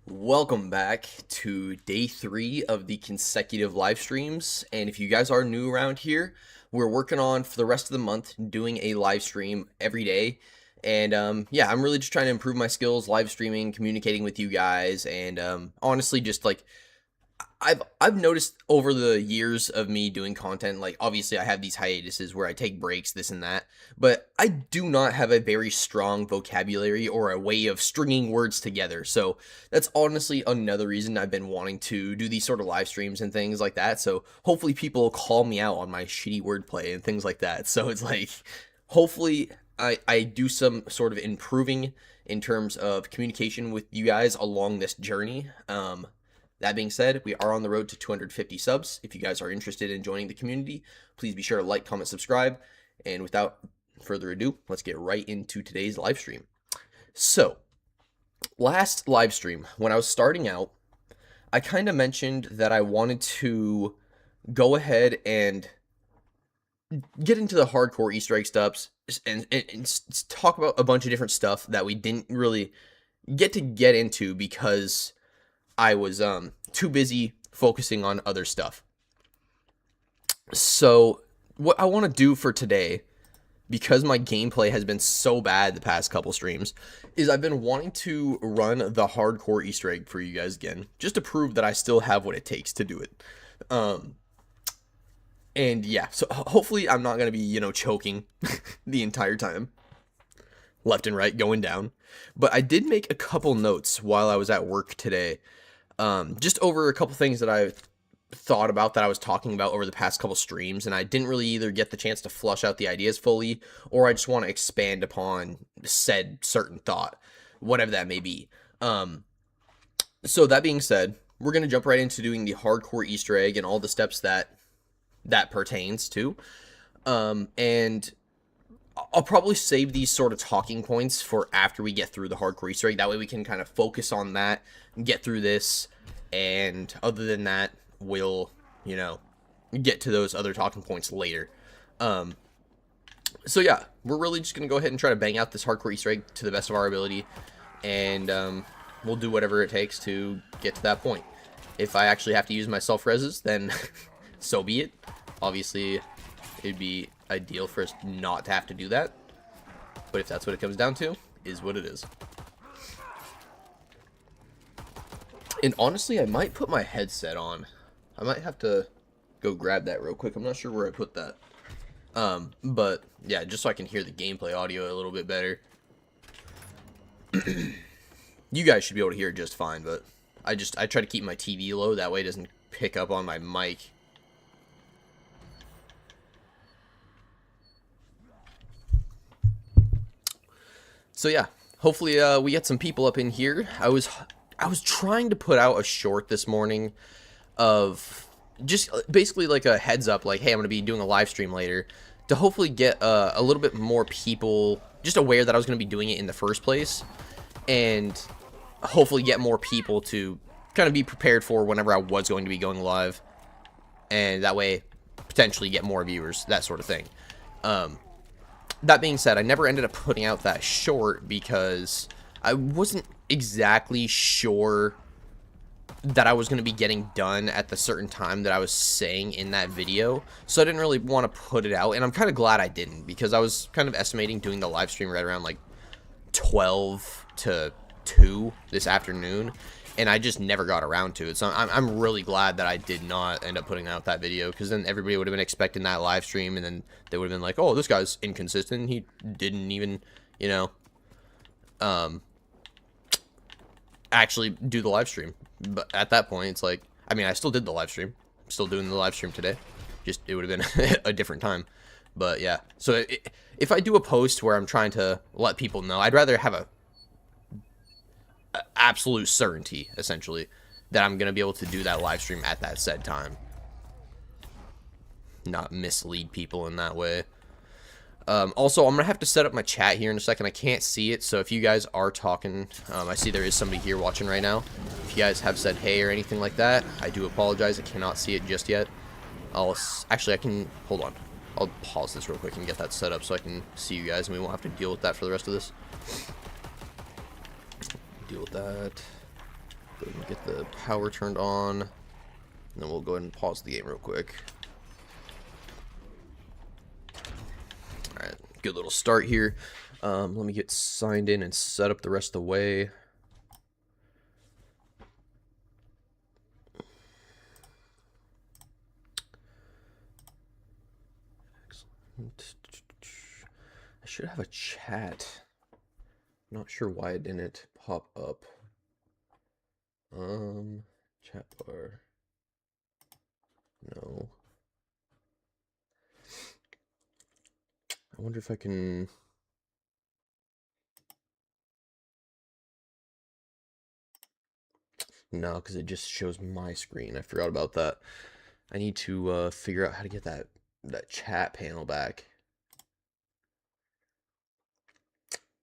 Welcome back to day 3 of the consecutive live streams. And if you guys are new around here, we're working on for the rest of the month doing a live stream every day. And yeah, I'm really just trying to improve my skills live streaming, communicating with you guys, and honestly just like I've noticed over the years of me doing content, like obviously I have these hiatuses where I take breaks, this and that, but I do not have a very strong vocabulary or a way of stringing words together. So that's honestly another reason I've been wanting to do these sort of live streams and things like that. So hopefully people will call me out on my shitty wordplay and things like that. So it's like, hopefully I do some sort of improving in terms of communication with you guys along this journey. That being said, we are on the road to 250 subs. If you guys are interested in joining the community, please be sure to like, comment, subscribe. And without further ado, let's get right into today's live stream. So, last live stream, when I was starting out, I kind of mentioned that I wanted to go ahead and get into the hardcore Easter egg stuffs and talk about a bunch of different stuff that we didn't really get into because I was too busy focusing on other stuff. So what I want to do for today, because my gameplay has been so bad the past couple streams, is I've been wanting to run the hardcore Easter egg for you guys again, just to prove that I still have what it takes to do it. And yeah, so hopefully I'm not going to be, choking the entire time. Left and right going down. But I did make a couple notes while I was at work today. Just over a couple things that I thought about that I was talking about over the past couple streams, and I didn't really either get the chance to flush out the ideas fully, or I just want to expand upon said certain thought, whatever that may be. So that being said, we're going to jump right into doing the hardcore Easter egg and all the steps that pertains to. And I'll probably save these sort of talking points for after we get through the hardcore Easter egg. That way we can kind of focus on that, get through this, and other than that, we'll, get to those other talking points later. So yeah, we're really just going to go ahead and try to bang out this hardcore Easter egg to the best of our ability, and we'll do whatever it takes to get to that point. If I actually have to use my self-reses, then so be it. Obviously, it'd be ideal for us not to have to do that, but if that's what it comes down to, is what it is. And honestly, I might put my headset on. I might have to go grab that real quick. I'm not sure where I put that. But yeah, just so I can hear the gameplay audio a little bit better. You guys should be able to hear it just fine, but I try to keep my TV low, that way it doesn't pick up on my mic. So yeah, hopefully we get some people up in here. I was trying to put out a short this morning of just basically like a heads up, like, hey, I'm going to be doing a live stream later, to hopefully get a little bit more people just aware that I was going to be doing it in the first place, and hopefully get more people to kind of be prepared for whenever I was going to be going live, and that way potentially get more viewers, that sort of thing. That being said, I never ended up putting out that short because I wasn't exactly sure that I was going to be getting done at the certain time that I was saying in that video, so I didn't really want to put it out, and I'm kind of glad I didn't, because I was kind of estimating doing the live stream right around like 12 to 2 this afternoon, and I just never got around to it. So I'm really glad that I did not end up putting out that video, because then everybody would have been expecting that live stream, and then they would have been like, oh, this guy's inconsistent, he didn't even, actually do the live stream. But at that point, it's like, I mean, I still did the live stream. I'm still doing the live stream today. Just, it would have been a different time. But yeah, so if I do a post where I'm trying to let people know, I'd rather have a absolute certainty, essentially, that I'm going to be able to do that live stream at that said time. Not mislead people in that way. Also, I'm going to have to set up my chat here in a second. I can't see it, so if you guys are talking, I see there is somebody here watching right now. If you guys have said hey or anything like that, I do apologize. I cannot see it just yet. Actually, I can, hold on. I'll pause this real quick and get that set up so I can see you guys, and we won't have to deal with that for the rest of this. Deal with that. Go ahead and get the power turned on. And then we'll go ahead and pause the game real quick. Alright, good little start here. Let me get signed in and set up the rest of the way. Excellent. I should have a chat. Not sure why it didn't pop up. Chat bar. No. I wonder if I can... No, because it just shows my screen. I forgot about that. I need to figure out how to get that chat panel back.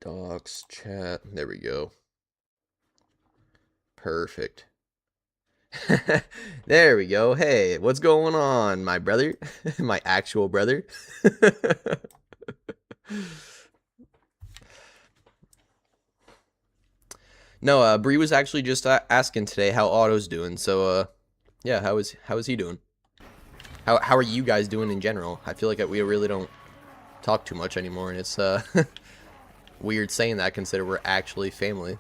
Docs, chat. There we go. Perfect. There we go. Hey, what's going on, my brother? My actual brother. No, Bree was actually just asking today how Otto's doing. So, yeah, how is he doing? How are you guys doing in general? I feel like we really don't talk too much anymore, and it's weird saying that considering we're actually family.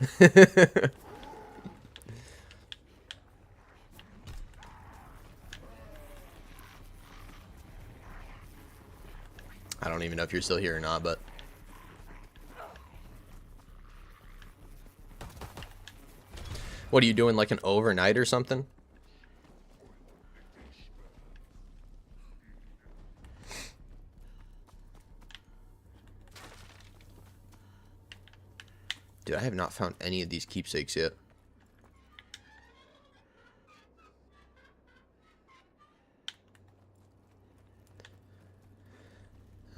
I don't even know if you're still here or not, but what are you doing, like an overnight or something? Dude, I have not found any of these keepsakes yet.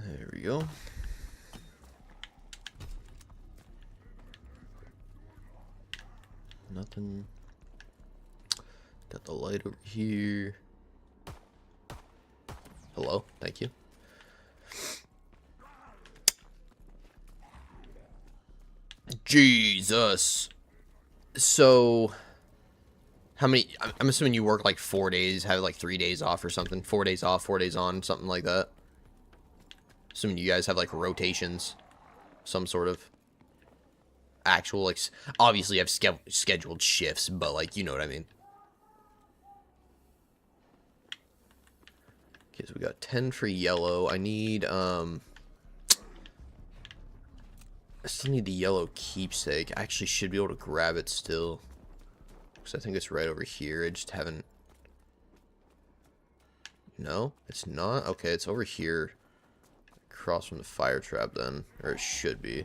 There we go. Nothing. Got the light over here. Hello, thank you. Jesus. So, how many? I'm assuming you work like 4 days, have like 3 days off or something. 4 days off, 4 days on, something like that. Assuming you guys have like rotations, some sort of actual, like, obviously you have scheduled shifts, but like, you know what I mean. Okay, so we got 10 for yellow. I need, I still need the yellow keepsake. I actually should be able to grab it still, because I think it's right over here. I just haven't... No, it's not? Okay, it's over here. Across from the fire trap then. Or it should be.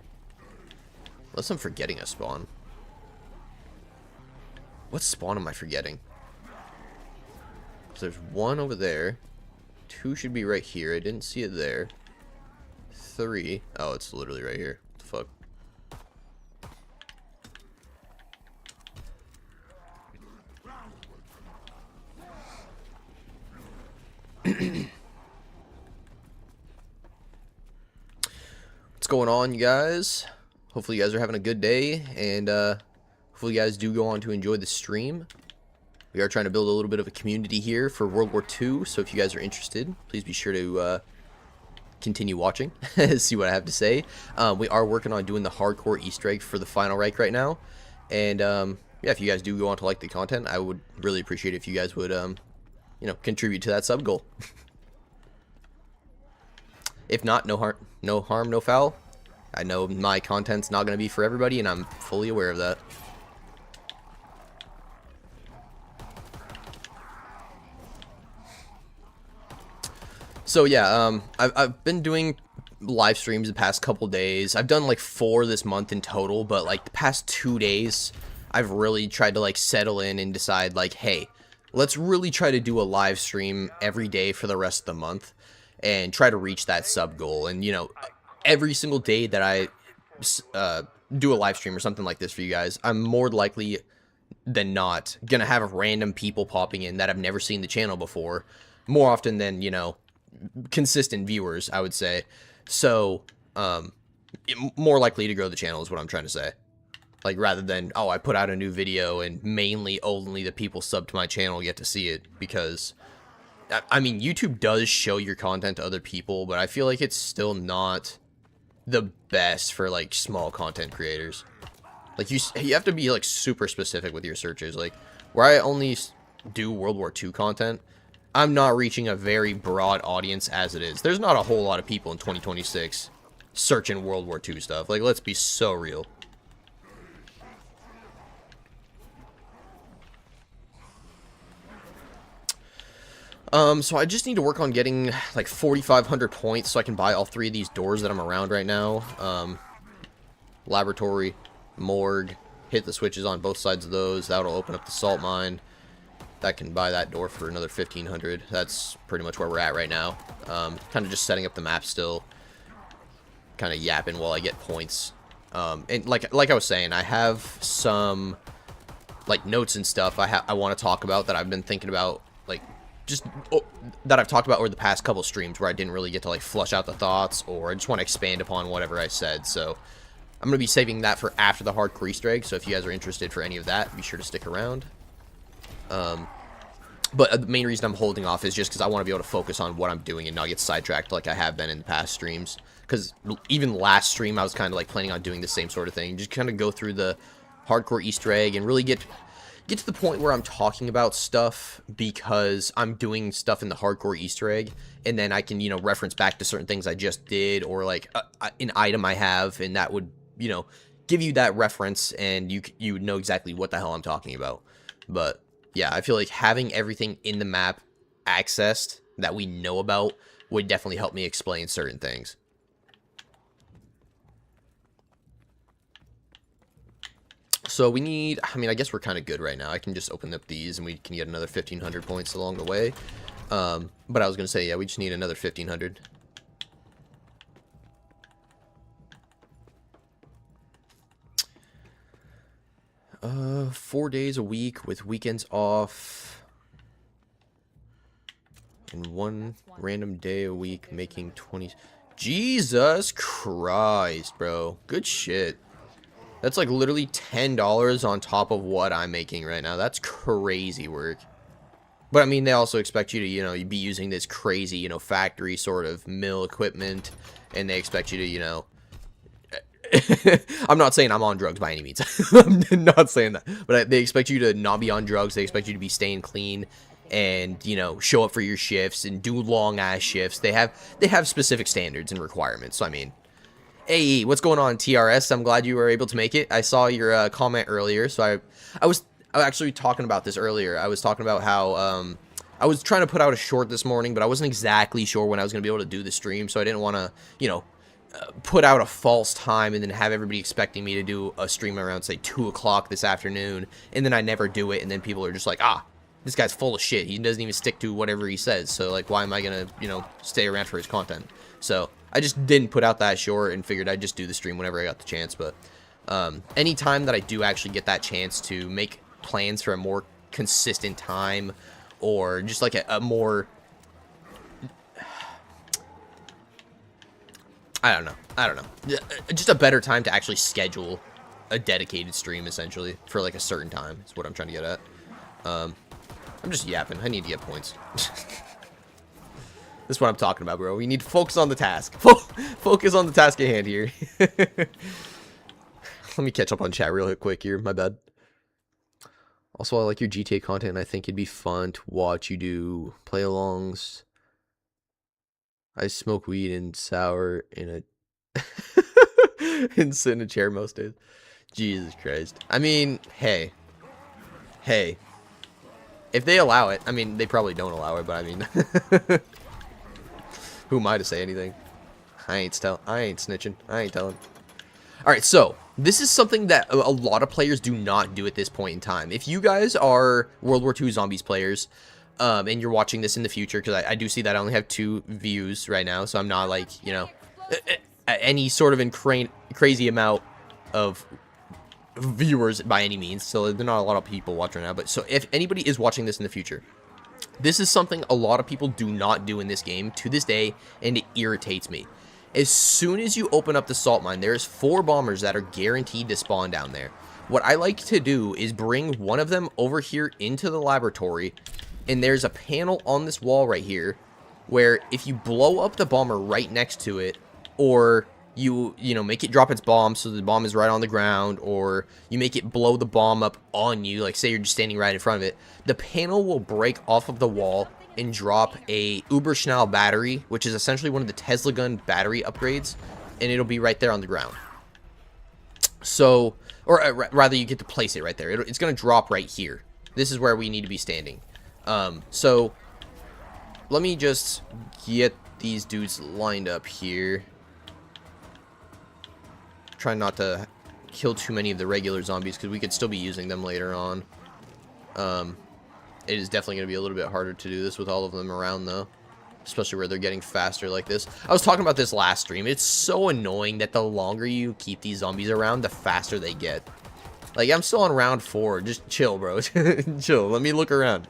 Unless I'm forgetting a spawn. What spawn am I forgetting? So there's one over there. 2 should be right here. I didn't see it there. 3. Oh, it's literally right here. What the fuck? What's going on, you guys? Hopefully you guys are having a good day, and hopefully you guys do go on to enjoy the stream. We are trying to build a little bit of a community here for World War II, so if you guys are interested, please be sure to continue watching, see what I have to say. We are working on doing the hardcore Easter egg for the final Reich right now, and yeah, if you guys do go on to like the content, I would really appreciate it if you guys would, you know, contribute to that sub goal. If not, no harm, no foul. I know my content's not going to be for everybody, and I'm fully aware of that. So yeah, I've been doing live streams the past couple days. I've done like 4 this month in total, but like the past 2 days, I've really tried to like settle in and decide like, hey, let's really try to do a live stream every day for the rest of the month and try to reach that sub goal. And you know, every single day that I do a live stream or something like this for you guys, I'm more likely than not gonna have random people popping in that have never seen the channel before, more often than, you know, consistent viewers, I would say. So more likely to grow the channel is what I'm trying to say. Like, rather than, oh, I put out a new video and mainly only the people sub to my channel get to see it. Because, I mean, YouTube does show your content to other people, but I feel like it's still not the best for, like, small content creators. Like, you have to be, like, super specific with your searches. Like, where I only do World War II content, I'm not reaching a very broad audience as it is. There's not a whole lot of people in 2026 searching World War II stuff. Like, let's be so real. So I just need to work on getting, like, 4,500 points so I can buy all 3 of these doors that I'm around right now. Laboratory, morgue, hit the switches on both sides of those. That'll open up the salt mine. That can buy that door for another 1,500. That's pretty much where we're at right now. Kind of just setting up the map still. Kind of yapping while I get points. And like I was saying, I have some, like, notes and stuff I want to talk about that I've been thinking about, like, just that I've talked about over the past couple streams where I didn't really get to, like, flush out the thoughts, or I just want to expand upon whatever I said. So I'm going to be saving that for after the hardcore Easter egg, so if you guys are interested for any of that, be sure to stick around. But the main reason I'm holding off is just because I want to be able to focus on what I'm doing and not get sidetracked like I have been in the past streams. Because even last stream, I was kind of, like, planning on doing the same sort of thing. Just kind of go through the hardcore Easter egg and really get to the point where I'm talking about stuff because I'm doing stuff in the hardcore Easter egg, and then I can, you know, reference back to certain things I just did, or, like, an item I have, and that would, you know, give you that reference, and you know exactly what the hell I'm talking about. But yeah, I feel like having everything in the map accessed that we know about would definitely help me explain certain things. So we need, I mean, I guess we're kind of good right now. I can just open up these and we can get another 1,500 points along the way. But I was going to say, yeah, we just need another 1,500. Uh, 4 days a week with weekends off. And 1 random day a week making 20. Jesus Christ, bro. Good shit. That's like literally $10 on top of what I'm making right now. That's crazy work. But I mean, they also expect you to, you know, be using this crazy, you know, factory sort of mill equipment. And they expect you to, you know, I'm not saying I'm on drugs by any means. I'm not saying that. But they expect you to not be on drugs. They expect you to be staying clean and, you know, show up for your shifts and do long ass shifts. They have specific standards and requirements. So I mean, hey, what's going on, TRS? I'm glad you were able to make it. I saw your comment earlier. So I was actually talking about this earlier. I was talking about how I was trying to put out a short this morning, but I wasn't exactly sure when I was going to be able to do the stream. So I didn't want to, you know, put out a false time and then have everybody expecting me to do a stream around, say, 2 o'clock this afternoon, and then I never do it, and then people are just like, ah, this guy's full of shit. He doesn't even stick to whatever he says, so, like, why am I gonna, you know, stay around for his content? So I just didn't put out that short and figured I'd just do the stream whenever I got the chance. But any time that I do actually get that chance to make plans for a more consistent time, or just like a more, I don't know. Just a better time to actually schedule a dedicated stream, essentially, for, like, a certain time is what I'm trying to get at. I'm just yapping. I need to get points. That's what I'm talking about, bro. We need to focus on the task. Focus on the task at hand here. Let me catch up on chat real quick here. My bad. Also, I like your GTA content, and I think it'd be fun to watch you do play-alongs. I smoke weed and sour in a and sit in a chair most days. Jesus Christ. I mean, hey. If they allow it, I mean, they probably don't allow it, but I mean, who am I to say anything? I ain't snitching. I ain't telling. All right, so this is something that a lot of players do not do at this point in time. If you guys are World War II Zombies players, and you're watching this in the future, because I do see that I only have 2 views right now, so I'm not, like, you know, any sort of crazy amount of viewers by any means, so there's not a lot of people watching right now. But so if anybody is watching this in the future, this is something a lot of people do not do in this game to this day, and it irritates me. As soon as you open up the salt mine, there's 4 bombers that are guaranteed to spawn down there. What I like to do is bring one of them over here into the laboratory, and there's a panel on this wall right here where if you blow up the bomber right next to it, or you know, make it drop its bomb so the bomb is right on the ground, or you make it blow the bomb up on you, like say you're just standing right in front of it, the panel will break off of the wall and drop a Uberschnell battery, which is essentially one of the Tesla gun battery upgrades, and it'll be right there on the ground. So, or rather, you get to place it right there. It's going to drop right here. This is where we need to be standing. So, let me just get these dudes lined up here. Try not to kill too many of the regular zombies, because we could still be using them later on. It is definitely going to be a little bit harder to do this with all of them around, though. Especially where they're getting faster like this. I was talking about this last stream. It's so annoying that the longer you keep these zombies around, the faster they get. Like, I'm still on round 4. Just chill, bro. Chill. Let me look around.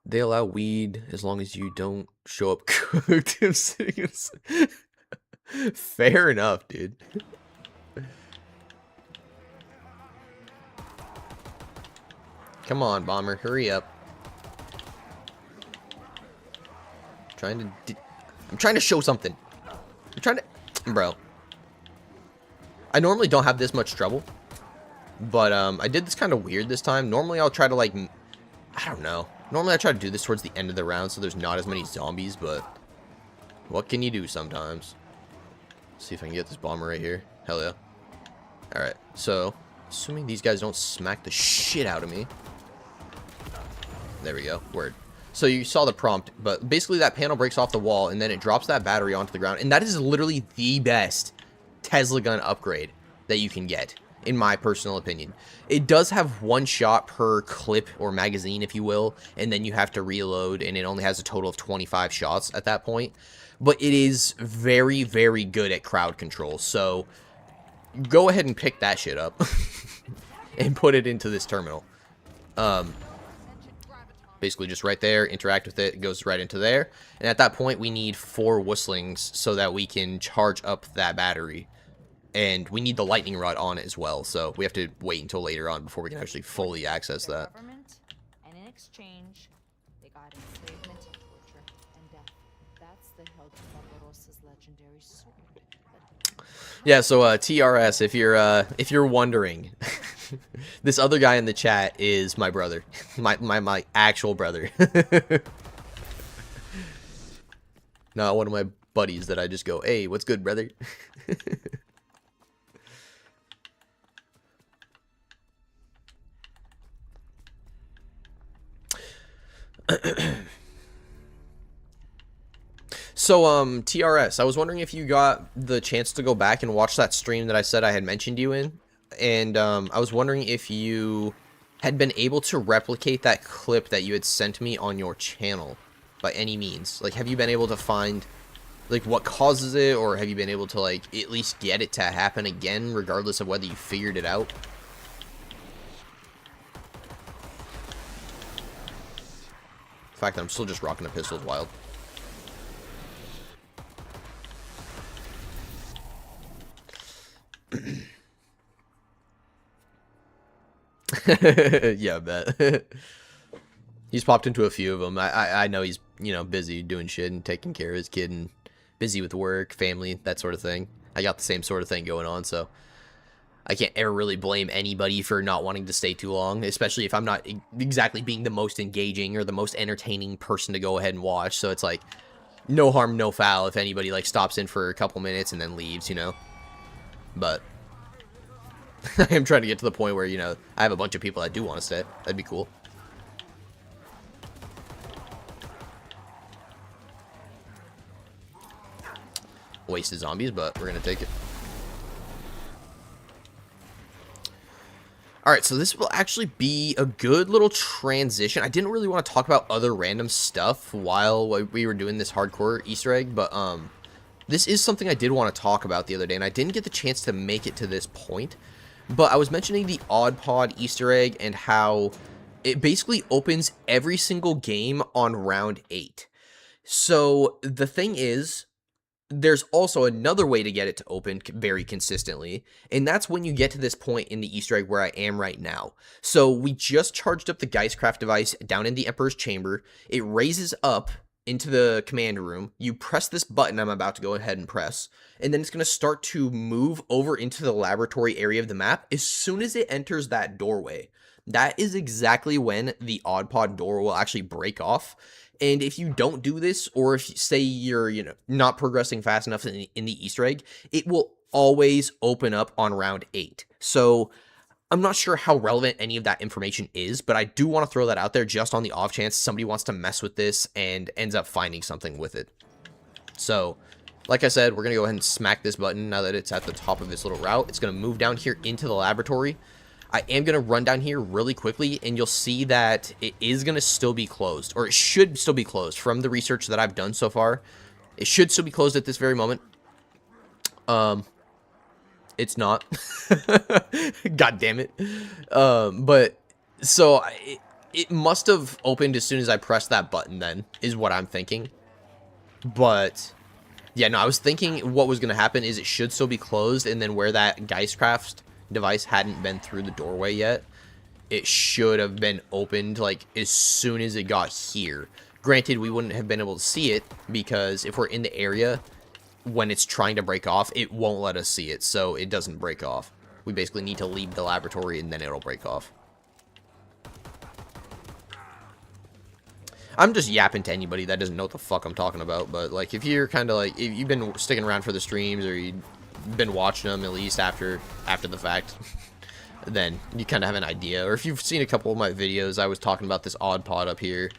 They allow weed as long as you don't show up cooked. Fair enough, dude. Come on, bomber, hurry up. I'm trying to show something. I'm trying to, bro. I normally don't have this much trouble, but I did this kind of weird this time. Normally I'll try to, like, I don't know. Normally I try to do this towards the end of the round so there's not as many zombies, but what can you do sometimes? Let's see if I can get this bomber right here. Hell yeah. Alright, so assuming these guys don't smack the shit out of me. There we go. Word. So you saw the prompt, but basically that panel breaks off the wall, and then it drops that battery onto the ground. And that is literally the best Tesla gun upgrade that you can get, in my personal opinion. It does have one shot per clip or magazine, if you will, and then you have to reload, and it only has a total of 25 shots at that point. But it is very, very good at crowd control. So go ahead and pick that shit up and put it into this terminal. Basically just right there, interact with it, it goes right into there. And at that point, we need 4 whistlings so that we can charge up that battery. And we need the lightning rod on it as well, so we have to wait until later on before we can actually fully access that. And in exchange, they got enslavement, torture, and death. That's the hilt of Barbarossa's legendary sword. Yeah, so TRS, if you're wondering, this other guy in the chat is my brother, my actual brother. Not one of my buddies that I just go, hey, what's good, brother? So, TRS, I was wondering if you got the chance to go back and watch that stream that I said I had mentioned you in, and I was wondering if you had been able to replicate that clip that you had sent me on your channel by any means. Like, have you been able to find, like, what causes it, or have you been able to, like, at least get it to happen again, regardless of whether you figured it out? The fact that I'm still just rocking a pistol is wild. Yeah, I bet. He's popped into a few of them. I know he's, you know, busy doing shit and taking care of his kid and busy with work, family, that sort of thing. I got the same sort of thing going on, so I can't ever really blame anybody for not wanting to stay too long, especially if I'm not exactly being the most engaging or the most entertaining person to go ahead and watch. So it's like, no harm, no foul if anybody, like, stops in for a couple minutes and then leaves, you know? But I am trying to get to the point where, you know, I have a bunch of people that do want to stay. That'd be cool. Wasted zombies, but we're gonna take it. Alright, so this will actually be a good little transition. I didn't really want to talk about other random stuff while we were doing this hardcore Easter egg, but this is something I did want to talk about the other day, and I didn't get the chance to make it to this point. But I was mentioning the Odd Pod Easter egg and how it basically opens every single game on round 8. So the thing is, there's also another way to get it to open very consistently, and that's when you get to this point in the Easter egg where I am right now. So we just charged up the Geistcraft device down in the Emperor's chamber. It raises up into the command room. You press this button I'm about to go ahead and press, and then it's going to start to move over into the laboratory area of the map as soon as it enters that doorway. That is exactly when the Odd Pod door will actually break off. And if you don't do this, or if say you're, not progressing fast enough in the Easter egg, it will always open up on round 8. So I'm not sure how relevant any of that information is, but I do want to throw that out there just on the off chance somebody wants to mess with this and ends up finding something with it. So, like I said, we're going to go ahead and smack this button now that it's at the top of this little route. It's going to move down here into the laboratory. I am going to run down here really quickly, and you'll see that it is going to still be closed, or it should still be closed from the research that I've done so far. It should still be closed at this very moment. It's not. God damn it. But, so, it must have opened as soon as I pressed that button then, is what I'm thinking. But, yeah, no, I was thinking what was going to happen is it should still be closed, and then where that Geistcraft device hadn't been through the doorway yet, it should have been opened like as soon as it got here. Granted, we wouldn't have been able to see it because if we're in the area when it's trying to break off, it won't let us see it, so it doesn't break off. We basically need to leave the laboratory and then it'll break off. I'm just yapping to anybody that doesn't know what the fuck I'm talking about, but like if you're kind of like, if you've been sticking around for the streams or you've been watching them at least after the fact, then you kind of have an idea. Or if you've seen a couple of my videos, I was talking about this odd pod up here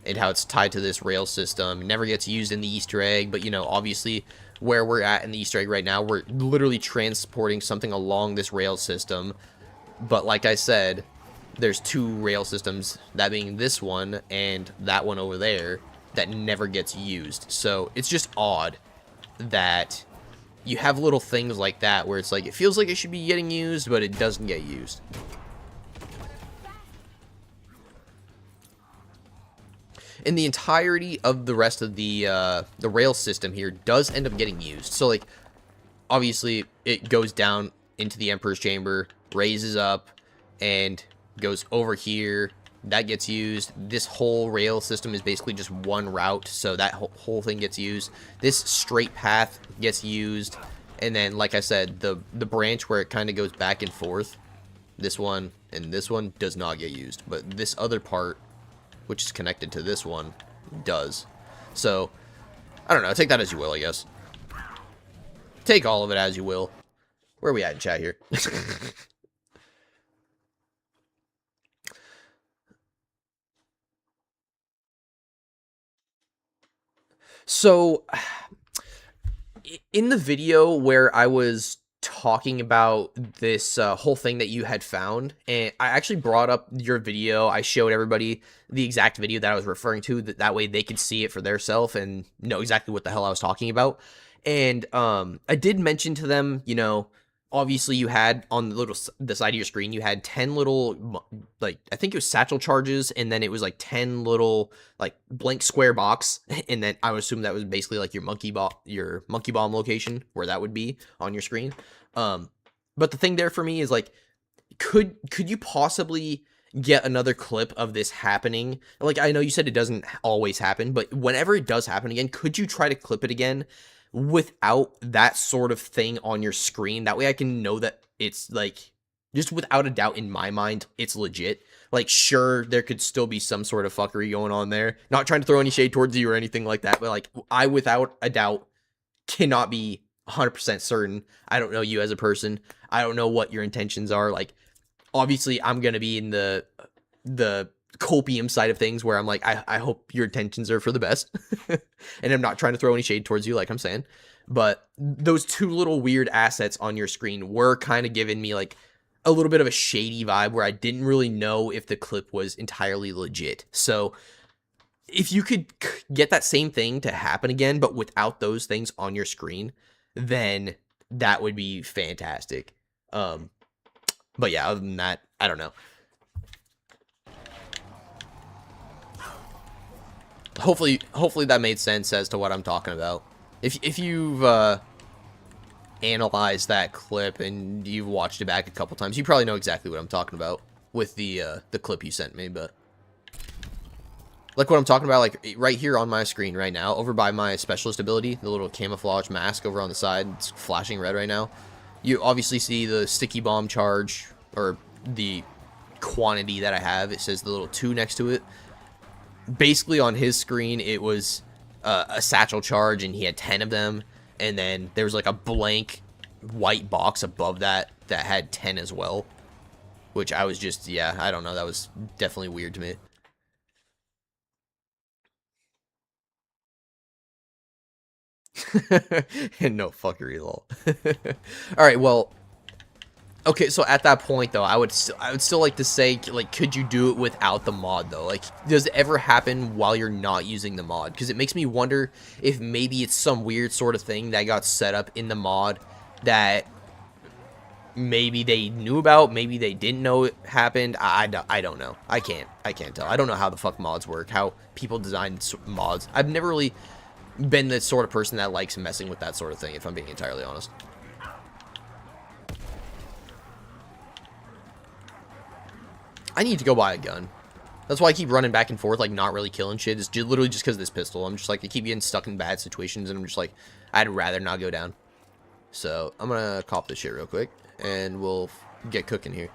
and how it's tied to this rail system. It never gets used in the Easter egg, but obviously where we're at in the Easter egg right now, we're literally transporting something along this rail system. But like I said, there's 2 rail systems, that being this one and that one over there, that never gets used. So it's just odd that you have little things like that where it's like, it feels like it should be getting used, but it doesn't get used. And the entirety of the rest of the rail system here does end up getting used. So, like, obviously, it goes down into the Emperor's Chamber, raises up, and goes over here. That gets used. This whole rail system is basically just one route, so that whole thing gets used. This straight path gets used. And then, like I said, the branch where it kind of goes back and forth, this one and this one does not get used. But this other part, which is connected to this one, does. So, I don't know. Take that as you will, I guess. Take all of it as you will. Where are we at in chat here? So, in the video where I was talking about this whole thing that you had found, and I actually brought up your video. I showed everybody the exact video that I was referring to, that way they could see it for theirself and know exactly what the hell I was talking about. And I did mention to them, obviously you had on the side of your screen, you had 10 little, like, I think it was satchel charges, and then it was like 10 little, like, blank square box, and then I would assume that was basically like your monkey bomb location, where that would be on your screen. But the thing there for me is, like, could you possibly get another clip of this happening? Like, I know you said it doesn't always happen, but whenever it does happen again, could you try to clip it again without that sort of thing on your screen? That way I can know that it's, like, just without a doubt in my mind, it's legit. Like, sure, there could still be some sort of fuckery going on there. Not trying to throw any shade towards you or anything like that, but, like, I, without a doubt, cannot be 100% certain. I don't know you as a person. I don't know what your intentions are. Like, obviously, I'm going to be in the copium side of things where I'm like, I hope your intentions are for the best. And I'm not trying to throw any shade towards you, like I'm saying. But those 2 little weird assets on your screen were kind of giving me, like, a little bit of a shady vibe where I didn't really know if the clip was entirely legit. So if you could get that same thing to happen again, but without those things on your screen, then that would be fantastic. But yeah, other than that, I don't know. Hopefully that made sense as to what I'm talking about. If you've analyzed that clip and you've watched it back a couple times, you probably know exactly what I'm talking about with the clip you sent me. But like what I'm talking about, like right here on my screen right now, over by my specialist ability, the little camouflage mask over on the side, it's flashing red right now. You obviously see the sticky bomb charge, or the quantity that I have. It says the little 2 next to it. Basically on his screen, it was a satchel charge, and he had 10 of them. And then there was like a blank white box above that that had 10 as well. Which I was just, yeah, I don't know. That was definitely weird to me. And no fuckery, lol. All right, well, okay. So at that point, though, I would still like to say, like, could you do it without the mod, though? Like, does it ever happen while you're not using the mod? Because it makes me wonder if maybe it's some weird sort of thing that got set up in the mod that maybe they knew about, maybe they didn't know it happened. I don't know. I can't tell. I don't know how the fuck mods work, how people design mods. I've never really been the sort of person that likes messing with that sort of thing, if I'm being entirely honest. I need to go buy a gun. That's why I keep running back and forth, like, not really killing shit. It's literally just because of this pistol. I'm just like, I keep getting stuck in bad situations, and I'm just like, I'd rather not go down. So, I'm gonna cop this shit real quick, and we'll get cooking here.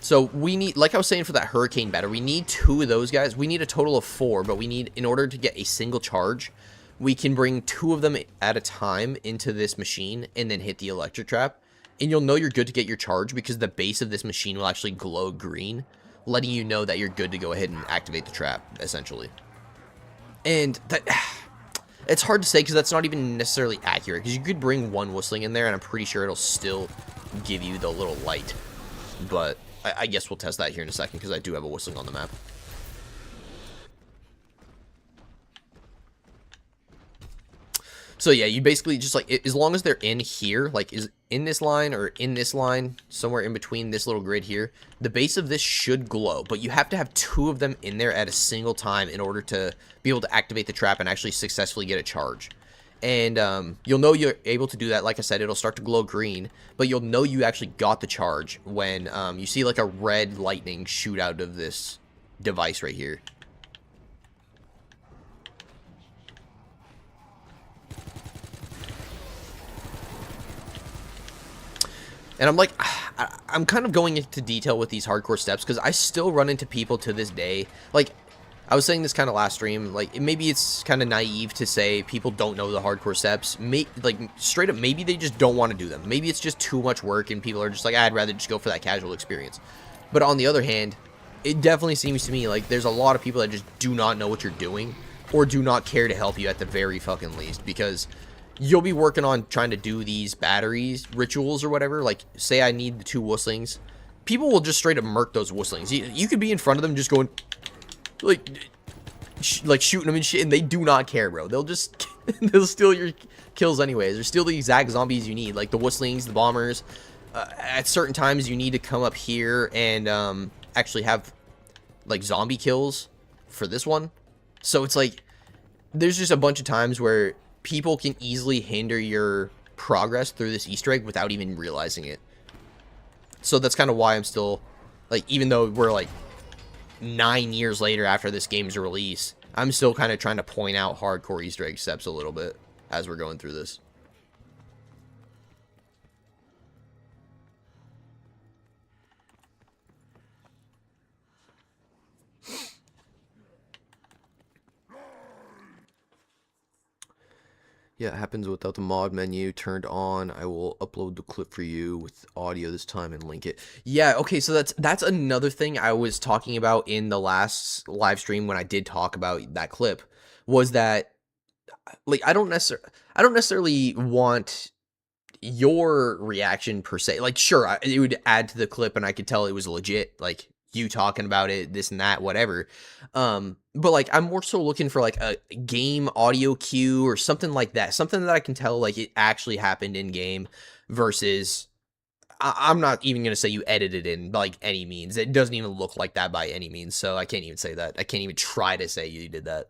So, we need, like I was saying for that Hurricane battery, we need 2 of those guys. We need a total of 4, but we need, in order to get a single charge, we can bring 2 of them at a time into this machine, and then hit the electric trap. And you'll know you're good to get your charge because the base of this machine will actually glow green, letting you know that you're good to go ahead and activate the trap, essentially. And that, it's hard to say because that's not even necessarily accurate, because you could bring 1 whistling in there and I'm pretty sure it'll still give you the little light. But I guess we'll test that here in a second because I do have a whistling on the map. So yeah, you basically just, like, as long as they're in here, like, is in this line or in this line, somewhere in between this little grid here, the base of this should glow, but you have to have 2 of them in there at a single time in order to be able to activate the trap and actually successfully get a charge. And you'll know you're able to do that. Like I said, it'll start to glow green, but you'll know you actually got the charge when you see like a red lightning shoot out of this device right here. And I'm like, I'm kind of going into detail with these hardcore steps because I still run into people to this day. Like, I was saying this kind of last stream, like, maybe it's kind of naive to say people don't know the hardcore steps. Like, straight up, maybe they just don't want to do them. Maybe it's just too much work and people are just like, I'd rather just go for that casual experience. But on the other hand, it definitely seems to me like there's a lot of people that just do not know what you're doing or do not care to help you at the very fucking least, because you'll be working on trying to do these batteries rituals or whatever. Like, say I need the 2 whistlings. People will just straight up murk those whistlings. You could be in front of them just going, like shooting them and shit, and they do not care, bro. They'll just, they'll steal your kills anyways. Or steal the exact zombies you need, like the whistlings, the bombers. At certain times, you need to come up here and actually have, like, zombie kills for this one. So it's like, there's just a bunch of times where people can easily hinder your progress through this Easter egg without even realizing it. So that's kind of why I'm still, like, even though we're like 9 years later after this game's release, I'm still kind of trying to point out hardcore Easter egg steps a little bit as we're going through this. Yeah, it happens without the mod menu turned on. I will upload the clip for you with audio this time and link it. Yeah, okay, so that's another thing I was talking about in the last live stream when I did talk about that clip, was that, like, I don't necessarily want your reaction per se. Like, sure, it would add to the clip and I could tell it was legit, like, you talking about it, this and that, whatever. But, like, I'm more so looking for, like, a game audio cue or something like that. Something that I can tell, like, it actually happened in game versus I'm not even going to say you edited in like any means. It doesn't even look like that by any means, so I can't even say that. I can't even try to say you did that.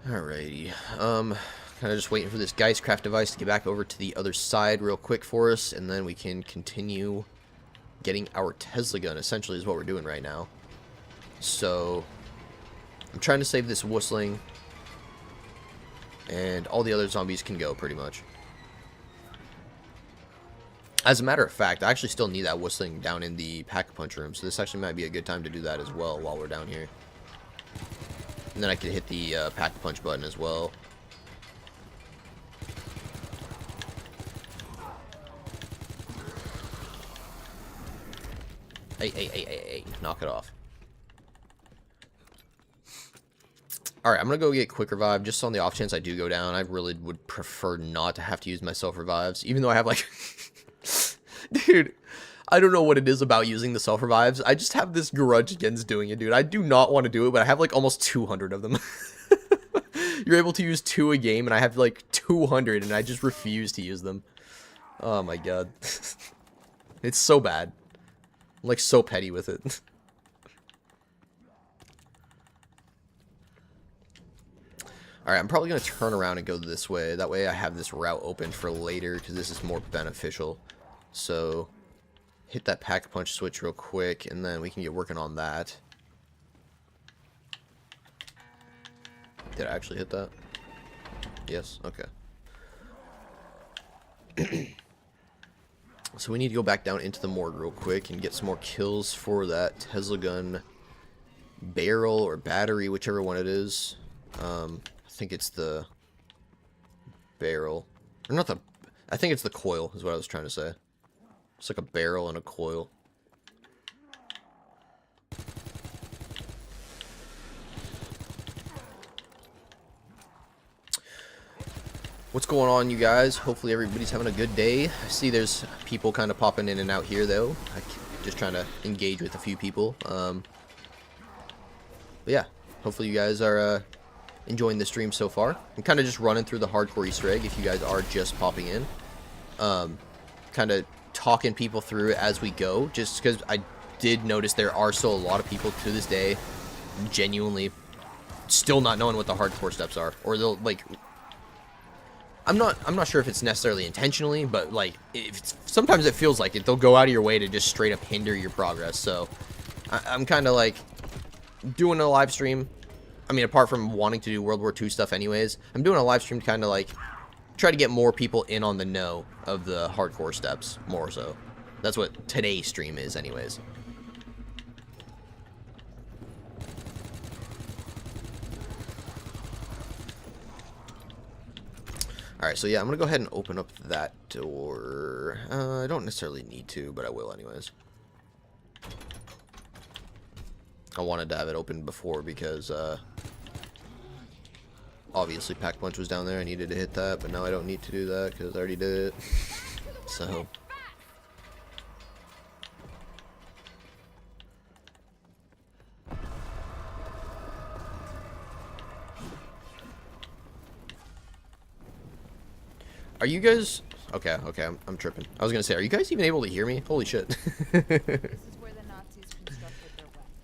Alrighty, kind of just waiting for this Geistcraft device to get back over to the other side real quick for us, and then we can continue getting our Tesla gun, essentially, is what we're doing right now. So, I'm trying to save this whistling, and all the other zombies can go, pretty much. As a matter of fact, I actually still need that whistling down in the Pack-a-Punch room, so this actually might be a good time to do that as well while we're down here. And then I could hit the Pack-a-Punch button as well. Hey, knock it off. Alright, I'm gonna go get quick revive, just on the off chance I do go down. I really would prefer not to have to use my self-revives, even though I have, like... Dude, I don't know what it is about using the self-revives. I just have this grudge against doing it, dude. I do not want to do it, but I have, like, almost 200 of them. You're able to use 2 a game, and I have, like, 200, and I just refuse to use them. Oh, my God. It's so bad. I'm, like, so petty with it. Alright, I'm probably going to turn around and go this way. That way I have this route open for later, because this is more beneficial. So, hit that Pack-a-Punch switch real quick, and then we can get working on that. Did I actually hit that? Yes? Okay. So we need to go back down into the morgue real quick and get some more kills for that Tesla gun barrel or battery, whichever one it is. I think it's the barrel. Or not the... I think it's the coil, is what I was trying to say. It's like a barrel and a coil. What's going on, you guys? Hopefully everybody's having a good day. I see there's people kind of popping in and out here, though. Just trying to engage with a few people. But yeah, hopefully you guys are enjoying the stream so far. I'm kind of just running through the hardcore Easter egg if you guys are just popping in. Kind of talking people through it as we go, just because I did notice there are still a lot of people to this day genuinely still not knowing what the hardcore steps are, or they'll like... I'm not sure if it's necessarily intentionally, but like sometimes it feels like it. They'll go out of your way to just straight up hinder your progress. So I'm kind of like doing a live stream. I mean, apart from wanting to do World War II stuff anyways, I'm doing a live stream to kind of like try to get more people in on the know of the hardcore steps more so. That's what today's stream is anyways. Alright, so yeah, I'm going to go ahead and open up that door. I don't necessarily need to, but I will anyways. I wanted to have it open before because, obviously Pack-a-Punch was down there. I needed to hit that, but now I don't need to do that because I already did it. So... Are you guys... Okay, I'm tripping. I was gonna say, are you guys even able to hear me? Holy shit. This is where the Nazis constructed their weapons.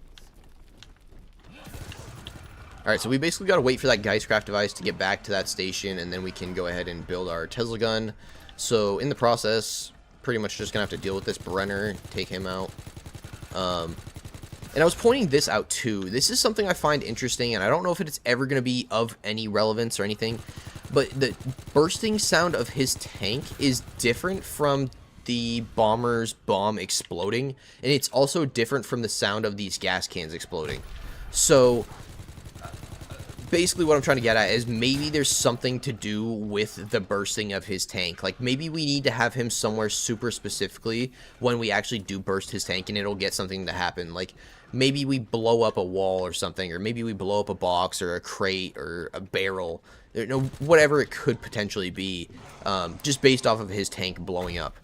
Alright, so we basically gotta wait for that Geistcraft device to get back to that station, and then we can go ahead and build our Tesla gun. So, in the process, pretty much just gonna have to deal with this Brenner, take him out. And I was pointing this out too. This is something I find interesting, and I don't know if it's ever gonna be of any relevance or anything. But the bursting sound of his tank is different from the bomber's bomb exploding. And it's also different from the sound of these gas cans exploding. So, basically what I'm trying to get at is maybe there's something to do with the bursting of his tank. Like, maybe we need to have him somewhere super specifically when we actually do burst his tank and it'll get something to happen. Like, maybe we blow up a wall or something, or maybe we blow up a box or a crate or a barrel. You know, whatever it could potentially be, just based off of his tank blowing up.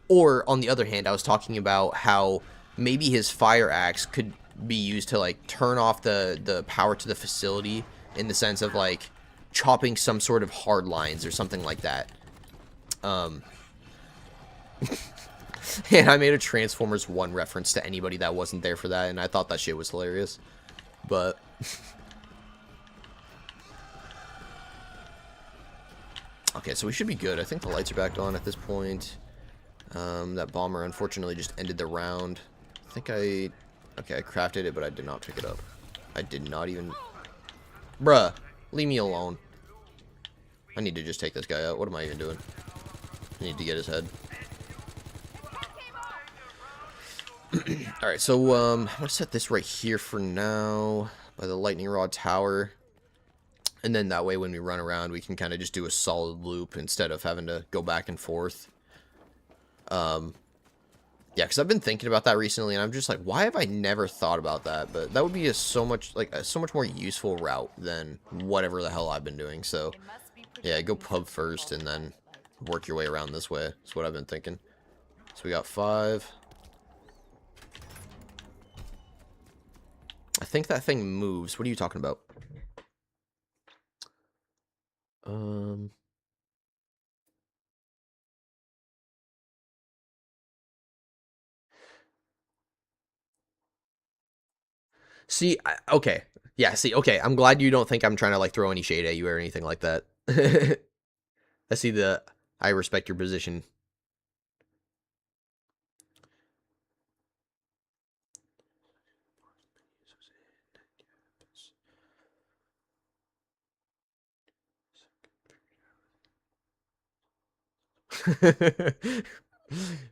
Or, on the other hand, I was talking about how maybe his fire axe could be used to, like, turn off the power to the facility in the sense of, like, chopping some sort of hard lines or something like that. And I made a Transformers 1 reference to anybody that wasn't there for that, and I thought that shit was hilarious. But... okay, so we should be good. I think the lights are back on at this point. That bomber unfortunately just ended the round. I think I crafted it, but I did not pick it up. I did not even... Bruh, leave me alone. I need to just take this guy out. What am I even doing? I need to get his head. Alright, so, I'm gonna set this right here for now, by the lightning rod tower. And then that way when we run around, we can kind of just do a solid loop instead of having to go back and forth. Yeah, because I've been thinking about that recently, and I'm just like, why have I never thought about that? But that would be a so much more useful route than whatever the hell I've been doing. So, yeah, go pub first, and then work your way around this way. That's what I've been thinking. So we got 5. I think that thing moves. What are you talking about? See, okay. Yeah, see, okay. I'm glad you don't think I'm trying to, like, throw any shade at you or anything like that. I see the... I respect your position.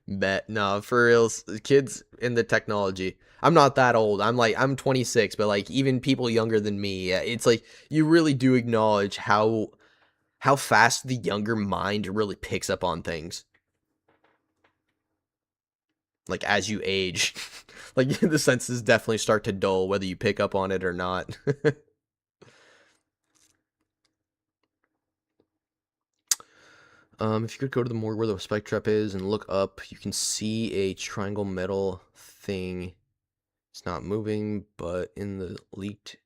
Bet. No, for reals. Kids in the technology. I'm not that old. I'm 26, but, like, even people younger than me, it's like, you really do acknowledge how fast the younger mind really picks up on things. Like, as you age. Like, the senses definitely start to dull, whether you pick up on it or not. If you could go to the morgue where the spike trap is and look up, you can see a triangle metal thing. It's not moving, but in the leaked...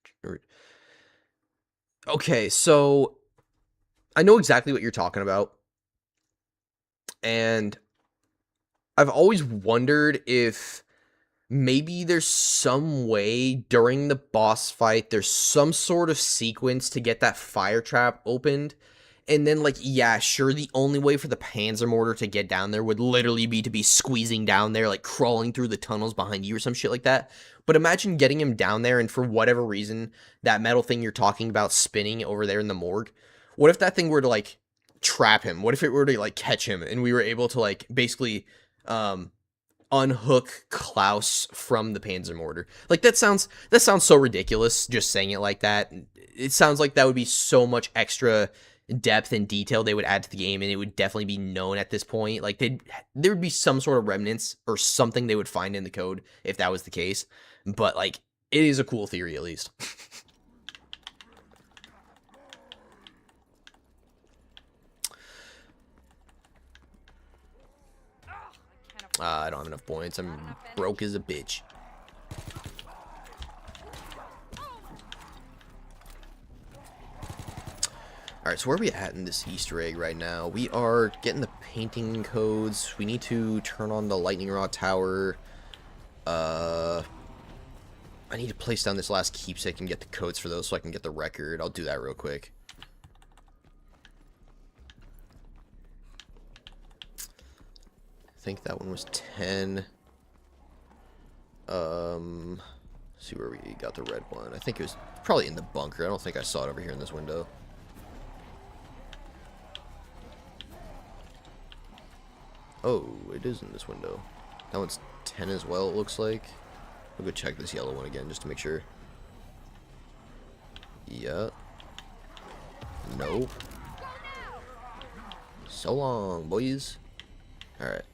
Okay, so I know exactly what you're talking about. And I've always wondered if maybe there's some way during the boss fight, there's some sort of sequence to get that fire trap opened. And then, like, yeah, sure, the only way for the Panzer Mortar to get down there would literally be to be squeezing down there, like, crawling through the tunnels behind you or some shit like that. But imagine getting him down there, and for whatever reason, that metal thing you're talking about spinning over there in the morgue. What if that thing were to, like, trap him? What if it were to, like, catch him, and we were able to, like, basically, unhook Klaus from the Panzer Mortar? Like, that sounds so ridiculous, just saying it like that. It sounds like that would be so much extra depth and detail they would add to the game, and it would definitely be known at this point. Like, there would be some sort of remnants or something they would find in the code if that was the case. But, like, it is a cool theory, at least. I don't have enough points. I'm broke as a bitch. Alright, so where are we at in this Easter egg right now? We are getting the painting codes. We need to turn on the lightning rod tower. I need to place down this last keepsake and get the codes for those so I can get the record. I'll do that real quick. I think that one was 10. See where we got the red one. I think it was probably in the bunker. I don't think I saw it over here in this window. Oh, it is in this window. That one's 10 as well, it looks like. I'll go check this yellow one again just to make sure. Yeah. Nope. So long, boys. Alright.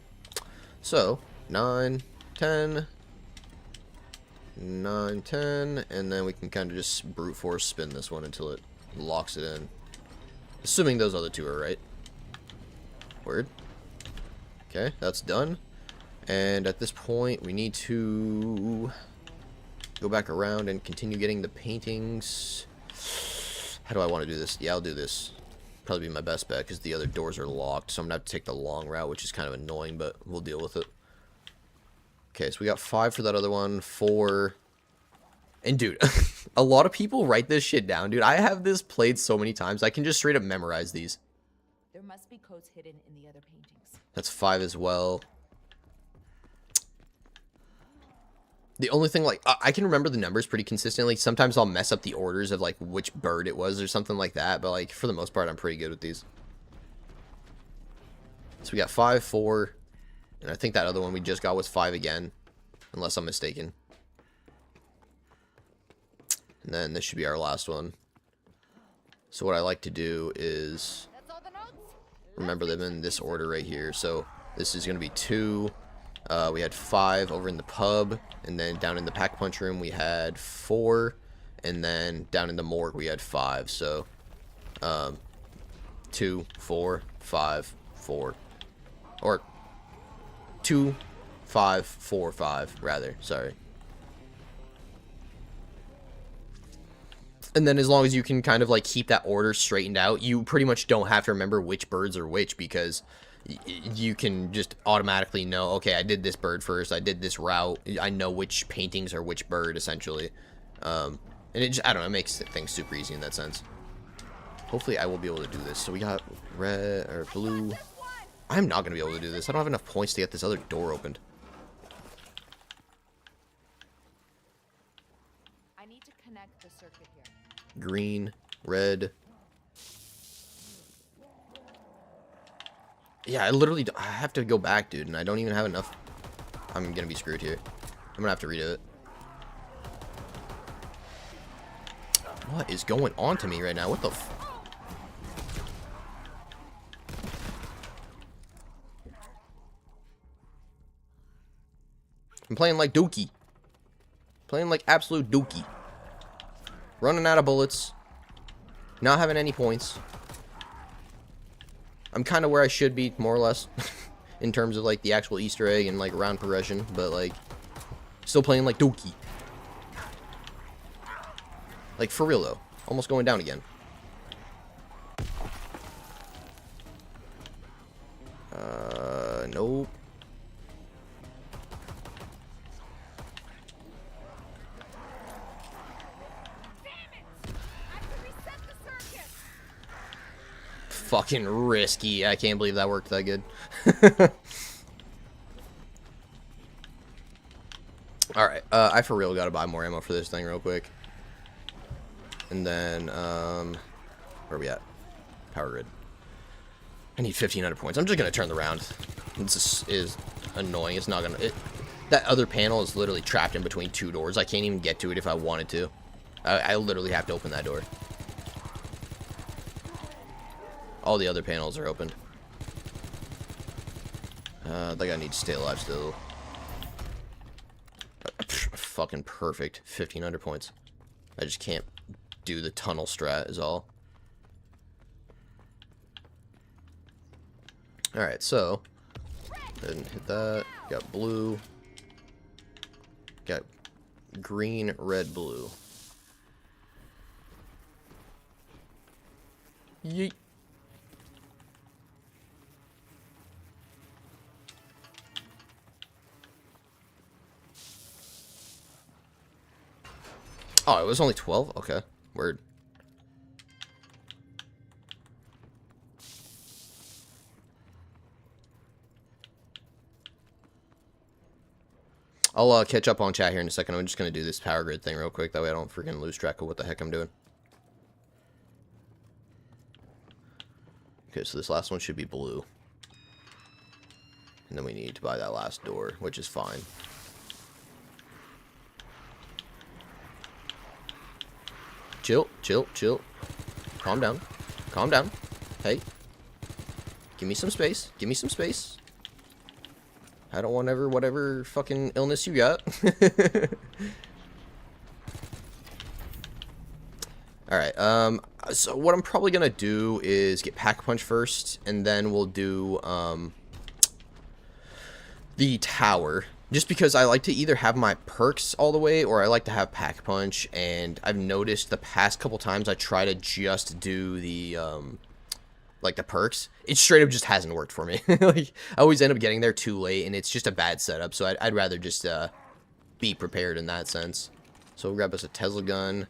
So, 9, 10, 9, 10, and then we can kind of just brute force spin this one until it locks it in. Assuming those other two are right. Word. Okay, that's done. And at this point, we need to go back around and continue getting the paintings. How do I want to do this? Yeah, I'll do this. Probably be my best bet because the other doors are locked, so I'm going to have to take the long route, which is kind of annoying, but we'll deal with it. Okay, so we got 5 for that other one, 4. And dude, a lot of people write this shit down, dude. I have this played so many times. I can just straight up memorize these. There must be codes hidden in the other paintings. That's 5 as well. The only thing, like, I can remember the numbers pretty consistently. Sometimes I'll mess up the orders of, like, which bird it was or something like that. But, like, for the most part, I'm pretty good with these. So we got 5, 4. And I think that other one we just got was 5 again. Unless I'm mistaken. And then this should be our last one. So what I like to do is remember them in this order right here. So this is going to be 2. We had 5 over in the pub, and then down in the pack punch room we had 4, and then down in the morgue we had 5. So 2, 4, 5, 4, or 2, 5, 4, 5 rather. Sorry. And then as long as you can kind of like keep that order straightened out, you pretty much don't have to remember which birds are which, because you can just automatically know, okay, I did this bird first, I did this route, I know which paintings are which bird, essentially. And it just, I don't know, it makes things super easy in that sense. Hopefully I will be able to do this. So we got red, or blue. I'm not going to be able to do this. I don't have enough points to get this other door opened. I need to connect the circuit here. Green, red. Yeah, I have to go back, dude, and I don't even have enough. I'm gonna be screwed here. I'm gonna have to redo it. What is going on to me right now? What the f... I'm playing like Dookie. Playing like absolute Dookie. Running out of bullets. Not having any points. I'm kind of where I should be, more or less. In terms of, like, the actual Easter egg and, like, round progression. But, like, still playing like Dookie. Like, for real, though. Almost going down again. Nope. Fucking risky. I can't believe that worked that good. Alright, I for real gotta buy more ammo for this thing real quick. And then, where are we at? Power grid. I need 1,500 points. I'm just gonna turn the round. This is annoying. It's not gonna... that other panel is literally trapped in between 2 doors. I can't even get to it if I wanted to. I literally have to open that door. All the other panels are opened. I think I need to stay alive still. Fucking perfect. 1,500 points. I just can't do the tunnel strat is all. Alright, so. Didn't hit that. Got blue. Got green, red, blue. Yeet. Oh, it was only 12? Okay. Word. I'll catch up on chat here in a second. I'm just going to do this power grid thing real quick. That way I don't freaking lose track of what the heck I'm doing. Okay, so this last one should be blue. And then we need to buy that last door, which is fine. Chill, chill, chill. Calm down. Calm down. Hey. Give me some space. Give me some space. I don't want whatever fucking illness you got. Alright, so what I'm probably gonna do is get Pack Punch first, and then we'll do, the tower, just because I like to either have my perks all the way or I like to have pack punch, and I've noticed the past couple times I try to just do the like the perks, it straight up just hasn't worked for me. Like I always end up getting there too late, and it's just a bad setup. So I'd rather just be prepared in that sense. So we'll grab us a Tesla gun,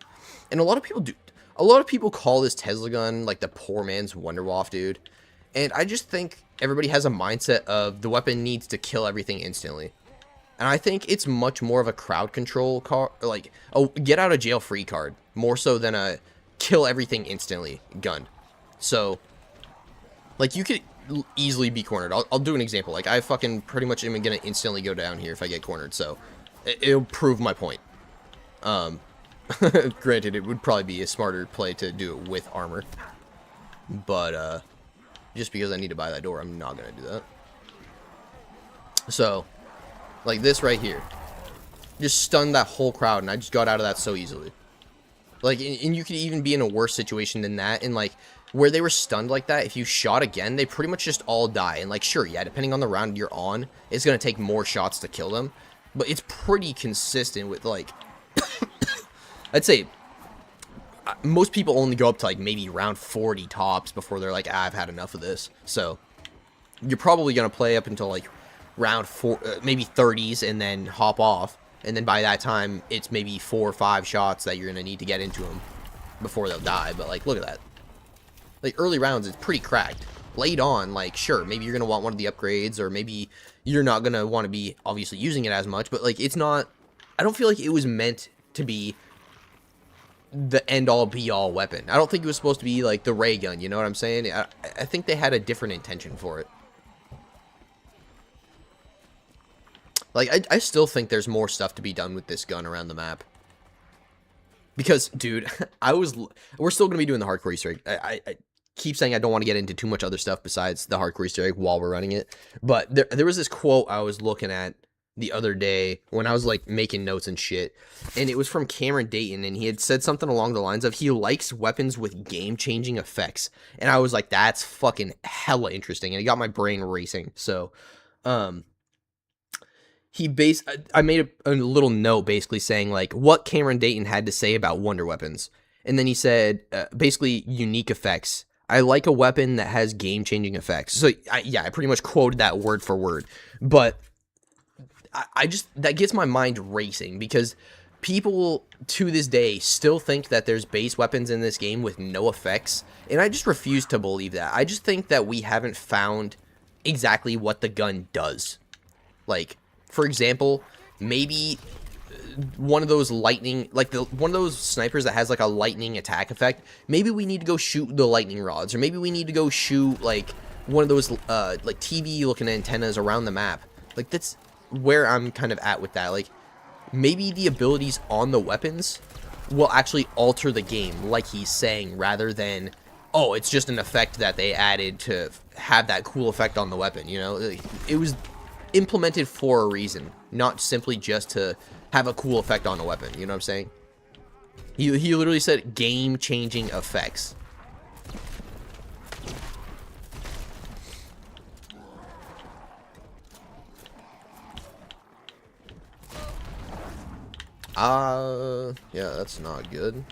and a lot of people do. A lot of people call this Tesla gun like the poor man's Wonderwaff, dude. And I just think everybody has a mindset of the weapon needs to kill everything instantly. And I think it's much more of a crowd control card, like a get out of jail free card, more so than a kill everything instantly gun. So, like, you could easily be cornered. I'll do an example. Like, I fucking pretty much am going to instantly go down here if I get cornered. So, it'll prove my point. Granted, it would probably be a smarter play to do it with armor. But, just because I need to buy that door, I'm not going to do that. So, like this right here. Just stunned that whole crowd, and I just got out of that so easily. Like, and you could even be in a worse situation than that, and like, where they were stunned like that, if you shot again, they pretty much just all die. And like, sure, yeah, depending on the round you're on, it's going to take more shots to kill them. But it's pretty consistent with, like, I'd say most people only go up to, like, maybe round 40 tops before they're like, I've had enough of this. So, you're probably going to play up until, like, round 4, maybe 30s, and then hop off. And then by that time, it's maybe 4 or 5 shots that you're going to need to get into them before they'll die. But, like, look at that. Like, early rounds, it's pretty cracked. Late on, like, sure, maybe you're going to want one of the upgrades, or maybe you're not going to want to be, obviously, using it as much. But, like, it's not, I don't feel like it was meant to be the end-all, be-all weapon. I don't think it was supposed to be, like, the ray gun, you know what I'm saying? I think they had a different intention for it. Like, I still think there's more stuff to be done with this gun around the map. Because, dude, we're still going to be doing the hardcore Easter egg. I keep saying I don't want to get into too much other stuff besides the hardcore Easter egg while we're running it. But there was this quote I was looking at the other day when I was, like, making notes and shit. And it was from Cameron Dayton, and he had said something along the lines of, he likes weapons with game-changing effects. And I was like, that's fucking hella interesting. And it got my brain racing. So, I made a little note basically saying, like, what Cameron Dayton had to say about wonder weapons. And then he said, basically, unique effects. I like a weapon that has game-changing effects. So, I pretty much quoted that word for word. But that gets my mind racing, because people to this day still think that there's base weapons in this game with no effects. And I just refuse to believe that. I just think that we haven't found exactly what the gun does. Like, for example, maybe one of those lightning, like one of those snipers that has like a lightning attack effect, maybe we need to go shoot the lightning rods, or maybe we need to go shoot like one of those like TV looking antennas around the map. Like, that's where I'm kind of at with that. Like, maybe the abilities on the weapons will actually alter the game, like he's saying, rather than, oh, it's just an effect that they added to have that cool effect on the weapon, you know? It was implemented for a reason, not simply just to have a cool effect on a weapon, you know what I'm saying? He literally said game-changing effects. Yeah, that's not good.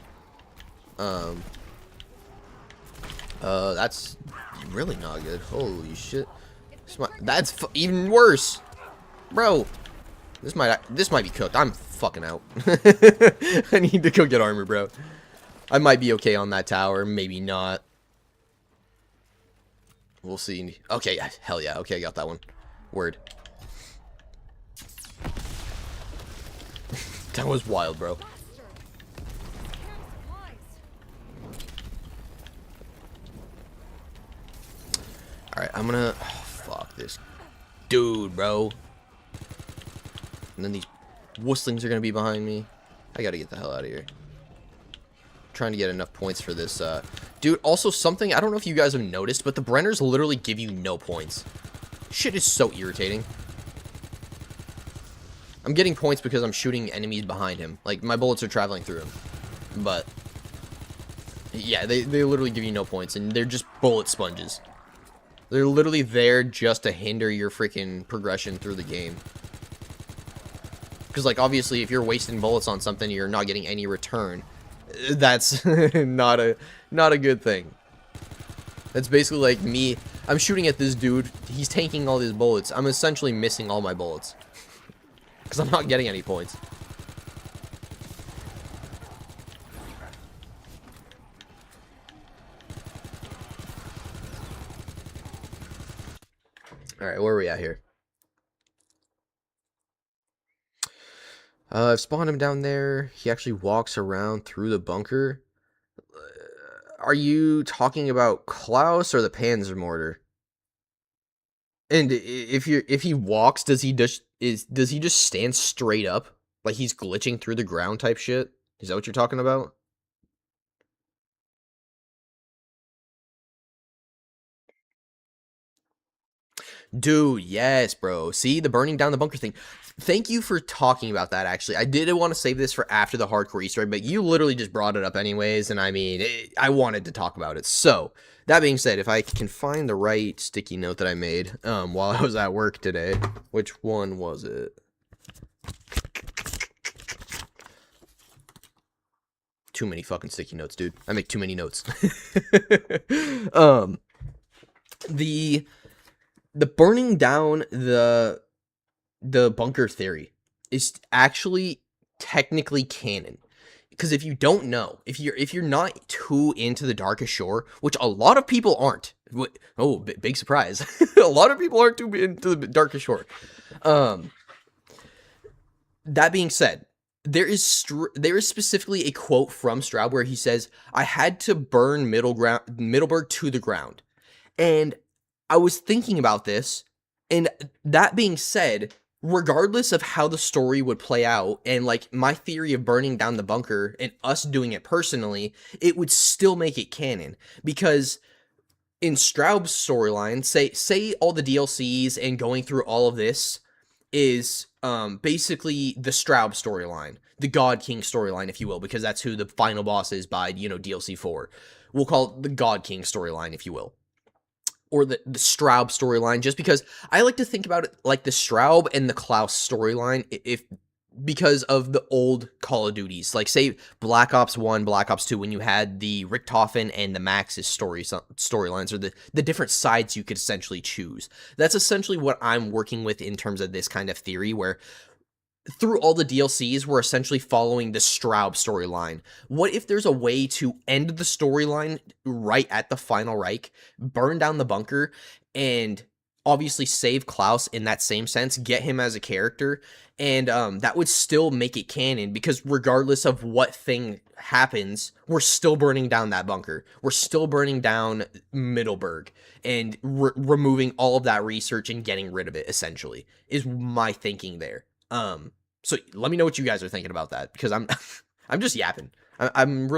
That's really not good. Holy shit. That's even worse. Bro, this might be cooked. I'm fucking out. I need to go get armor, bro. I might be okay on that tower, maybe not. We'll see. Okay, hell yeah. Okay, I got that one. Word. That was wild, bro. Alright, I'm gonna... Oh, fuck this dude, bro. And then these wustlings are gonna be behind me. I gotta get the hell out of here. Trying to get enough points for this, dude, also something, I don't know if you guys have noticed, but the Brenners literally give you no points. Shit is so irritating. I'm getting points because I'm shooting enemies behind him. Like, my bullets are traveling through him. But, yeah, they literally give you no points, and they're just bullet sponges. They're literally there just to hinder your freaking progression through the game. Because, like, obviously, if you're wasting bullets on something, you're not getting any return. That's not a good thing. That's basically like me. I'm shooting at this dude. He's tanking all these bullets. I'm essentially missing all my bullets. Because I'm not getting any points. Alright, where are we at here? I've spawned him down there. He actually walks around through the bunker. Are you talking about Klaus or the Panzer mortar? And if he walks, does he just stand straight up like he's glitching through the ground type shit? Is that what you're talking about? Dude, yes, bro. See, the burning down the bunker thing. Thank you for talking about that, actually. I did want to save this for after the hardcore Easter egg, but you literally just brought it up anyways, and I mean, I wanted to talk about it. So, that being said, if I can find the right sticky note that I made while I was at work today, which one was it? Too many fucking sticky notes, dude. I make too many notes. The burning down the bunker theory is actually technically canon. Because if you don't know, if you're not too into the Darkest Shore, which a lot of people aren't. Oh, big surprise. A lot of people aren't too into the Darkest Shore. That being said, there is specifically a quote from Straub where he says, "I had to burn Middleburg to the ground." And I was thinking about this, and that being said, regardless of how the story would play out, and like my theory of burning down the bunker and us doing it personally, it would still make it canon. Because in Straub's storyline, say all the DLCs and going through all of this is basically the Straub storyline, the God King storyline, if you will, because that's who the final boss is by, DLC 4. We'll call it the God King storyline, if you will. Or the Straub storyline, just because I like to think about it like the Straub and the Klaus storyline, because of the old Call of Duties, like say Black Ops 1, Black Ops 2, when you had the Richthofen and the Maxis storylines, or the different sides you could essentially choose. That's essentially what I'm working with in terms of this kind of theory, where through all the DLCs, we're essentially following the Straub storyline. What if there's a way to end the storyline right at the final Reich, burn down the bunker, and obviously save Klaus in that same sense, get him as a character, and that would still make it canon, because regardless of what thing happens, we're still burning down that bunker. We're still burning down Middleburg, and removing all of that research and getting rid of it, essentially, is my thinking there. So let me know what you guys are thinking about that, because I'm just yapping. I'm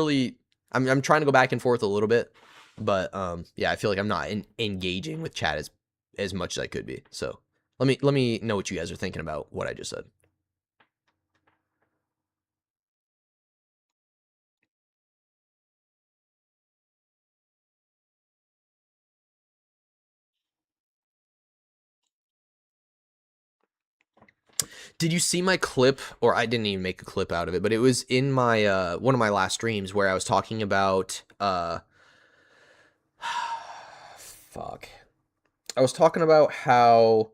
trying to go back and forth a little bit, but yeah, I feel like I'm not engaging with chat as much as I could be. So let me know what you guys are thinking about what I just said. Did you see my clip? Or I didn't even make a clip out of it, but it was in my one of my last streams where I was talking about fuck. I was talking about how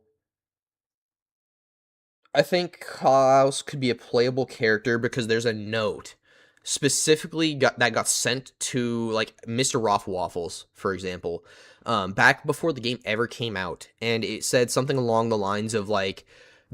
I think Klaus could be a playable character because there's a note specifically that got sent to like Mr. Rothwaffles, for example, back before the game ever came out, and it said something along the lines of like,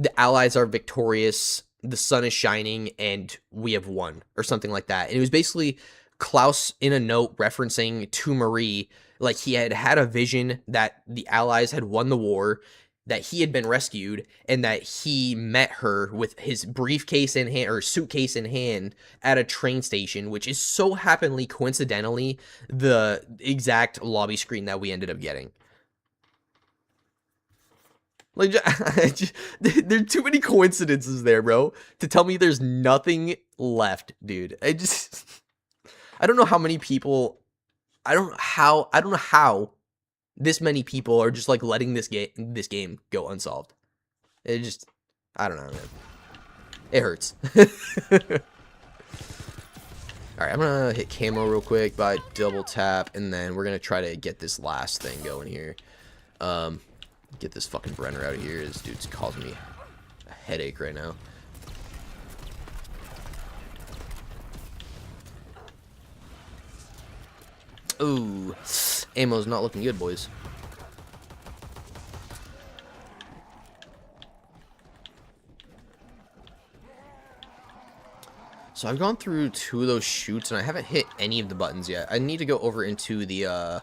the Allies are victorious, the sun is shining, and we have won, or something like that. And it was basically Klaus in a note referencing to Marie, like he had a vision that the Allies had won the war, that he had been rescued, and that he met her with his briefcase in hand, or suitcase in hand, at a train station, which is so happenly, coincidentally, the exact lobby screen that we ended up getting. Like, there are too many coincidences there, bro, to tell me there's nothing left, dude. I don't know how many people, I don't know how this many people are just like letting this game go unsolved. It just, I don't know, man. It hurts. Alright, I'm gonna hit camo real quick by double tap, and then we're gonna try to get this last thing going here. Get this fucking Brenner out of here. This dude's causing me a headache right now. Ooh, ammo's not looking good, boys. So I've gone through 2 of those chutes, and I haven't hit any of the buttons yet. I need to go over into the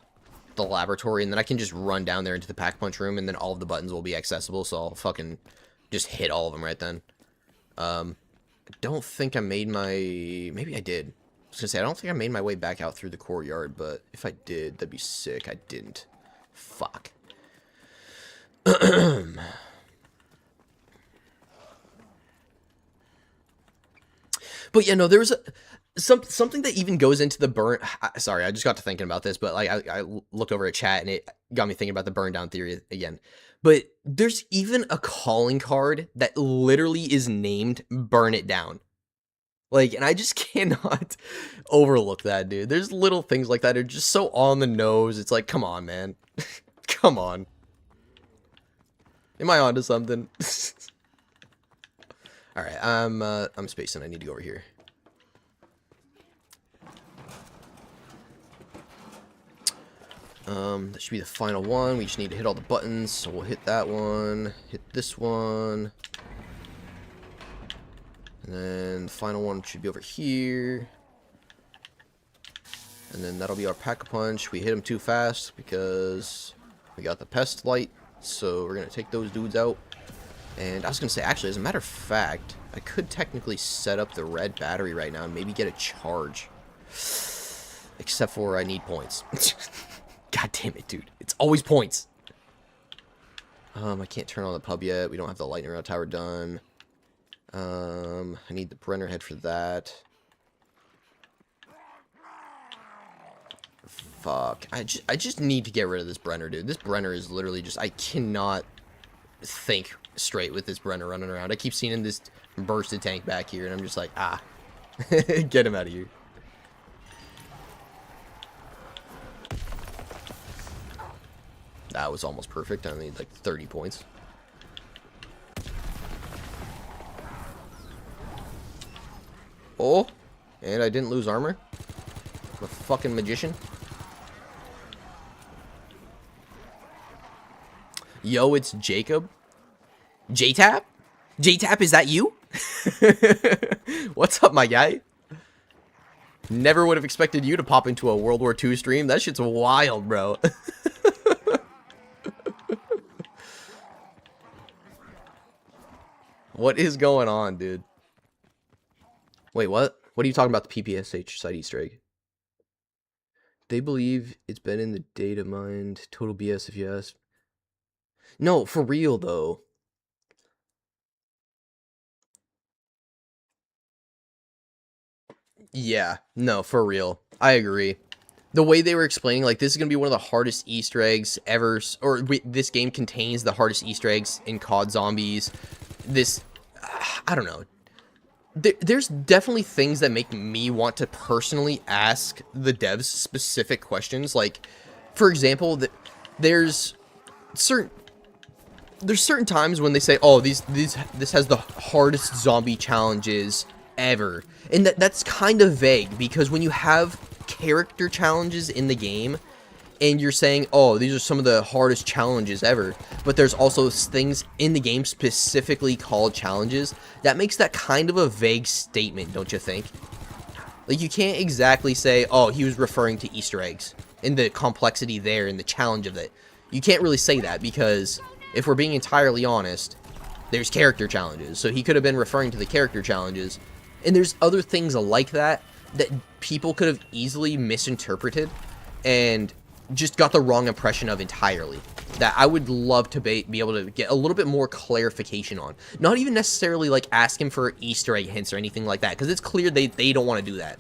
laboratory, and then I can just run down there into the pack-punch room, and then all of the buttons will be accessible, so I'll fucking just hit all of them right then. I don't think I made my... Maybe I did. I was gonna say, I don't think I made my way back out through the courtyard, but if I did, that'd be sick. I didn't. Fuck. But yeah, no, there was something that even goes into the burn. Sorry, I just got to thinking about this, but like I looked over at chat and it got me thinking about the burn down theory again. But there's even a calling card that literally is named "Burn It Down." Like, and I just cannot overlook that, dude. There's little things like that are just so on the nose. It's like, come on, man, come on. Am I onto something? Alright, I'm spacing. I need to go over here. That should be the final one. We just need to hit all the buttons, so we'll hit that one, hit this one. And then the final one should be over here. And then that'll be our pack-a-punch. We hit them too fast because we got the pest light, so we're going to take those dudes out. And I was going to say, actually, as a matter of fact, I could technically set up the red battery right now and maybe get a charge. Except for I need points. God damn it, dude. It's always points. I can't turn on the pub yet. We don't have the lightning rod tower done. I need the Brenner head for that. Fuck. I just need to get rid of this Brenner, dude. This Brenner is literally just... I cannot think straight with this Brenner running around. I keep seeing this bursted tank back here, and I'm just like, ah. Get him out of here. That was almost perfect. I need like 30 points. Oh, and I didn't lose armor. I'm a fucking magician. Yo, it's Jacob. J-Tap? J-Tap, is that you? What's up, my guy? Never would have expected you to pop into a World War II stream. That shit's wild, bro. What is going on, dude? Wait, what? What are you talking about, the PPSH site Easter egg? They believe it's been in the data mined. Total BS if you ask. No, for real, though. Yeah, no, for real. I agree. The way they were explaining, like, this is going to be one of the hardest Easter eggs ever, or this game contains the hardest Easter eggs in COD Zombies. This, I don't know. There's definitely things that make me want to personally ask the devs specific questions. Like, for example, there's certain times when they say, "Oh, this has the hardest zombie challenges ever," and that's kind of vague, because when you have character challenges in the game and you're saying, "Oh, these are some of the hardest challenges ever," but there's also things in the game specifically called challenges, that makes that kind of a vague statement, don't you think? Like, you can't exactly say, "Oh, he was referring to Easter eggs and the complexity there and the challenge of it." You can't really say that, because if we're being entirely honest, there's character challenges, so he could have been referring to the character challenges. And there's other things like that that people could have easily misinterpreted and just got the wrong impression of entirely, that I would love to be able to get a little bit more clarification on. Not even necessarily like ask him for Easter egg hints or anything like that, because it's clear they don't want to do that.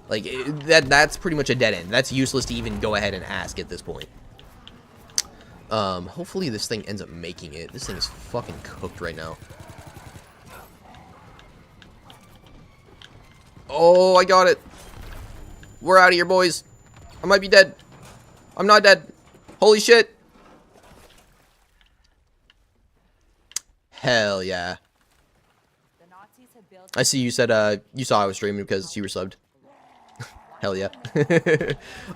Like, that's pretty much a dead end. That's useless to even go ahead and ask at this point. Hopefully this thing ends up making it. This thing is fucking cooked right now. Oh, I got it. We're out of here, boys. I might be dead. I'm not dead. Holy shit. Hell yeah. The Nazis had built I see you said, you saw I was streaming because you were subbed. Hell yeah.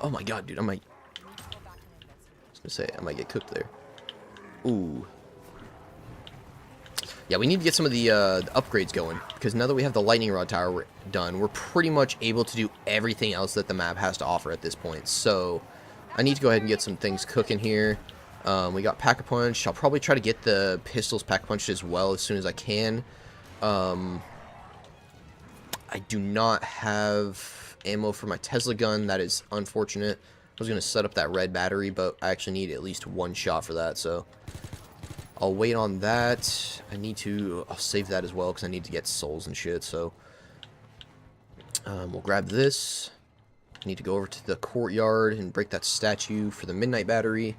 Oh my god, dude. I was gonna say, I might get cooked there. Ooh. Yeah, we need to get some of the upgrades going, because now that we have the lightning rod tower done, we're pretty much able to do everything else that the map has to offer at this point. So, I need to go ahead and get some things cooking here. We got Pack-a-Punch. I'll probably try to get the pistols Pack-a-Punched as well as soon as I can. I do not have ammo for my Tesla gun. That is unfortunate. I was going to set up that red battery, but I actually need at least one shot for that, so I'll wait on that. I'll save that as well because I need to get souls and shit, so we'll grab this. I need to go over to the courtyard and break that statue for the midnight battery.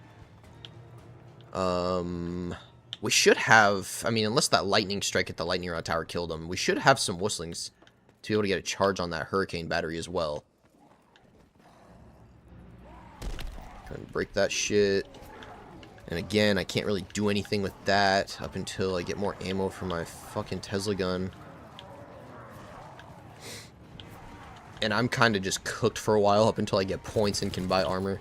We should have, I mean, unless that lightning strike at the lightning rod tower killed him, we should have some whistlings to be able to get a charge on that hurricane battery as well. Go and break that shit. And again, I can't really do anything with that up until I get more ammo for my fucking Tesla gun. And I'm kind of just cooked for a while up until I get points and can buy armor.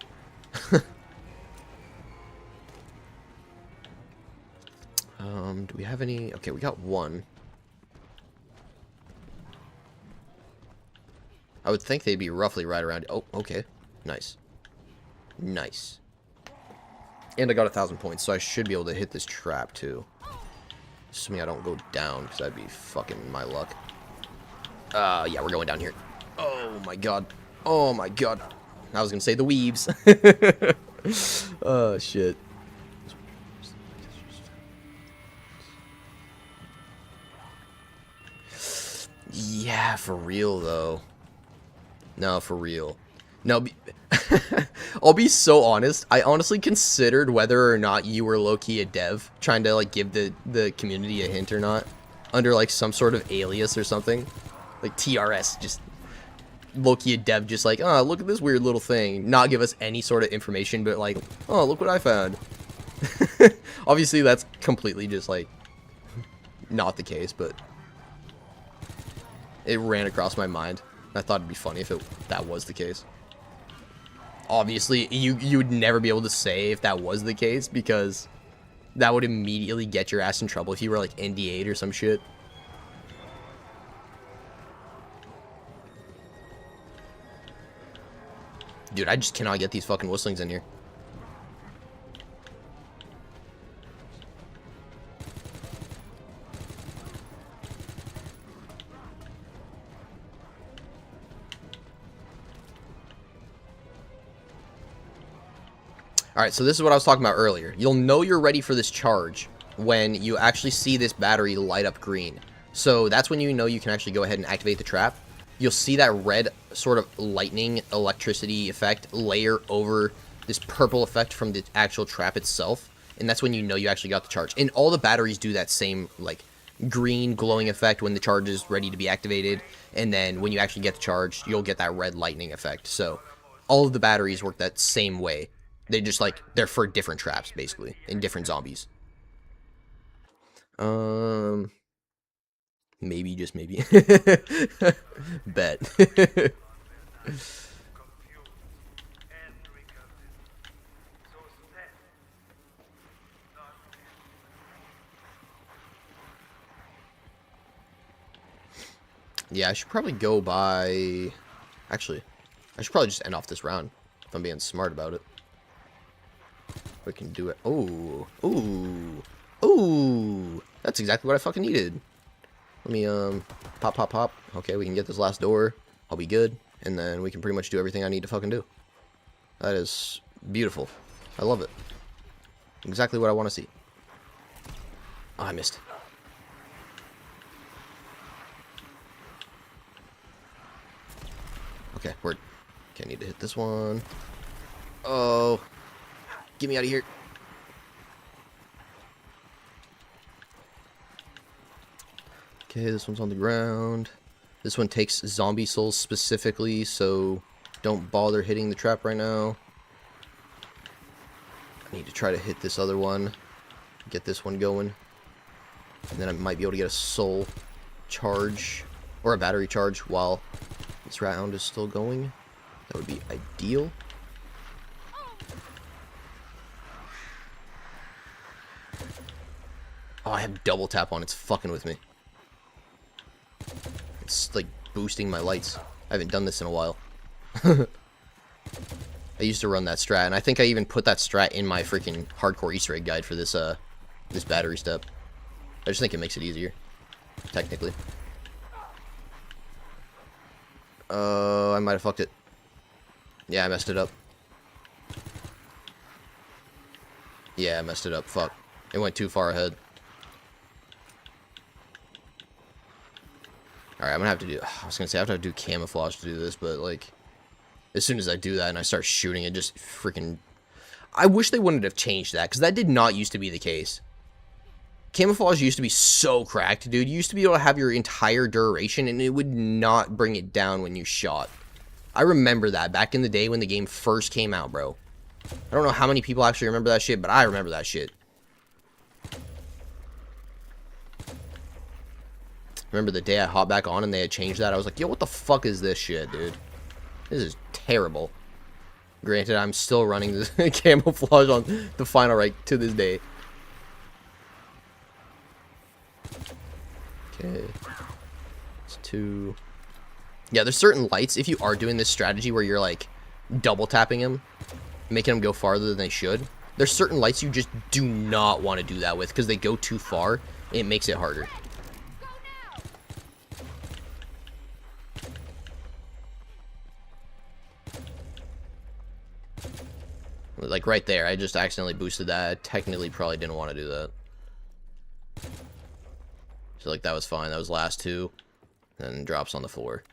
Do we have any? Okay, we got one. I would think they'd be roughly right around. Oh, okay. Nice. Nice. And I got 1,000 points, so I should be able to hit this trap, too. Assuming I don't go down, because that'd be fucking my luck. Yeah, we're going down here. Oh, my God. Oh, my God. I was gonna say the weaves. Oh, shit. Yeah, for real, though. No, for real. No, I'll be so honest. I honestly considered whether or not you were low-key a dev, trying to, like, give the community a hint or not, under, like, some sort of alias or something. Like, TRS, just low-key a dev, just like, oh, look at this weird little thing. Not give us any sort of information, but, like, oh, look what I found. Obviously, that's completely just, like, not the case, but it ran across my mind. I thought it'd be funny if that was the case. Obviously, you would never be able to say if that was the case, because that would immediately get your ass in trouble if you were like ND8 or some shit. Dude, I just cannot get these fucking whistlings in here. Alright, so this is what I was talking about earlier. You'll know you're ready for this charge when you actually see this battery light up green. So that's when you know you can actually go ahead and activate the trap. You'll see that red sort of lightning electricity effect layer over this purple effect from the actual trap itself. And that's when you know you actually got the charge. And all the batteries do that same, like, green glowing effect when the charge is ready to be activated. And then when you actually get the charge, you'll get that red lightning effect. So all of the batteries work that same way. They just, like, they're for different traps, basically, and different zombies. Maybe, just maybe. Bet. Yeah, I should probably go by... Actually, I should probably just end off this round, if I'm being smart about it. We can do it. Oh, ooh, ooh. That's exactly what I fucking needed. Let me, pop, pop, pop. Okay, we can get this last door. I'll be good. And then we can pretty much do everything I need to fucking do. That is beautiful. I love it. Exactly what I want to see. Oh, I missed. Okay, word. Okay, I need to hit this one. Oh. Get me out of here. Okay, this one's on the ground. This one takes zombie souls specifically, so don't bother hitting the trap right now. I need to try to hit this other one. Get this one going. And then I might be able to get a soul charge, or a battery charge, while this round is still going. That would be ideal. Oh, I have double tap on. It's fucking with me. It's like boosting my lights. I haven't done this in a while. I used to run that strat, and I think I even put that strat in my freaking hardcore Easter egg guide for this this battery step. I just think it makes it easier, technically. I might have fucked it. Yeah, I messed it up. Yeah, I messed it up. Fuck. It went too far ahead. Alright, I'm gonna have to do... I was gonna say I have to do camouflage to do this, but, like... As soon as I do that and I start shooting, it just freaking... I wish they wouldn't have changed that, because that did not used to be the case. Camouflage used to be so cracked, dude. You used to be able to have your entire duration, and it would not bring it down when you shot. I remember that back in the day when the game first came out, bro. I don't know how many people actually remember that shit, but I remember that shit. Remember the day I hopped back on and they had changed that? I was like, yo, what the fuck is this shit, dude? This is terrible. Granted, I'm still running this camouflage on the final rank to this day. Okay. It's 2. Yeah, there's certain lights, if you are doing this strategy where you're, like, double tapping them, making them go farther than they should, there's certain lights you just do not want to do that with because they go too far and it makes it harder. Like right there, I just accidentally boosted that. I technically probably didn't want to do that. So like that was fine. That was last 2. And drops on the floor.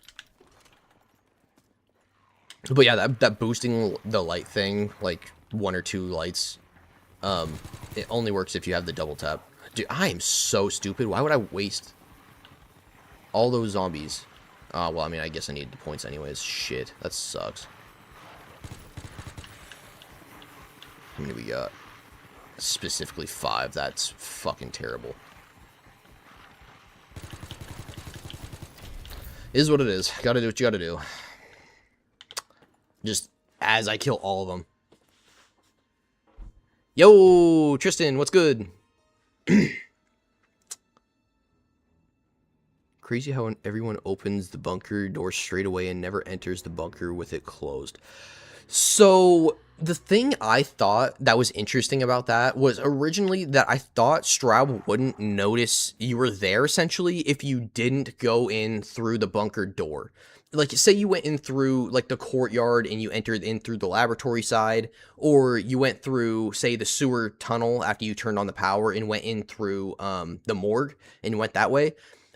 But yeah, that boosting the light thing, like 1 or 2 lights, it only works if you have the double tap. Dude, I am so stupid. Why would I waste all those zombies? Well, I mean, I guess I need the points anyways. Shit, that sucks. How many we got? Specifically 5. That's fucking terrible. Is what it is. Gotta do what you gotta do. Just as I kill all of them. Yo, Tristan, what's good? Crazy how everyone opens the bunker door straight away and never enters the bunker with it closed. So, the thing I thought that was interesting about that was originally that I thought Straub wouldn't notice you were there, essentially, if you didn't go in through the bunker door. Like, say you went in through, like, the courtyard and you entered in through the laboratory side, or you went through, say, the sewer tunnel after you turned on the power and went in through the morgue and went that way.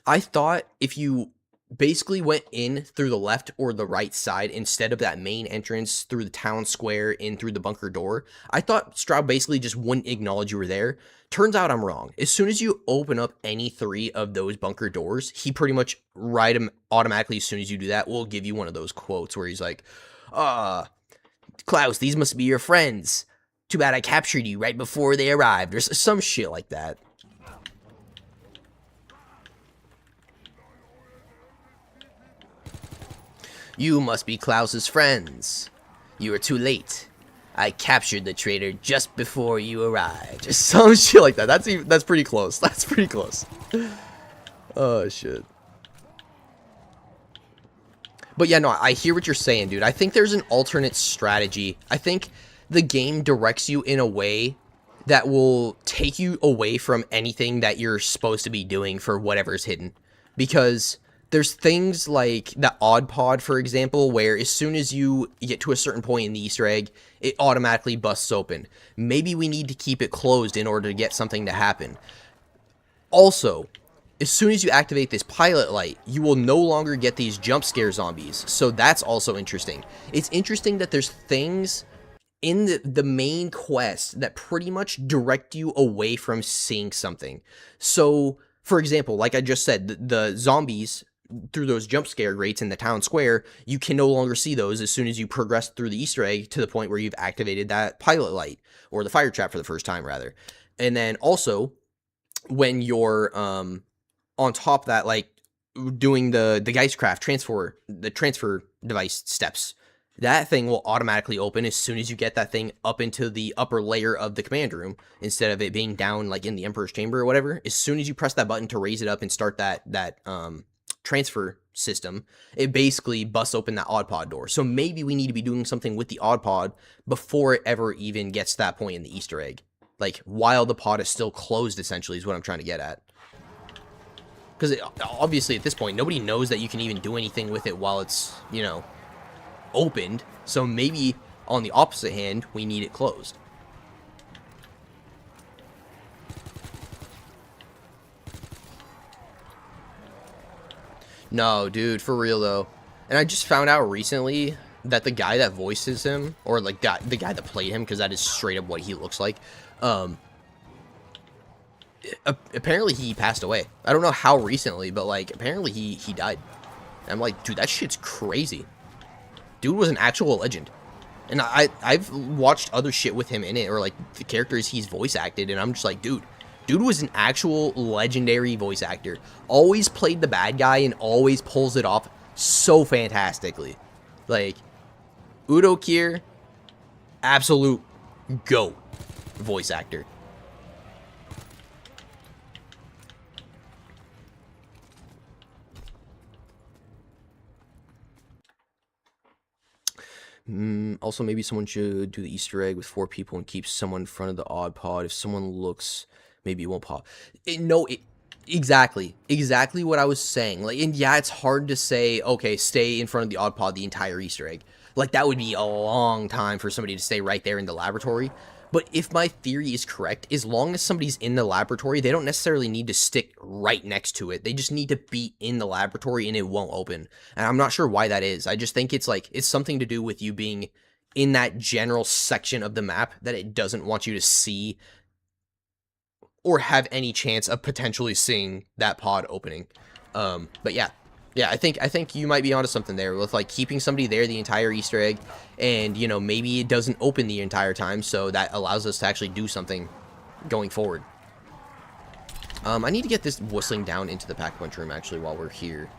I thought if you basically went in through the left or the right side instead of that main entrance through the town square in through the bunker door, I thought Straub basically just wouldn't acknowledge you were there. Turns out I'm wrong. As soon as you open up any 3 of those bunker doors, he pretty much automatically, as soon as you do that, will give you one of those quotes where he's like, Klaus, these must be your friends. Too bad I captured you right before they arrived, or some shit like that. You must be Klaus's friends. You are too late. I captured the traitor just before you arrived. Just some shit like that. That's pretty close. That's pretty close. Oh shit. But yeah, no, I hear what you're saying, dude. I think there's an alternate strategy. I think the game directs you in a way that will take you away from anything that you're supposed to be doing for whatever's hidden. Because there's things like the odd pod, for example, where as soon as you get to a certain point in the Easter egg, it automatically busts open. Maybe we need to keep it closed in order to get something to happen. Also, as soon as you activate this pilot light, you will no longer get these jump scare zombies. So that's also interesting. It's interesting that there's things in the main quest that pretty much direct you away from seeing something. So For example, like I just said, the zombies through those jump scare grates in the town square, you can no longer see those as soon as you progress through the Easter egg to the point where you've activated that pilot light, or the fire trap for the first time, rather. And then also, when you're on top of that, like doing the Geistcraft transfer device steps, that thing will automatically open as soon as you get that thing up into the upper layer of the command room, instead of it being down like in the Emperor's chamber or whatever. As soon as you press that button to raise it up and start that transfer system, it basically busts open that odd pod door. So maybe we need to be doing something with the odd pod before it ever even gets to that point in the Easter egg. Like, while the pod is still closed, essentially, is what I'm trying to get at. Because obviously at this point, nobody knows that you can even do anything with it while it's, you know, opened. So maybe on the opposite hand, we need it closed. No, dude, for real though. And I just found out recently that the guy that voices him, or like the guy that played him, because that is straight up what he looks like, apparently he passed away. I don't know how recently, but like apparently he died. And I'm like, dude, that shit's crazy. Dude was an actual legend. And I've watched other shit with him in it, or like the characters he's voice acted, and I'm just like, dude was an actual legendary voice actor. Always played the bad guy and always pulls it off so fantastically. Like, Udo Kier, absolute GOAT voice actor. Also, maybe someone should do the Easter egg with 4 people and keep someone in front of the odd pod. If someone looks, maybe it won't pop. Exactly what I was saying. Like, and yeah, it's hard to say, okay, stay in front of the odd pod the entire Easter egg. Like, that would be a long time for somebody to stay right there in the laboratory. But if my theory is correct, as long as somebody's in the laboratory, they don't necessarily need to stick right next to it. They just need to be in the laboratory and it won't open. And I'm not sure why that is. I just think it's like, it's something to do with you being in that general section of the map that it doesn't want you to see or have any chance of potentially seeing that pod opening. But yeah, I think you might be onto something there with like keeping somebody there the entire Easter egg, and you know, maybe it doesn't open the entire time, so that allows us to actually do something going forward. I need to get this whistling down into the pack-punch room actually while we're here.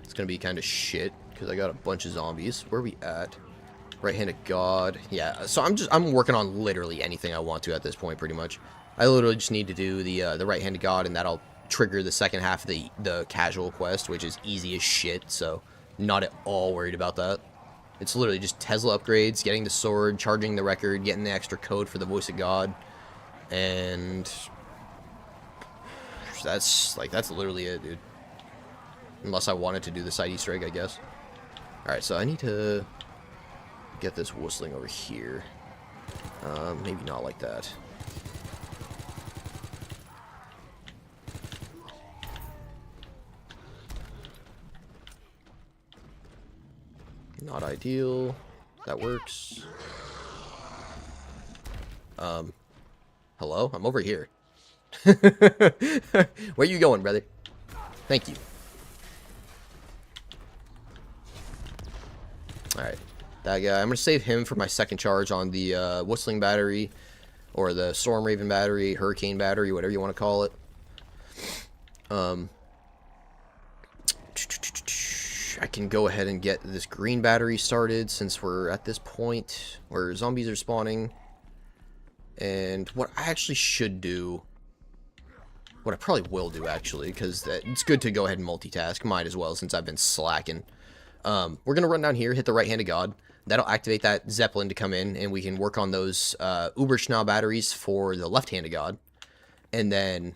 It's gonna be kind of shit because I got a bunch of zombies. Where are we at? Right-handed God. Yeah, so I'm working on literally anything I want to at this point, pretty much. I literally just need to do the right-handed God, and that'll trigger the second half of the casual quest, which is easy as shit, so not at all worried about that. It's literally just Tesla upgrades, getting the sword, charging the record, getting the extra code for the voice of God, and that's literally it, dude. Unless I wanted to do the side Easter egg, I guess. Alright, so I need to get this whistling over here. Maybe not like that. Not ideal. That works. Hello? I'm over here. Where are you going, brother? Thank you. Alright. That guy. I'm going to save him for my second charge on the Whistling Battery, or the Storm Raven Battery, Hurricane Battery, whatever you want to call it. I can go ahead and get this green battery started since we're at this point where zombies are spawning. And what I actually should do, what I probably will do actually, because it's good to go ahead and multitask, might as well since I've been slacking. We're going to run down here, hit the right-handed God. That'll activate that Zeppelin to come in, and we can work on those Uberschnau batteries for the left-handed God. And then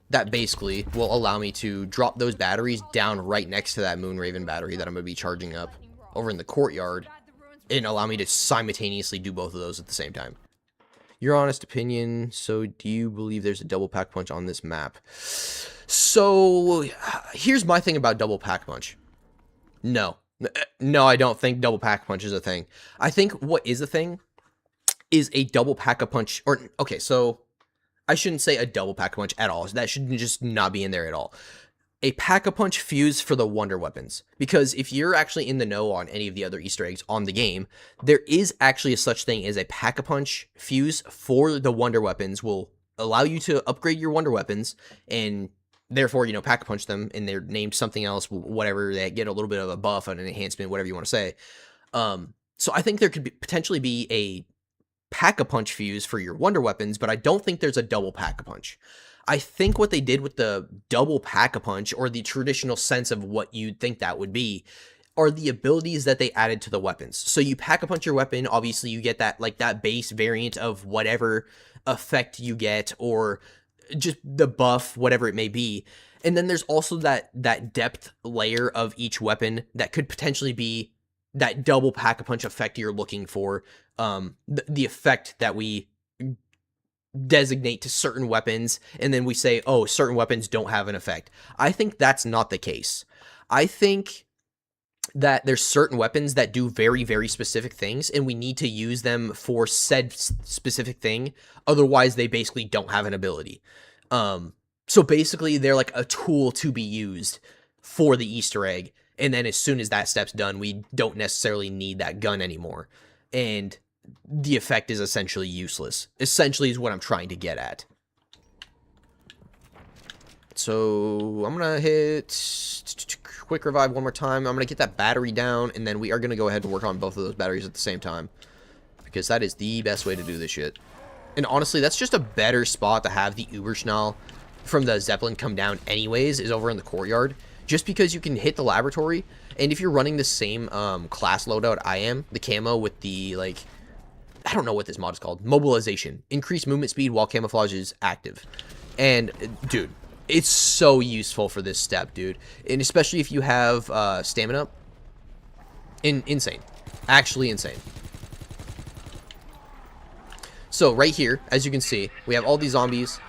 that basically will allow me to drop those batteries down right next to that Moonraven battery that I'm going to be charging up over in the courtyard, and allow me to simultaneously do both of those at the same time. Your honest opinion, so do you believe there's a double pack punch on this map? So, here's my thing about double pack punch. No, I don't think double pack punch is a thing. I think what is a thing is a double pack-a-punch, or okay, so I shouldn't say a double pack-a-punch at all. That should just not be in there at all. A pack-a-punch fuse for the wonder weapons. Because if you're actually in the know on any of the other Easter eggs on the game, there is actually a such thing as a pack-a-punch fuse for the wonder weapons. Will allow you to upgrade your wonder weapons and therefore, pack-a-punch them, and they're named something else, whatever. They get a little bit of a buff, an enhancement, whatever you want to say. So I think there could potentially be a pack-a-punch fuse for your wonder weapons, but I don't think there's a double pack-a-punch. I think what they did with the double pack-a-punch, or the traditional sense of what you'd think that would be, are the abilities that they added to the weapons. So you pack-a-punch your weapon, obviously you get that, like, that base variant of whatever effect you get, or just the buff, whatever it may be. And then there's also that depth layer of each weapon that could potentially be that double pack-a-punch effect you're looking for. The effect that we designate to certain weapons, and then we say, oh, certain weapons don't have an effect. I think that's not the case. I think that there's certain weapons that do very, very specific things, and we need to use them for said specific thing. Otherwise, they basically don't have an ability. So basically, they're like a tool to be used for the Easter egg. And then as soon as that step's done, we don't necessarily need that gun anymore. And the effect is essentially useless. Essentially is what I'm trying to get at. So I'm going to hit quick revive one more time. I'm going to get that battery down, and then we are going to go ahead and work on both of those batteries at the same time. Because that is the best way to do this shit. And honestly, that's just a better spot to have the Uberschnall from the Zeppelin come down anyways, is over in the courtyard. Just because you can hit the laboratory, and if you're running the same class loadout I am, the camo with the, like, I don't know what this mod is called, mobilization. Increased movement speed while camouflage is active. And, dude, it's so useful for this step, dude. And especially if you have stamina. Insane. Actually insane. So, right here, as you can see, we have all these zombies.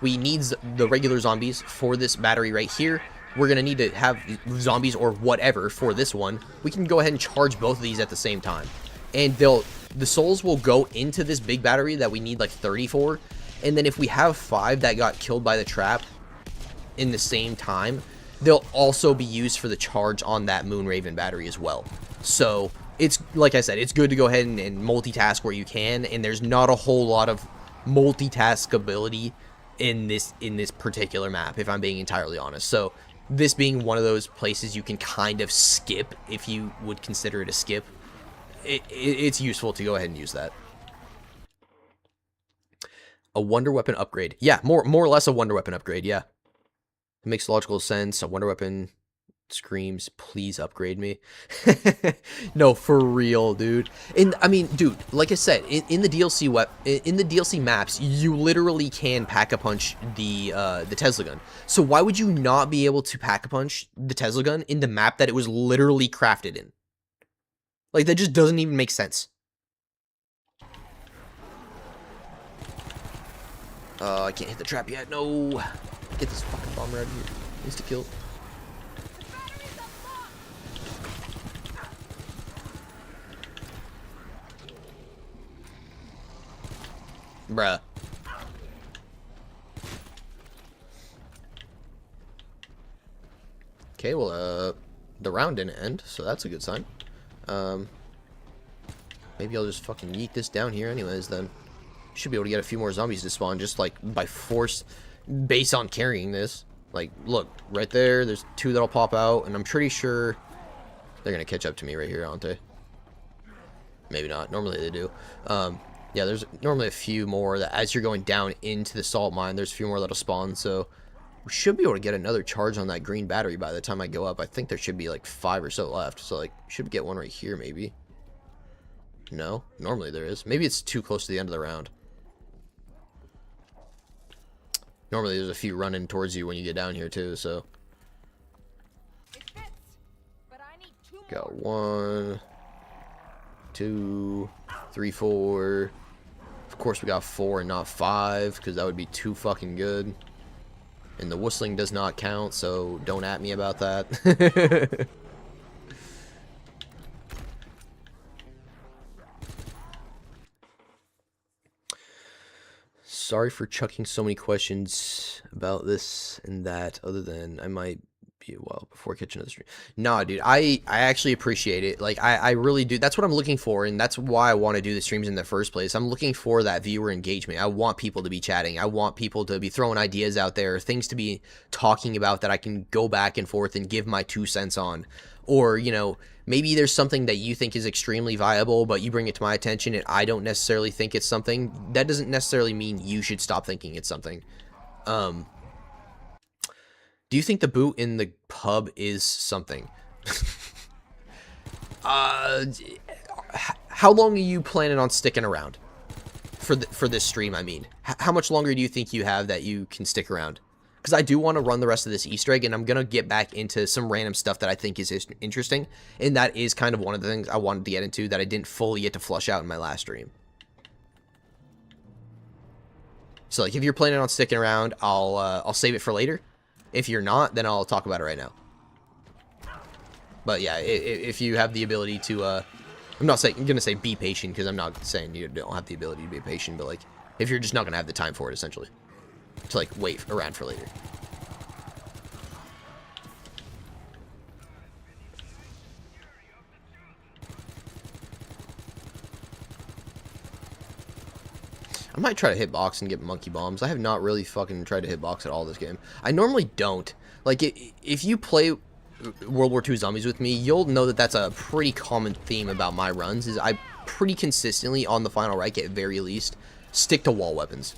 We need the regular zombies for this battery right here. We're going to need to have zombies or whatever for this one. We can go ahead and charge both of these at the same time. And the souls will go into this big battery that we need like 30 for. And then if we have 5 that got killed by the trap in the same time, they'll also be used for the charge on that Moonraven battery as well. So it's, like I said, it's good to go ahead and multitask where you can. And there's not a whole lot of multitask ability in this particular map, if I'm being entirely honest. So this being one of those places you can kind of skip, if you would consider it a skip, it's useful to go ahead and use that. A wonder weapon upgrade. Yeah, more or less a wonder weapon upgrade, yeah. It makes logical sense. A wonder weapon screams, please upgrade me. No, for real, dude. And I mean, dude, like I said, in the DLC maps, you literally can pack-a-punch the Tesla gun. So why would you not be able to pack-a-punch the Tesla gun in the map that it was literally crafted in? Like, that just doesn't even make sense. I can't hit the trap yet. No. Get this fucking bomber out of here. Insta-kill. Bruh. Okay, well, the round didn't end, so that's a good sign. Maybe I'll just fucking yeet this down here anyways, then. Should be able to get a few more zombies to spawn just, like, by force, based on carrying this. Like, look, right there, there's 2 that'll pop out, and I'm pretty sure they're gonna catch up to me right here, aren't they? Maybe not. Normally they do. Yeah, there's normally a few more that as you're going down into the salt mine, there's a few more that'll spawn, so we should be able to get another charge on that green battery by the time I go up. I think there should be like 5 or so left, so like, should get one right here maybe. No? Normally there is. Maybe it's too close to the end of the round. Normally there's a few running towards you when you get down here too, so. It fits, but I need 2 more. Got 1, 2, 3, 4. Of course we got 4 and not 5, because that would be too fucking good. And the whistling does not count, so don't at me about that. sorry for chucking so many questions about this and that, other than I might be a while before catching another stream. Nah, dude, I actually appreciate it. Like, I really do. That's what I'm looking for, and that's why I want to do the streams in the first place. I'm looking for that viewer engagement. I want people to be chatting. I want people to be throwing ideas out there, things to be talking about that I can go back and forth and give my 2 cents on. Or, you know, maybe there's something that you think is extremely viable, but you bring it to my attention and I don't necessarily think it's something. That doesn't necessarily mean you should stop thinking it's something. Do you think the boot in the pub is something? How long are you planning on sticking around? For this stream, I mean. How much longer do you think you have that you can stick around? Because I do want to run the rest of this Easter egg, and I'm going to get back into some random stuff that I think is interesting, and that is kind of one of the things I wanted to get into that I didn't fully get to flush out in my last stream. So, like, if you're planning on sticking around, I'll save it for later. If you're not, then I'll talk about it right now. But yeah, if you have the ability to, I'm not saying, I'm going to say be patient, because I'm not saying you don't have the ability to be patient, but, like, if you're just not going to have the time for it, essentially. To, like, wait around for later. I might try to hitbox and get monkey bombs. I have not really fucking tried to hitbox at all this game. I normally don't. Like, if you play World War II Zombies with me, you'll know that that's a pretty common theme about my runs, is I pretty consistently, on the Final Reich at very least, stick to wall weapons.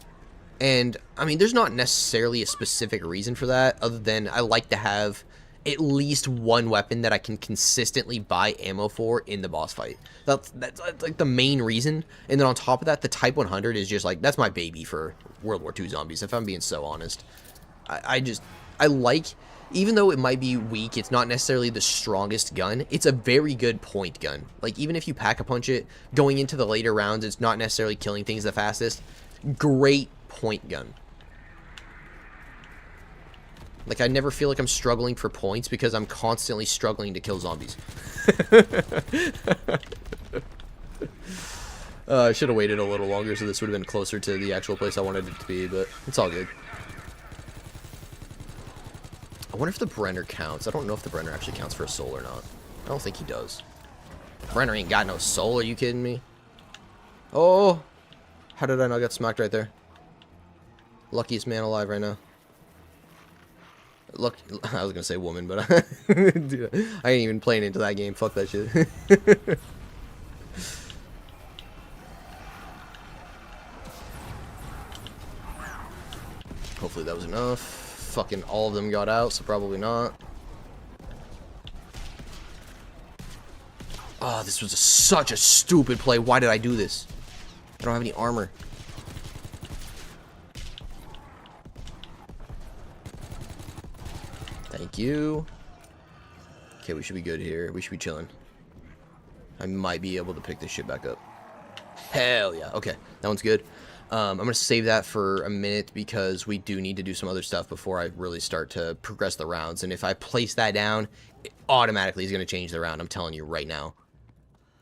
And, I mean, there's not necessarily a specific reason for that, other than I like to have at least one weapon that I can consistently buy ammo for in the boss fight. That's like the main reason. And then on top of that, the Type 100 is just like, that's my baby for World War II Zombies, if I'm being so honest. I like, even though it might be weak, it's not necessarily the strongest gun, it's a very good point gun. Like, even if you pack-a-punch it, going into the later rounds, it's not necessarily killing things the fastest. Great point gun. Like, I never feel like I'm struggling for points because I'm constantly struggling to kill zombies. I should have waited a little longer so this would have been closer to the actual place I wanted it to be, but it's all good. I wonder if the Brenner counts. I don't know if the Brenner actually counts for a soul or not. I don't think he does. Brenner ain't got no soul, are you kidding me? Oh! How did I not get smacked right there? Luckiest man alive right now. Look, I was gonna say woman, but dude, I ain't even playing into that game. Fuck that shit. Hopefully that was enough. Fucking all of them got out, so probably not. Oh, this was such a stupid play. Why did I do this? I don't have any armor. Thank you. Okay, we should be good here. We should be chilling. I might be able to pick this shit back up. Hell yeah. Okay, that one's good. I'm going to save that for a minute because we do need to do some other stuff before I really start to progress the rounds. And if I place that down, it automatically is going to change the round. I'm telling you right now.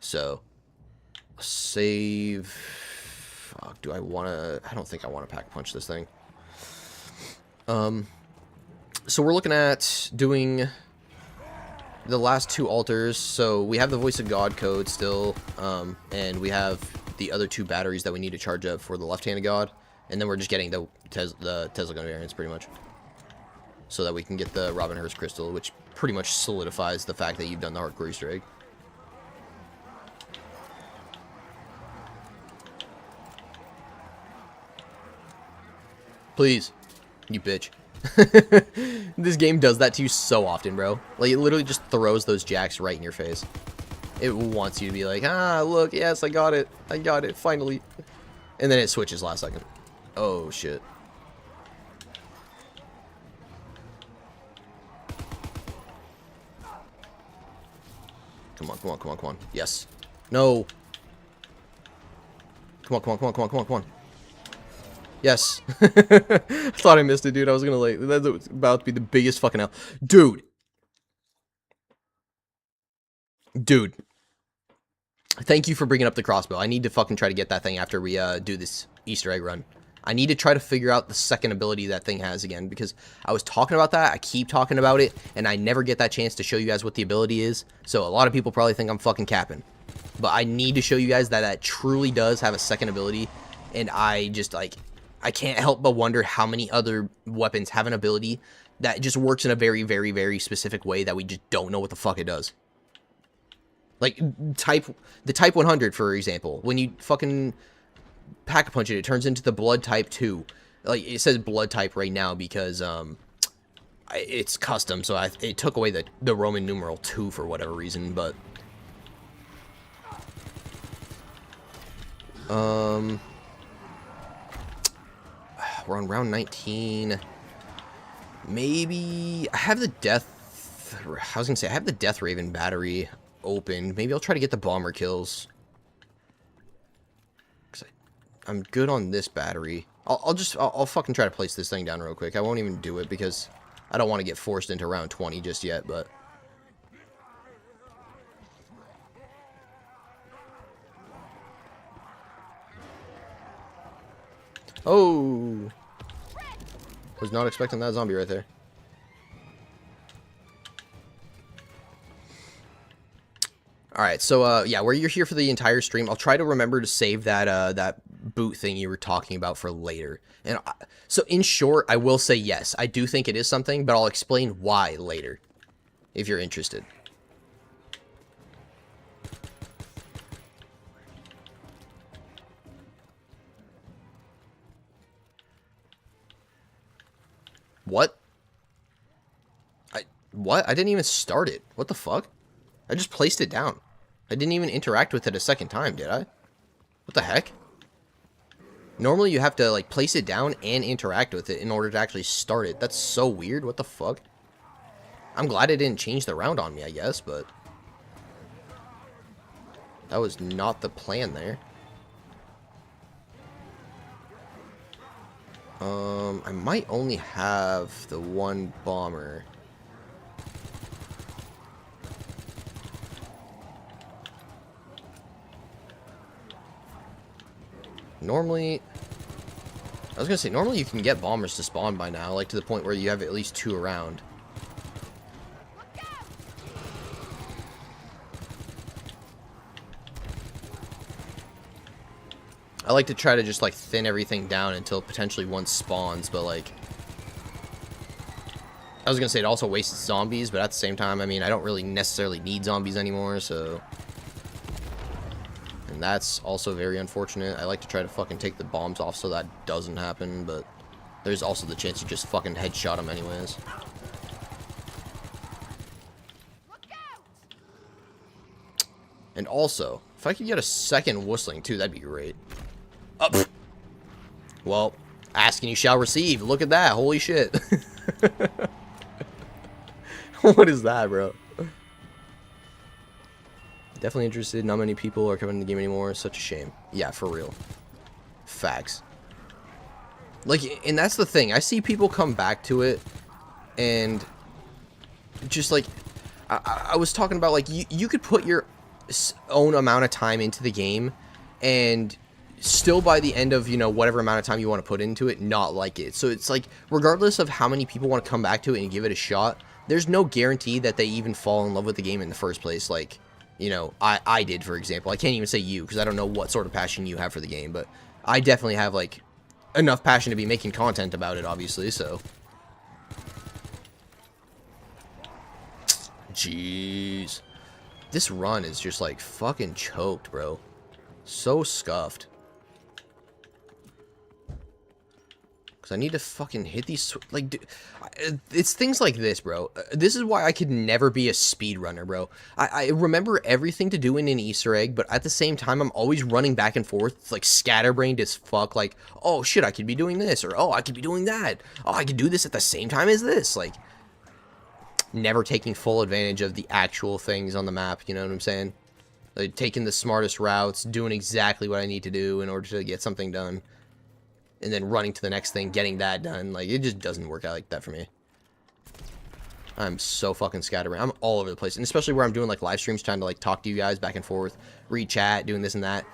So, save. Fuck, do I want to? I don't think I want to pack punch this thing. So we're looking at doing the last two altars. So we have the Voice of God code still, and we have the other two batteries that we need to charge up for the left-handed God, and then we're just getting the Tesla gun variants pretty much, so that we can get the Robin Hurst crystal, which pretty much solidifies the fact that you've done the hardcore Easter egg. Please, you bitch. This game does that to you so often, bro. Like, it literally just throws those jacks right in your face. It wants you to be like, ah, look, yes, I got it, finally. And then it switches last second. Oh, shit. Come on, come on, come on, come on. Yes. No. Come on, come on, come on, come on, come on, come on. Yes. I thought I missed it, dude. I was gonna, like, that's about to be the biggest fucking L. Dude. Dude. Thank you for bringing up the crossbow. I need to fucking try to get that thing after we do this Easter egg run. I need to try to figure out the second ability that thing has again, because I was talking about that, I keep talking about it, and I never get that chance to show you guys what the ability is. So a lot of people probably think I'm fucking capping. But I need to show you guys that that truly does have a second ability, and I just, like, I can't help but wonder how many other weapons have an ability that just works in a very, very, very specific way that we just don't know what the fuck it does. Like, the Type 100, for example. When you fucking Pack-a-Punch it, it turns into the Blood Type 2. Like, it says Blood Type right now because, it's custom, so it took away the Roman numeral 2 for whatever reason, but... We're on round 19. Maybe... I have the Death... I was gonna say, I have the Death Raven battery open. Maybe I'll try to get the bomber kills. I'm good on this battery. I'll fucking try to place this thing down real quick. I won't even do it because I don't want to get forced into round 20 just yet, but... Oh! Was not expecting that zombie right there. Alright, so, yeah, where you're here for the entire stream, I'll try to remember to save that, that boot thing you were talking about for later. And so, in short, I will say yes, I do think it is something, but I'll explain why later, if you're interested. What? What? I didn't even start it. What the fuck? I just placed it down. I didn't even interact with it a second time, did I? What the heck? Normally you have to, like, place it down and interact with it in order to actually start it. That's so weird. What the fuck? I'm glad it didn't change the round on me, I guess, but... that was not the plan there. I might only have the one bomber. Normally, I was gonna say, normally you can get bombers to spawn by now, like to the point where you have at least 2 around. I like to try to just, like, thin everything down until potentially one spawns, but, like... I was gonna say it also wastes zombies, but at the same time, I mean, I don't really necessarily need zombies anymore, so... and that's also very unfortunate. I like to try to fucking take the bombs off so that doesn't happen, but... there's also the chance you just fucking headshot them anyways. And also, if I could get a second whistling too, that'd be great. Up. Well, ask and you shall receive. Look at that. Holy shit. What is that, bro? Definitely interested. Not many people are coming to the game anymore. Such a shame. Yeah, for real. Facts. Like, and that's the thing. I see people come back to it, and just like, I was talking about, like, you could put your own amount of time into the game, and still by the end of, you know, whatever amount of time you want to put into it, not like it. So it's like, regardless of how many people want to come back to it and give it a shot, there's no guarantee that they even fall in love with the game in the first place. Like, you know, I did, for example. I can't even say you, because I don't know what sort of passion you have for the game, but I definitely have, like, enough passion to be making content about it, obviously, so. Jeez. This run is just, like, fucking choked, bro. So scuffed. Because I need to fucking hit these, like, dude, it's things like this, bro. This is why I could never be a speedrunner, bro. I remember everything to do in an Easter egg, but at the same time, I'm always running back and forth, like, scatterbrained as fuck, like, oh, shit, I could be doing this, or, oh, I could be doing that. Oh, I could do this at the same time as this, like, never taking full advantage of the actual things on the map, you know what I'm saying? Like, taking the smartest routes, doing exactly what I need to do in order to get something done. And then running to the next thing, getting that done. Like, it just doesn't work out like that for me. I'm so fucking scattered around. I'm all over the place. And especially where I'm doing, like, live streams, trying to, like, talk to you guys back and forth, read chat, doing this and that.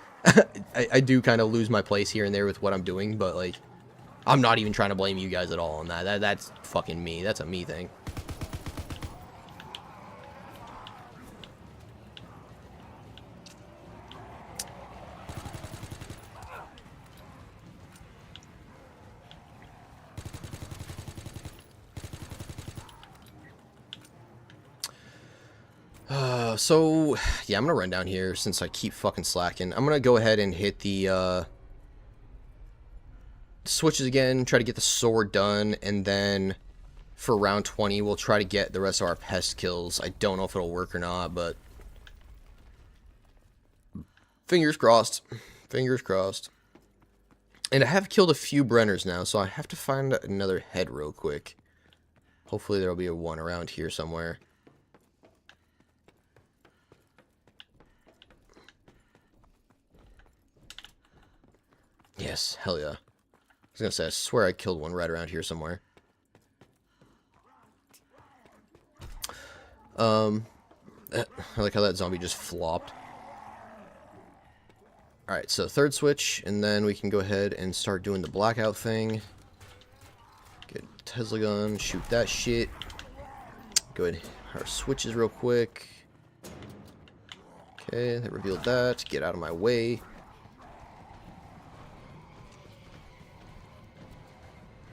I do kind of lose my place here and there with what I'm doing, but, like, I'm not even trying to blame you guys at all on that. That's fucking me. That's a me thing. So, yeah, I'm gonna run down here since I keep fucking slacking. I'm gonna go ahead and hit the, switches again, try to get the sword done, and then for round 20, we'll try to get the rest of our pest kills. I don't know if it'll work or not, but fingers crossed. Fingers crossed. And I have killed a few Brenners now, so I have to find another head real quick. Hopefully there'll be a one around here somewhere. Yes, hell yeah. I was gonna say, I swear I killed one right around here somewhere. I like how that zombie just flopped. Alright, so third switch, and then we can go ahead and start doing the blackout thing. Get Tesla gun, shoot that shit. Go ahead, our switches real quick. Okay, that revealed that. Get out of my way.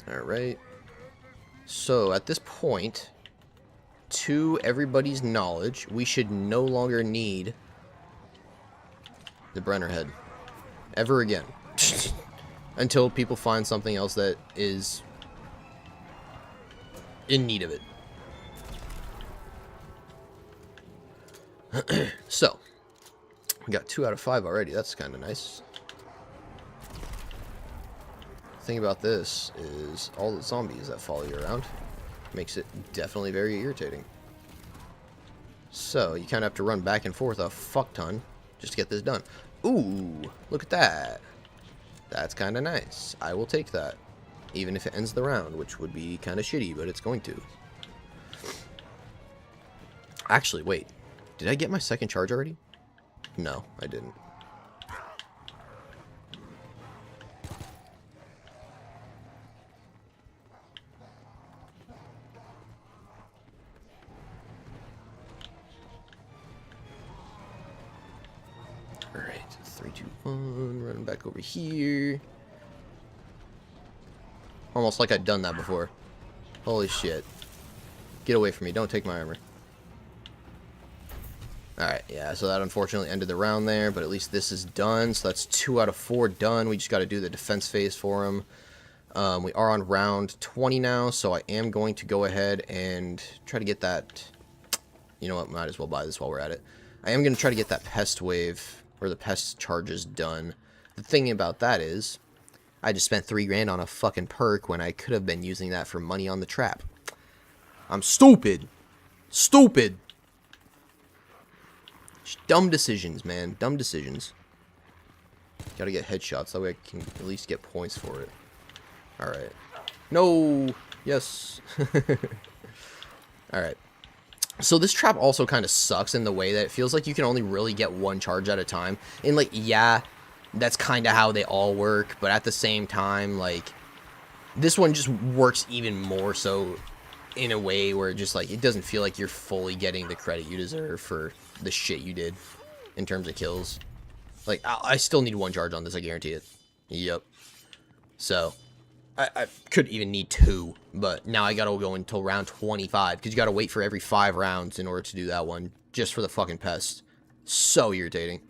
Alright. So, at this point, to everybody's knowledge, we should no longer need the Brenner head. Ever again. Until people find something else that is in need of it. So, we got 2 out of 5 already. That's kind of nice. The thing about this is all the zombies that follow you around makes it definitely very irritating. So, you kind of have to run back and forth a fuck ton just to get this done. Ooh, look at that. That's kind of nice. I will take that. Even if it ends the round, which would be kind of shitty, but it's going to. Actually, wait. Did I get my second charge already? No, I didn't. Alright, 3, 2, 1, running back over here. Almost like I'd done that before. Holy shit. Get away from me, don't take my armor. Alright, yeah, so that unfortunately ended the round there, but at least this is done. So that's 2 out of 4 done. We just got to do the defense phase for him. We are on round 20 now, so I am going to go ahead and try to get that... You know what, might as well buy this while we're at it. I am going to try to get that pest wave, or the pest charges done. The thing about that is, I just spent 3 grand on a fucking perk when I could have been using that for money on the trap. I'm stupid. Stupid. Dumb decisions, man. Dumb decisions. Gotta get headshots, that way I can at least get points for it. Alright. No! Yes! Alright. So this trap also kind of sucks in the way that it feels like you can only really get 1 charge at a time. And, like, yeah, that's kind of how they all work. But at the same time, like, this one just works even more so in a way where it just, like, it doesn't feel like you're fully getting the credit you deserve for the shit you did in terms of kills. Like, I still need 1 charge on this, I guarantee it. Yep. So, I could even need 2, but now I gotta go until round 25, because you gotta wait for every 5 rounds in order to do that one, just for the fucking pest. So irritating.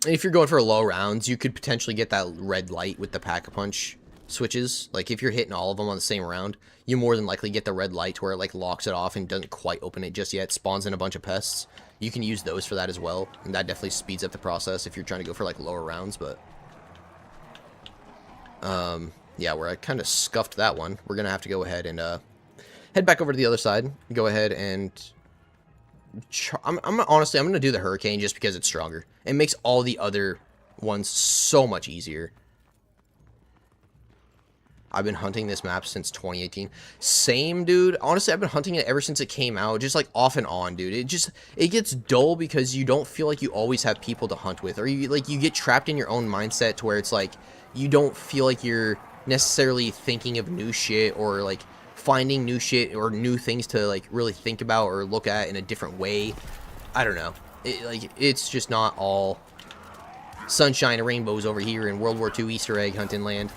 And if you're going for low rounds, you could potentially get that red light with the pack-a-punch switches. Like, if you're hitting all of them on the same round, you more than likely get the red light where it, like, locks it off and doesn't quite open it just yet, spawns in a bunch of pests. You can use those for that as well, and that definitely speeds up the process if you're trying to go for, like, lower rounds, but... yeah, where I kind of scuffed that one, we're gonna have to go ahead and, head back over to the other side, go ahead and... honestly, I'm gonna do the Hurricane just because it's stronger. It makes all the other ones so much easier. I've been hunting this map since 2018. Same, dude. Honestly, I've been hunting it ever since it came out, just like off and on, dude. It gets dull because you don't feel like you always have people to hunt with, or you get trapped in your own mindset to where it's like you don't feel like you're necessarily thinking of new shit or like finding new shit or new things to like really think about or look at in a different way. I don't know. It's just not all sunshine and rainbows over here in World War II Easter egg hunting land.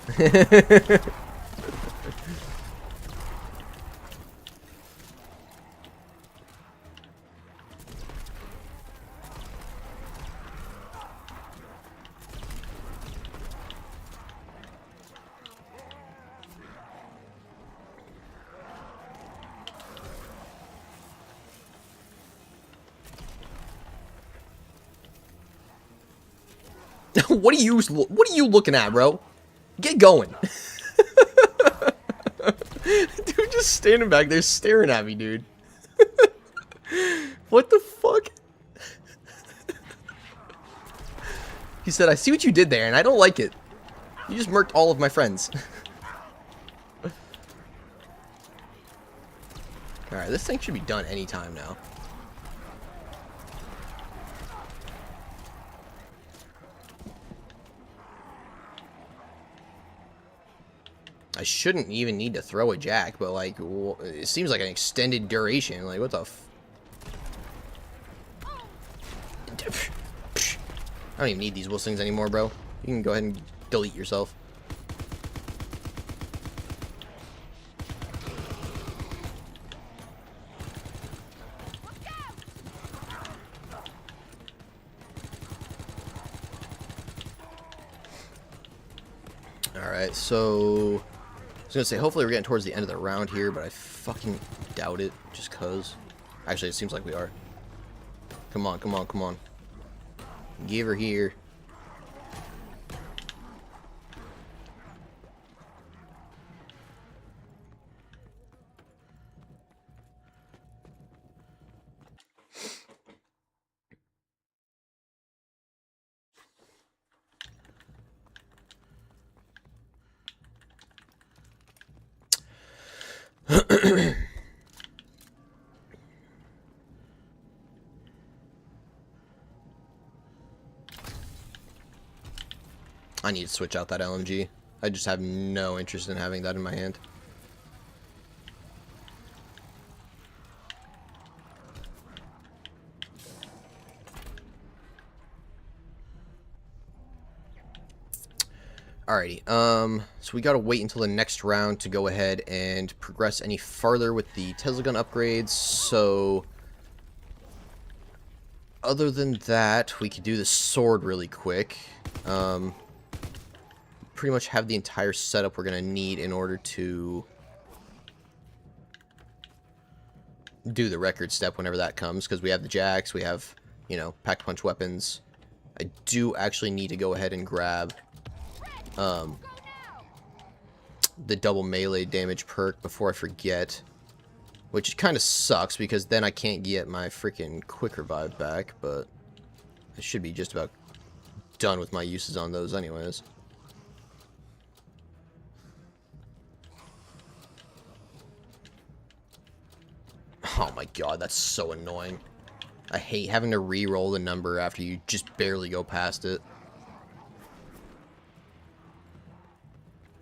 What are you looking at, bro? Get going. Dude, just standing back there staring at me, dude. What the fuck? He said, I see what you did there, and I don't like it. You just murked all of my friends. Alright, this thing should be done anytime now. I shouldn't even need to throw a jack, but like, it seems like an extended duration. Like, what the f... I don't even need these Wilsons anymore, bro. You can go ahead and delete yourself. Alright, so... I was gonna say, hopefully we're getting towards the end of the round here, but I fucking doubt it, just cause. Actually, it seems like we are. Come on, come on, come on. Give her here. I need to switch out that LMG. I just have no interest in having that in my hand. Alrighty, so we gotta wait until the next round to go ahead and progress any farther with the Tesla gun upgrades, so... Other than that, we could do the sword really quick. Pretty much have the entire setup we're gonna need in order to do the record step whenever that comes, because we have the jacks, we have, you know, pack-punch weapons. I do actually need to go ahead and grab the double melee damage perk before I forget, which kind of sucks because then I can't get my freaking quick revive back, but I should be just about done with my uses on those anyways. Oh my god, that's so annoying. I hate having to re-roll the number after you just barely go past it.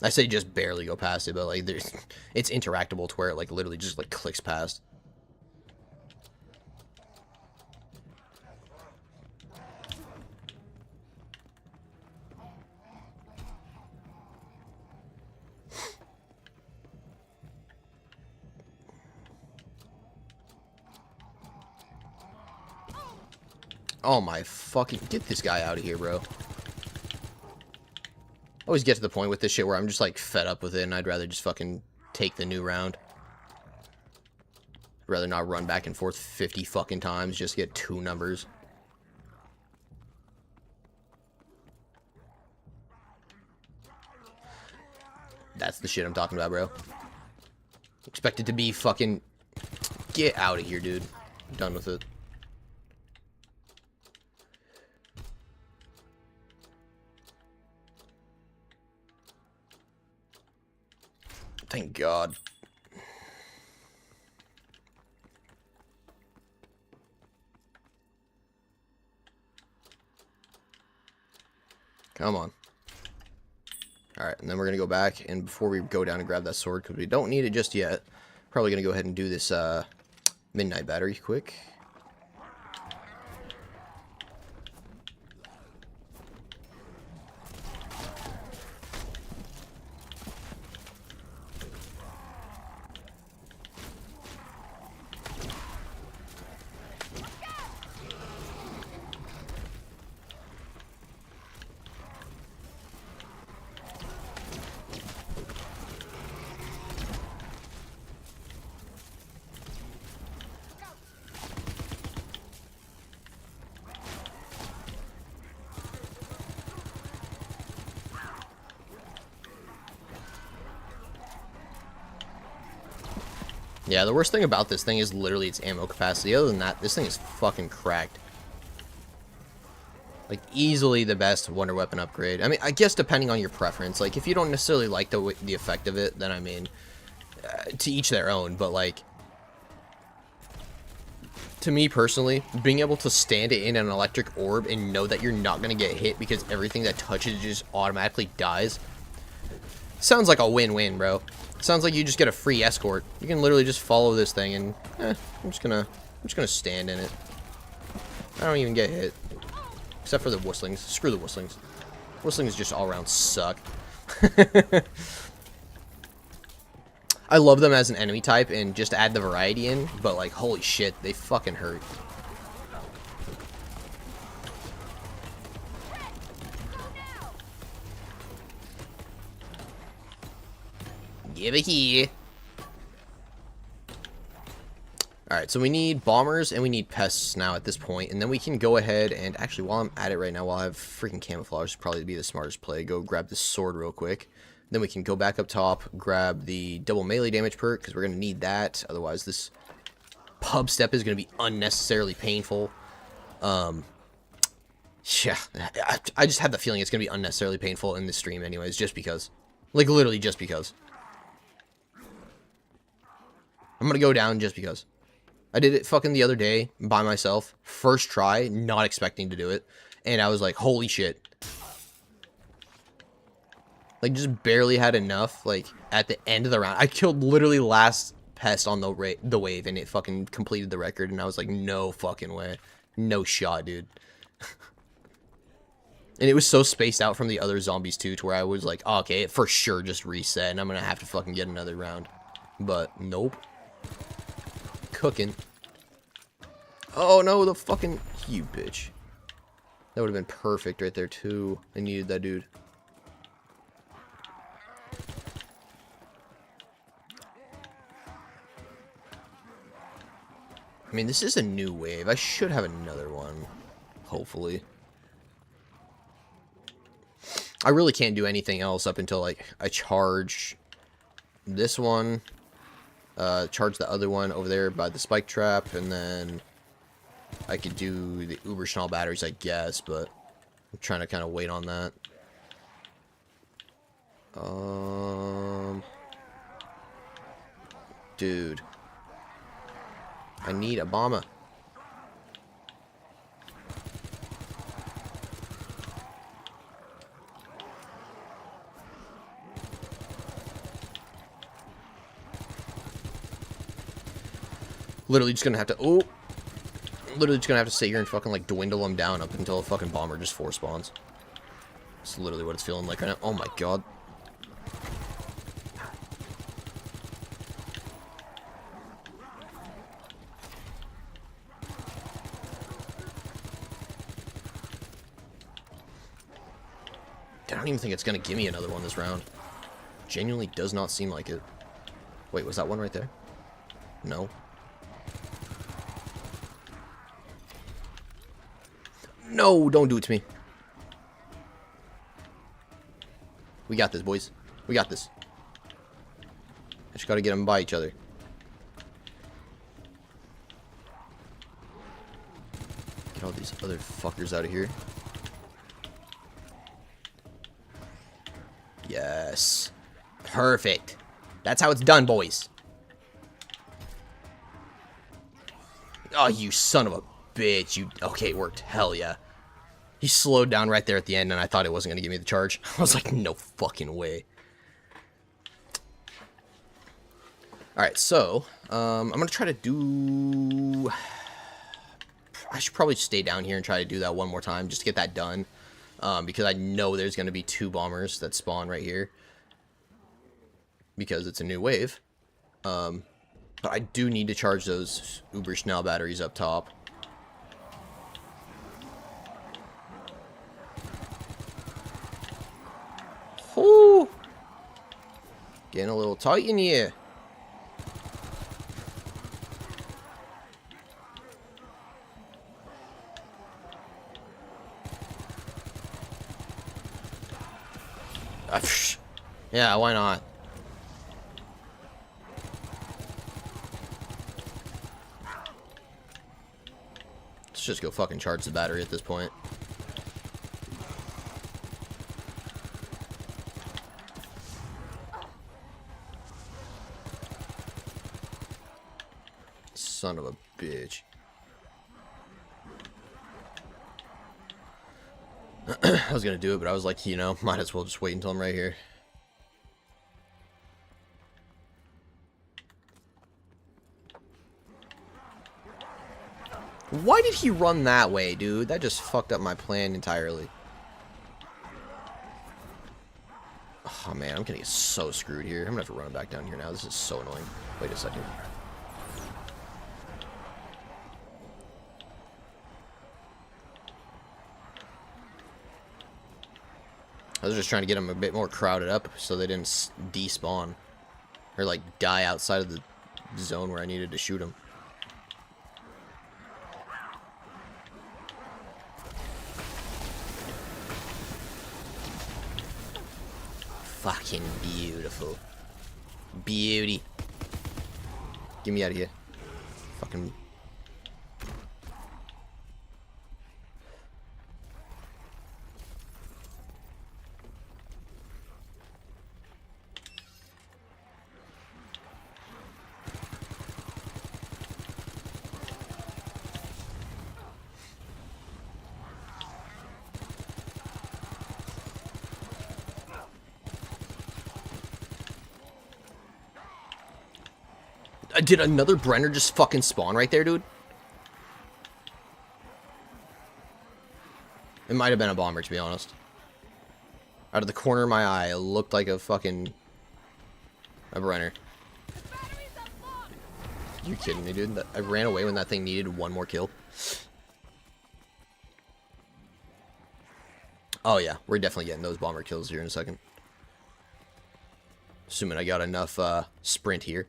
I say just barely go past it, but like it's interactable to where it like literally just like clicks past. Oh my fucking... Get this guy out of here, bro. I always get to the point with this shit where I'm just, like, fed up with it, and I'd rather just fucking take the new round. I'd rather not run back and forth 50 fucking times just to get 2 numbers. That's the shit I'm talking about, bro. Expect it to be fucking... Get out of here, dude. I'm done with it. Thank God. Come on. Alright, and then we're going to go back, and before we go down and grab that sword, because we don't need it just yet, probably going to go ahead and do this midnight battery quick. Yeah, the worst thing about this thing is literally its ammo capacity. Other than that, this thing is fucking cracked. Like, easily the best wonder weapon upgrade. I mean, I guess depending on your preference. Like, if you don't necessarily like the effect of it, then I mean, to each their own. But, like, to me personally, being able to stand it in an electric orb and know that you're not going to get hit because everything that touches just automatically dies, sounds like a win-win, bro. Sounds like you just get a free escort. You can literally just follow this thing and, I'm just gonna stand in it. I don't even get hit. Except for the whistlings. Screw the whistlings. Whistlings just all around suck. I love them as an enemy type and just add the variety in, but like, holy shit, they fucking hurt. Give it here. Alright, so we need bombers and we need pests now at this point, and then we can go ahead and, actually, while I'm at it right now, while I have freaking camouflage, probably be the smartest play, go grab this sword real quick. Then we can go back up top, grab the double melee damage perk, because we're going to need that, otherwise this pub step is going to be unnecessarily painful. Yeah, I just have the feeling it's going to be unnecessarily painful in this stream anyways, just because. Like, literally just because. I'm going to go down just because. I did it fucking the other day by myself. First try, not expecting to do it. And I was like, holy shit. Like, just barely had enough, like, at the end of the round. I killed literally last pest on the wave, and it fucking completed the record. And I was like, no fucking way. No shot, dude. And it was so spaced out from the other zombies, too, to where I was like, oh, okay, it for sure just reset, and I'm gonna have to fucking get another round. But, nope. Cooking. Oh no, the fucking, you bitch. That would have been perfect right there too. I needed that dude. I mean, this is a new wave. I should have another one, hopefully. I really can't do anything else up until like I charge this one. Charge the other one over there by the spike trap, and then I could do the Uber Schnall batteries, I guess, but I'm trying to kind of wait on that. Dude. I need a bomber. Literally just gonna have to, literally just gonna have to sit here and fucking like dwindle them down up until a fucking bomber just force spawns. That's literally what it's feeling like right now. Oh my god. I don't even think it's gonna give me another one this round. Genuinely does not seem like it. Wait, was that one right there? No. No, don't do it to me. We got this, boys. We got this. I just gotta get them by each other. Get all these other fuckers out of here. Yes. Perfect. That's how it's done, boys. Oh, you son of a bitch. You okay, it worked. Hell yeah. He slowed down right there at the end, and I thought it wasn't going to give me the charge. I was like, no fucking way. Alright, so, I'm going to try to do... I should probably stay down here and try to do that one more time, just to get that done. Because I know there's going to be 2 bombers that spawn right here. Because it's a new wave. But I do need to charge those Uber Schnell batteries up top. Whoo! Getting a little tight in here. Yeah, why not? Let's just go fucking charge the battery at this point. Son of a bitch. I was gonna do it, but I was like, you know, might as well just wait until I'm right here. Why did he run that way, dude? That just fucked up my plan entirely. Oh, man, I'm gonna get so screwed here. I'm gonna have to run back down here now. This is so annoying. Wait a second. I was just trying to get them a bit more crowded up so they didn't despawn. Or, like, die outside of the zone where I needed to shoot them. Fucking beautiful. Beauty. Get me out of here. Fucking... Did another Brenner just fucking spawn right there, dude? It might have been a bomber, to be honest. Out of the corner of my eye, it looked like a fucking... a Brenner. You kidding me, dude? I ran away when that thing needed one more kill. Oh yeah, we're definitely getting those bomber kills here in a second. Assuming I got enough sprint here.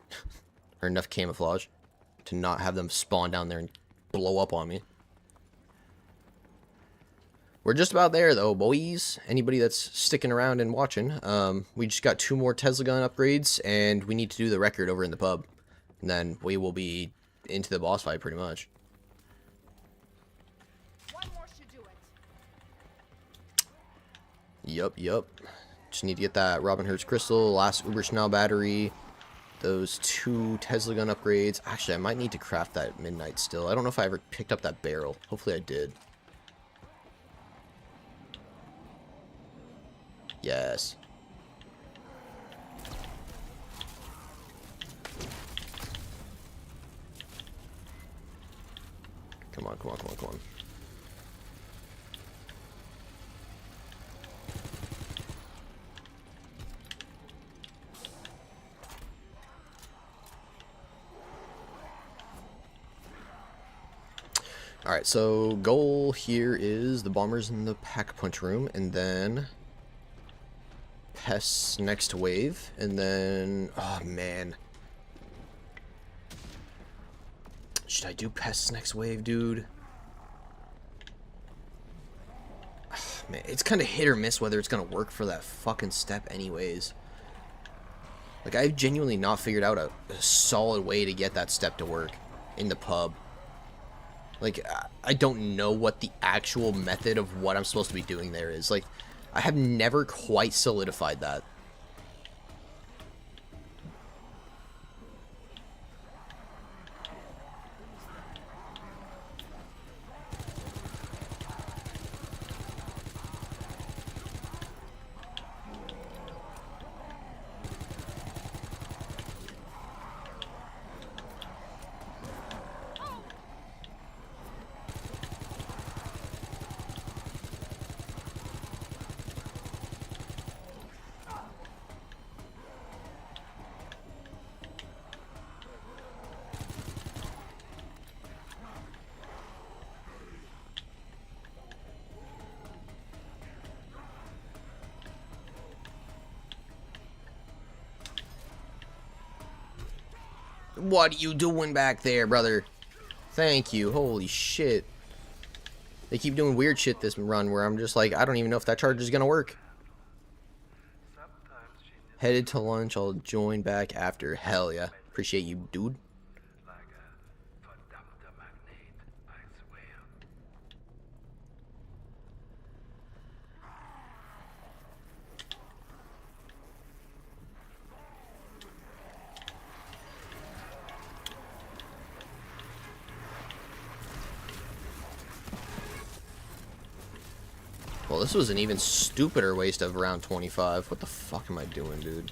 Or enough camouflage to not have them spawn down there and blow up on me. We're just about there though, boys. Anybody that's sticking around and watching, we just got 2 more Tesla gun upgrades, and we need to do the record over in the pub. And then we will be into the boss fight pretty much. One more should do it. Yup. Just need to get that Robin Hertz crystal, last Uber Schnell battery, those 2 Tesla gun upgrades. Actually, I might need to craft that midnight still. I don't know if I ever picked up that barrel. Hopefully I did. Yes. Come on. Alright, so goal here is the bombers in the pack punch room, and then pests next wave, and then, oh man. Should I do pests next wave, dude? Oh, man, it's kind of hit or miss whether it's going to work for that fucking step anyways. Like, I've genuinely not figured out a solid way to get that step to work in the pub. Like, I don't know what the actual method of what I'm supposed to be doing there is. Like, I have never quite solidified that. What are you doing back there, brother? Thank you. Holy shit. They keep doing weird shit this run where I'm just like, I don't even know if that charge is gonna work. Headed to lunch. I'll join back after. Hell yeah. Appreciate you, dude. Well, this was an even stupider waste of round 25. What the fuck am I doing, dude?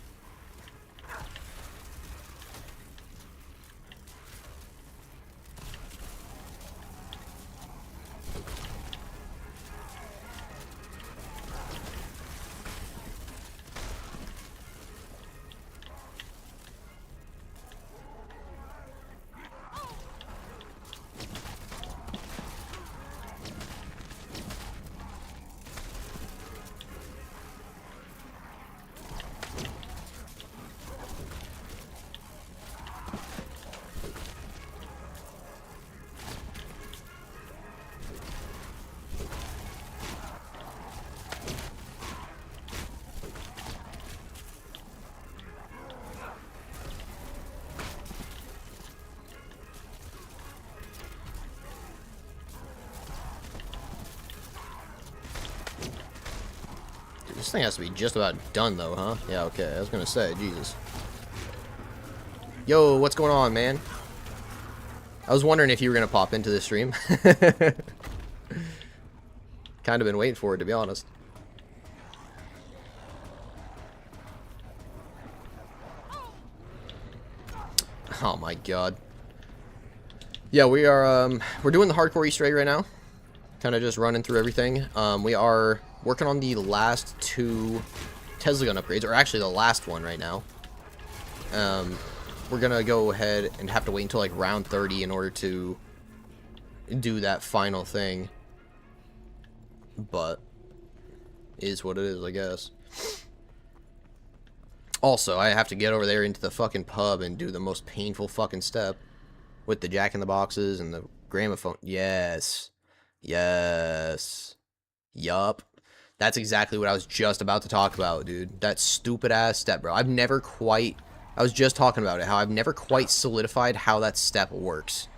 This thing has to be just about done, though, huh? Yeah, okay. I was gonna say, Jesus. Yo, what's going on, man? I was wondering if you were gonna pop into this stream. Kind of been waiting for it, to be honest. Oh my god. Yeah, we are, we're doing the hardcore Easter egg right now. Kind of just running through everything. We are working on the last 2 Tesla gun upgrades, or actually the last one right now. We're gonna go ahead and have to wait until like round 30 in order to do that final thing. But is what it is, I guess. Also, I have to get over there into the fucking pub and do the most painful fucking step with the Jack in the Boxes and the gramophone. Yes. Yes. Yup. That's exactly what I was just about to talk about, dude. That stupid ass step, bro. I was just talking about it, how I've never quite solidified how that step works.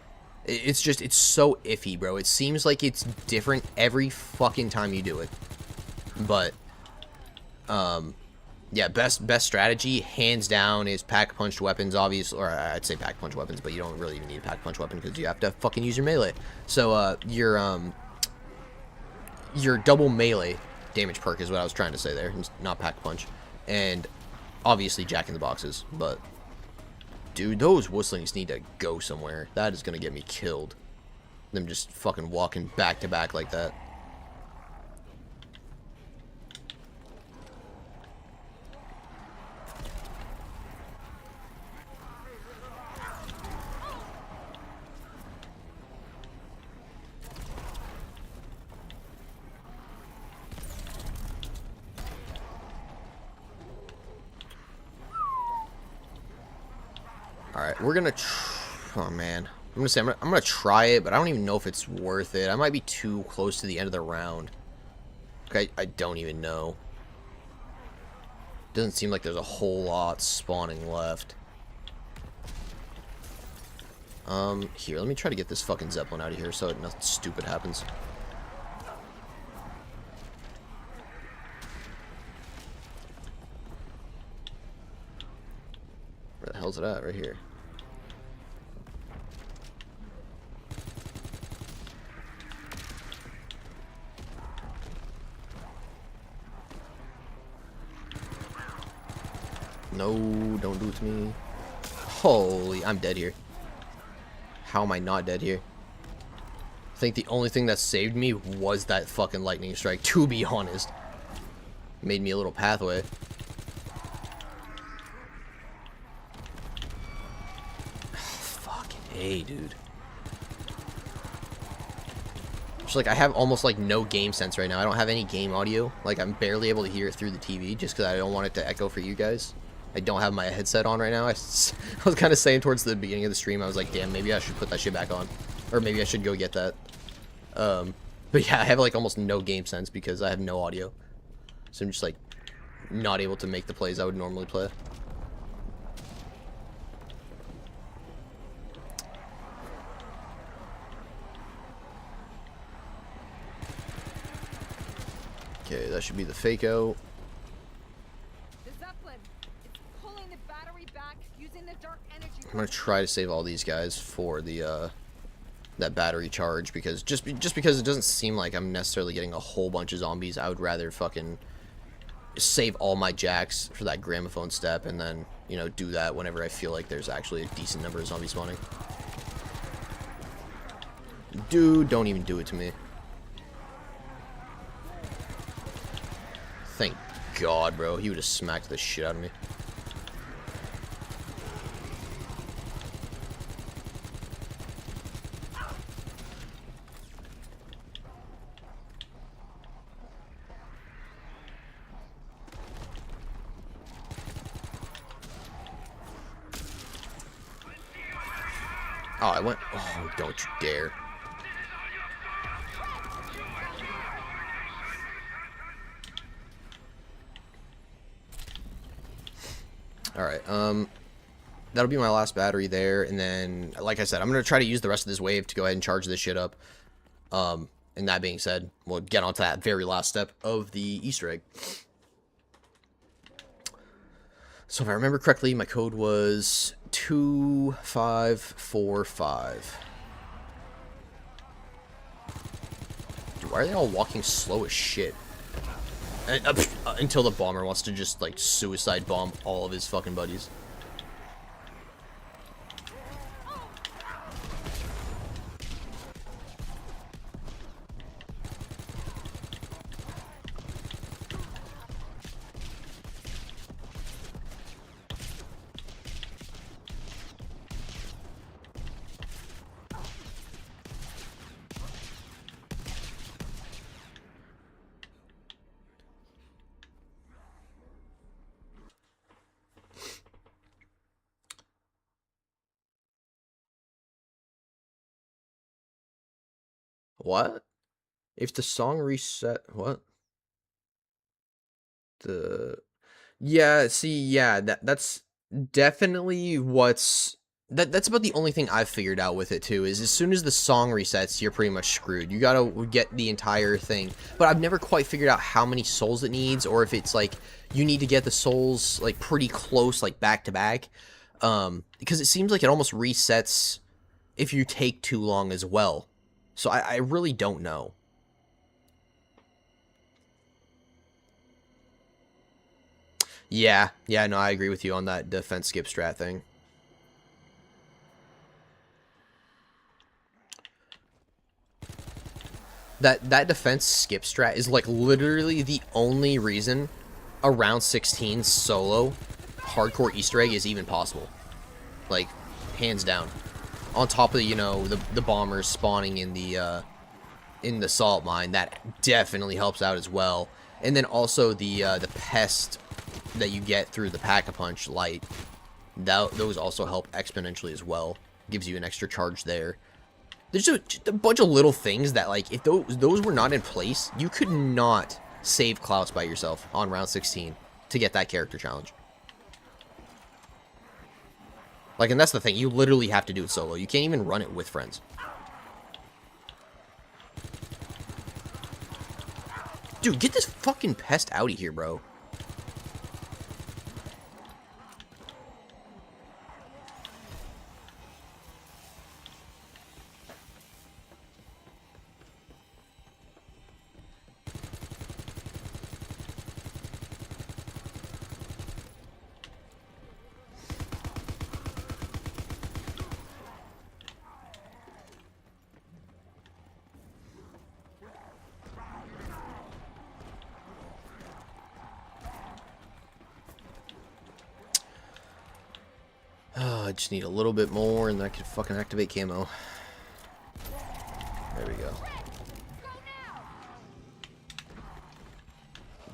It's just, it's so iffy, bro. It seems like it's different every fucking time you do it. But, yeah, best strategy, hands down, is pack-punched weapons, obviously. Or I'd say pack-punch weapons, but you don't really even need a pack-punch weapon because you have to fucking use your melee. So, your double melee damage perk is what I was trying to say there, not pack-punch. And obviously Jack in the Boxes, but dude, those whistlings need to go somewhere. That is gonna get me killed. Them just fucking walking back to back like that. Alright, we're gonna oh man. I'm gonna try it, but I don't even know if it's worth it. I might be too close to the end of the round. Okay, I don't even know. Doesn't seem like there's a whole lot spawning left. Here, let me try to get this fucking Zeppelin out of here so nothing stupid happens. Where the hell's it at? Right here. No, don't do it to me. Holy, I'm dead here. How am I not dead here? I think the only thing that saved me was that fucking lightning strike, to be honest. Made me a little pathway. Fucking A, dude. Just like, I have almost like no game sense right now. I don't have any game audio. Like, I'm barely able to hear it through the TV just because I don't want it to echo for you guys. I don't have my headset on right now. I was kind of saying towards the beginning of the stream, I was like, damn, maybe I should put that shit back on. Or maybe I should go get that. But yeah, I have like almost no game sense because I have no audio. So I'm just like not able to make the plays I would normally play. Okay, that should be the Fako. The Zeppelin, it's pulling the battery back using the dark energy. I'm gonna try to save all these guys for the that battery charge because just because it doesn't seem like I'm necessarily getting a whole bunch of zombies, I would rather fucking save all my jacks for that gramophone step and then, you know, do that whenever I feel like there's actually a decent number of zombies spawning. Dude, don't even do it to me. Thank God, bro. He would have smacked the shit out of me. Oh, I went... Oh, don't you dare. Alright, that'll be my last battery there, and then, like I said, I'm going to try to use the rest of this wave to go ahead and charge this shit up. And that being said, we'll get onto that very last step of the Easter egg. So if I remember correctly, my code was 2545. Dude, why are they all walking slow as shit? And, until the bomber wants to just, like, suicide bomb all of his fucking buddies. What? If the song reset... What? Yeah, see, yeah, that's definitely what's... That's about the only thing I've figured out with it, too, is as soon as the song resets, you're pretty much screwed. You gotta get the entire thing. But I've never quite figured out how many souls it needs, or if it's, like, you need to get the souls, like, pretty close, like, back-to-back. Because it seems like it almost resets if you take too long as well. So I really don't know. Yeah, no, I agree with you on that defense skip strat thing. That defense skip strat is like literally the only reason a round 16 solo hardcore Easter egg is even possible. Like, hands down. On top of, you know, the bombers spawning in the salt mine, that definitely helps out as well. And then also the pest that you get through the Pack-a-Punch light, those also help exponentially as well. Gives you an extra charge there. There's just a bunch of little things that, like, if those were not in place, you could not save Klaus by yourself on round 16 to get that character challenge. Like, and that's the thing, you literally have to do it solo. You can't even run it with friends. Dude, get this fucking pest out of here, bro. I just need a little bit more and I can fucking activate camo. There we go.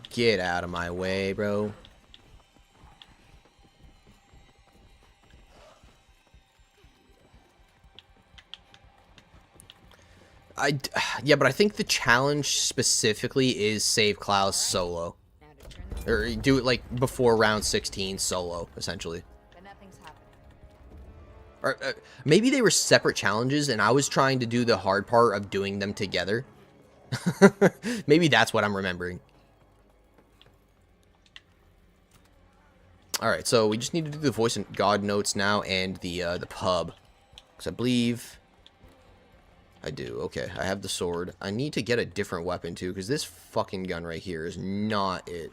Get out of my way, bro. Yeah, but I think the challenge specifically is save Klaus solo. Now to turn this Or do it, like, before round 16 solo, essentially. but nothing's happening. Or maybe they were separate challenges, and I was trying to do the hard part of doing them together. Maybe that's what I'm remembering. Alright, so we just need to do the voice and God notes now and the pub. Because I believe I do. Okay, I have the sword. I need to get a different weapon, too, because this fucking gun right here is not it.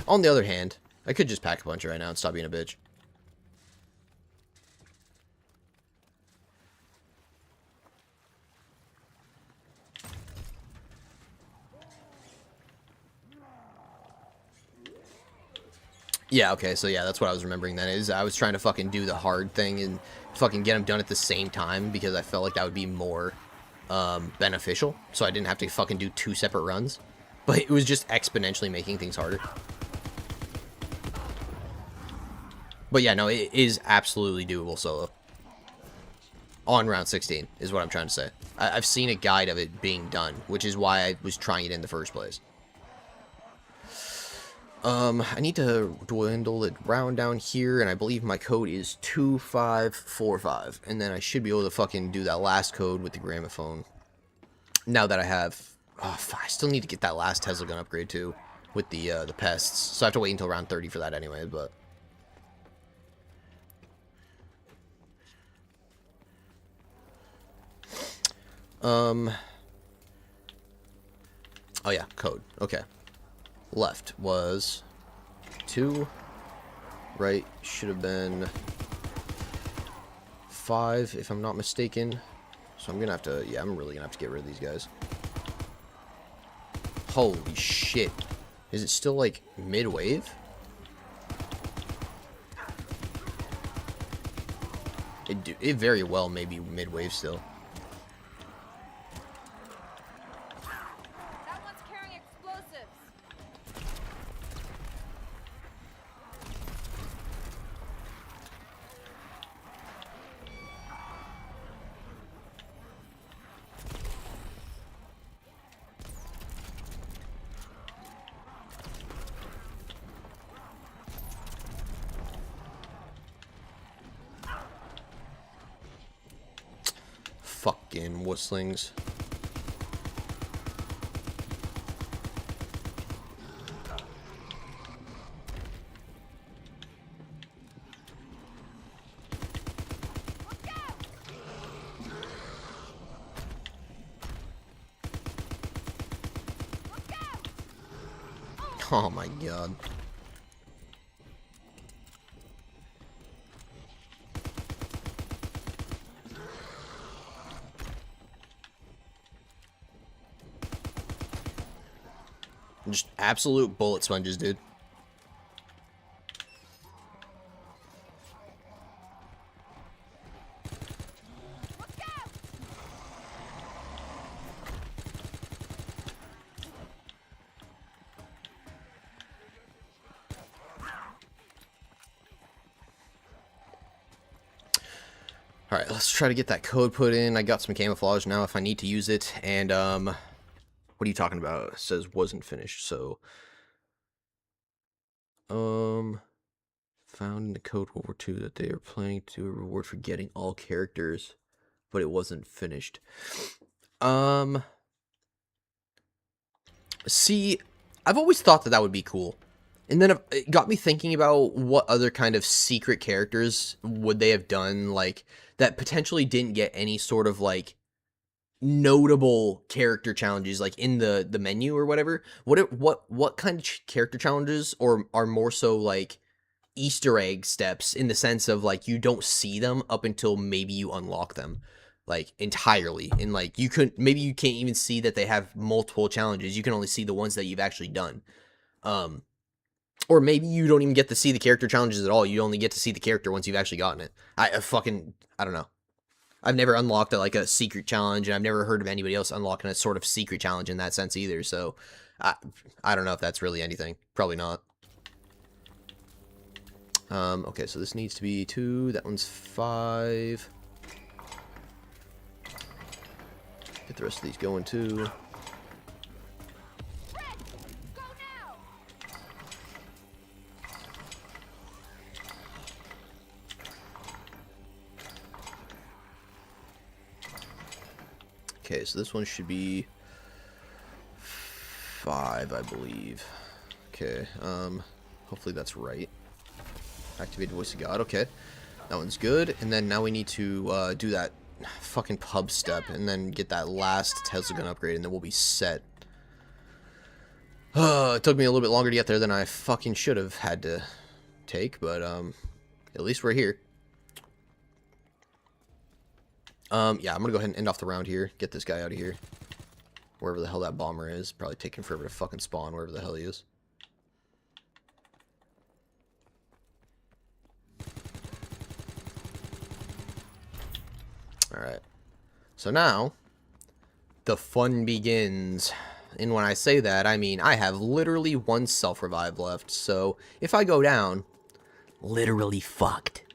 On the other hand, I could just pack a punch right now and stop being a bitch. Yeah, okay, so yeah, that's what I was remembering then, is I was trying to fucking do the hard thing and fucking get them done at the same time, because I felt like that would be more beneficial, so I didn't have to fucking do 2 separate runs. But it was just exponentially making things harder. But yeah, no, it is absolutely doable solo. On round 16, is what I'm trying to say. I've seen a guide of it being done, which is why I was trying it in the first place. I need to dwindle it round down here, and I believe my code is 2545. And then I should be able to fucking do that last code with the gramophone. Now that I have... Oh, I still need to get that last Tesla gun upgrade, too, with the pests. So I have to wait until round 30 for that anyway, but... Oh yeah, code. Okay. Left was 2. Right should have been 5, if I'm not mistaken. So I'm gonna have to... Yeah, I'm really gonna have to get rid of these guys. Holy shit. Is it still, like, mid-wave? It very well may be mid-wave still. That one's carrying explosives. Fucking wustlings. Oh my god. Just absolute bullet sponges, dude. Alright, let's try to get that code put in. I got some camouflage now if I need to use it. And, what are you talking about? It says wasn't finished, so... Found in the code World War II that they are planning to reward for getting all characters, but it wasn't finished. See, I've always thought that would be cool. And then it got me thinking about what other kind of secret characters would they have done, like, that potentially didn't get any sort of, like, notable character challenges, like, in the menu or whatever. What kind of character challenges or are more so, like, Easter egg steps, in the sense of, like, you don't see them up until maybe you unlock them, like, entirely. And, like, maybe you can't even see that they have multiple challenges. You can only see the ones that you've actually done. Or maybe you don't even get to see the character challenges at all. You only get to see the character once you've actually gotten it. I don't know. I've never unlocked a secret challenge, and I've never heard of anybody else unlocking a sort of secret challenge in that sense either. So I don't know if that's really anything. Probably not. Okay, so this needs to be 2. That one's 5. Get the rest of these going too. Okay, so this one should be 5, I believe. Okay, hopefully that's right. Activate Voice of God, okay. That one's good, and then now we need to do that fucking pub step, and then get that last Tesla gun upgrade, and then we'll be set. It took me a little bit longer to get there than I fucking should have had to take, but, at least we're here. Yeah, I'm gonna go ahead and end off the round here. Get this guy out of here. Wherever the hell that bomber is. Probably taking forever to fucking spawn, wherever the hell he is. Alright. So now, the fun begins. And when I say that, I mean I have literally 1 self-revive left. So, if I go down, literally fucked.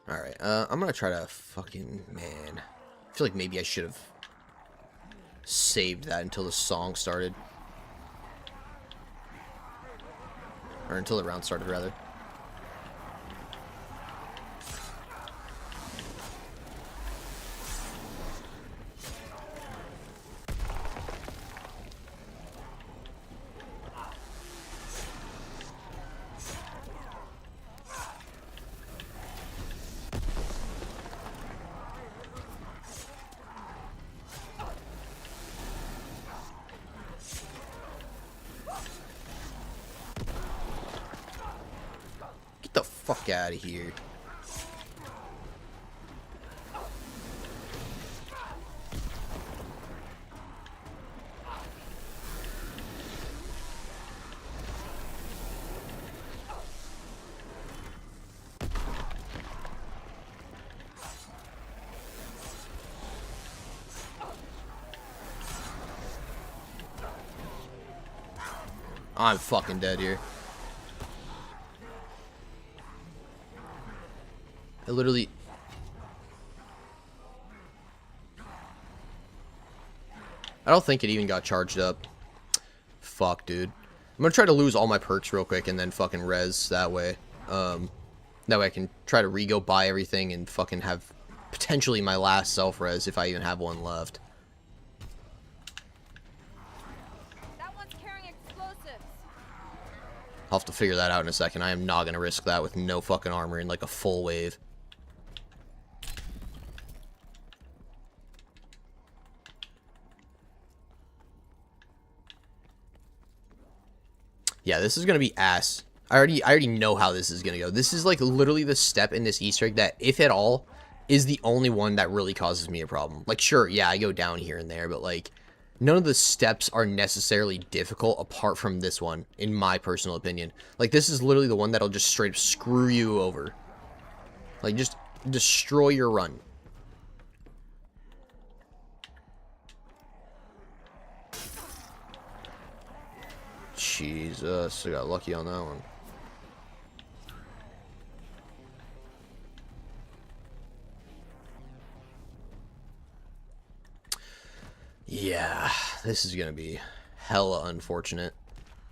Alright, I'm gonna try to fucking, man. I feel like maybe I should have saved that until the song started. Or until the round started, rather. Get the fuck out of here. I'm fucking dead here. I literally... I don't think it even got charged up. Fuck, dude. I'm gonna try to lose all my perks real quick and then fucking res that way. That way I can try to re-go buy everything and fucking have potentially my last self-res if I even have one left. That one's carrying explosives. I'll have to figure that out in a second. I am not gonna risk that with no fucking armor and like a full wave. Yeah, this is gonna be ass. I already know how this is gonna go. This is like literally the step in this Easter egg that, if at all, is the only one that really causes me a problem. Like, sure, yeah, I go down here and there, but like, none of the steps are necessarily difficult apart from this one, in my personal opinion. Like, this is literally the one that'll just straight up screw you over. Like, just destroy your run. Jesus, I got lucky on that one. Yeah, this is gonna be hella unfortunate.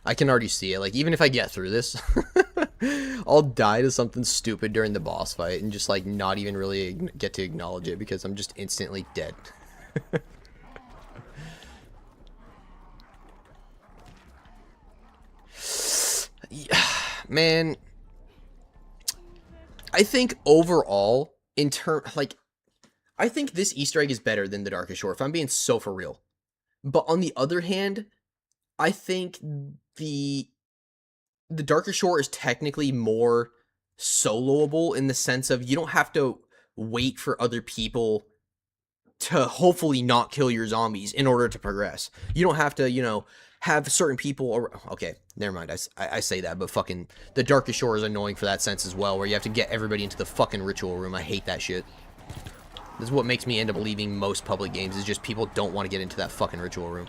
I can already see it. Like, even if I get through this, I'll die to something stupid during the boss fight and just, like, not even really get to acknowledge it because I'm just instantly dead. Yeah, man, I think overall, I think this Easter egg is better than the Darkest Shore, if I'm being so for real. But on the other hand, I think the Darkest Shore is technically more soloable in the sense of you don't have to wait for other people to hopefully not kill your zombies in order to progress. You don't have to, you know, have certain people... Okay, never mind, I say that, but fucking... The Darkest Shore is annoying for that sense as well, where you have to get everybody into the fucking ritual room. I hate that shit. This is what makes me end up leaving most public games, is just people don't want to get into that fucking ritual room.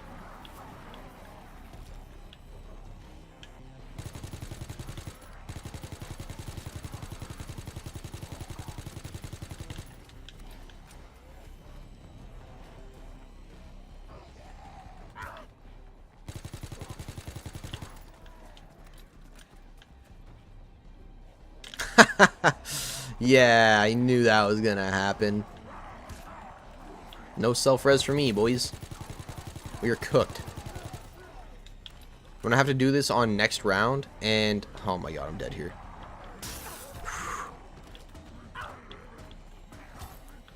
Yeah, I knew that was gonna happen. No self-res for me, boys. We are cooked. I'm gonna have to do this on next round, and oh my god, I'm dead here.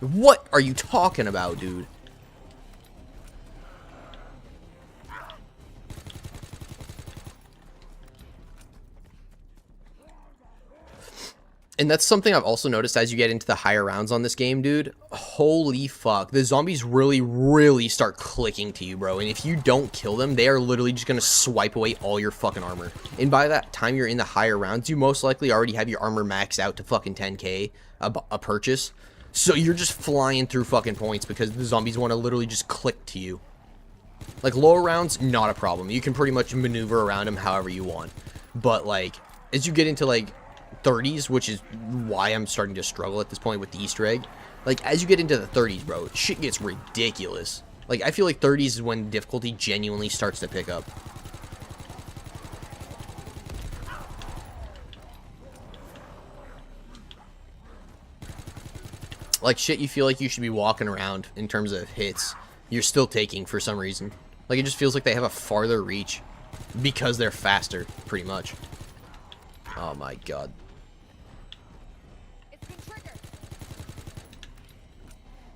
What are you talking about, dude? And that's something I've also noticed as you get into the higher rounds on this game, dude. Holy fuck. The zombies really, really start clicking to you, bro. And if you don't kill them, they are literally just going to swipe away all your fucking armor. And by that time you're in the higher rounds, you most likely already have your armor maxed out to fucking 10k a purchase. So you're just flying through fucking points because the zombies want to literally just click to you. Like, lower rounds, not a problem. You can pretty much maneuver around them however you want. But, like, as you get into, like, 30s, which is why I'm starting to struggle at this point with the Easter egg. Like, as you get into the 30s, bro, shit gets ridiculous. Like, I feel like 30s is when difficulty genuinely starts to pick up. Like, shit you feel like you should be walking around in terms of hits, you're still taking for some reason. Like, it just feels like they have a farther reach because they're faster, pretty much. Oh my god. It's been triggered.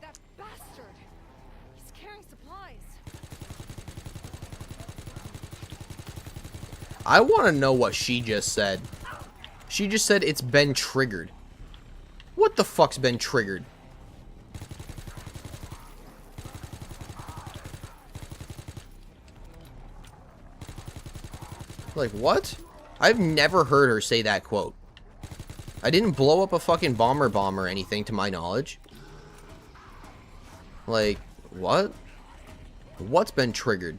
That bastard. He's carrying supplies. I want to know what she just said. She just said it's been triggered. What the fuck's been triggered? Like, what? I've never heard her say that quote. I didn't blow up a fucking bomb or anything, to my knowledge. Like, what? What's been triggered?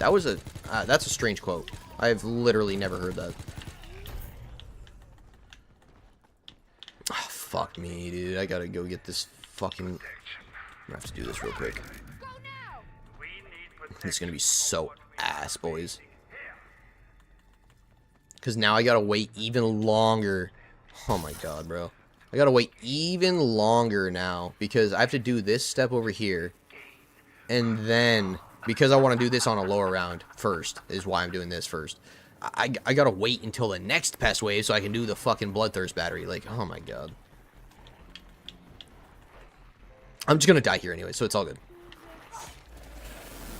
That was a... that's a strange quote. I've literally never heard that. Oh, fuck me, dude. I gotta go get this fucking... I'm gonna have to do this real quick. It's gonna be so ass, boys. Because now I gotta wait even longer. Oh my god, bro. I gotta wait even longer now. Because I have to do this step over here. And then, because I want to do this on a lower round first, is why I'm doing this first. I gotta wait until the next pest wave so I can do the fucking Bloodthirst battery. Like, oh my god. I'm just gonna die here anyway, so it's all good.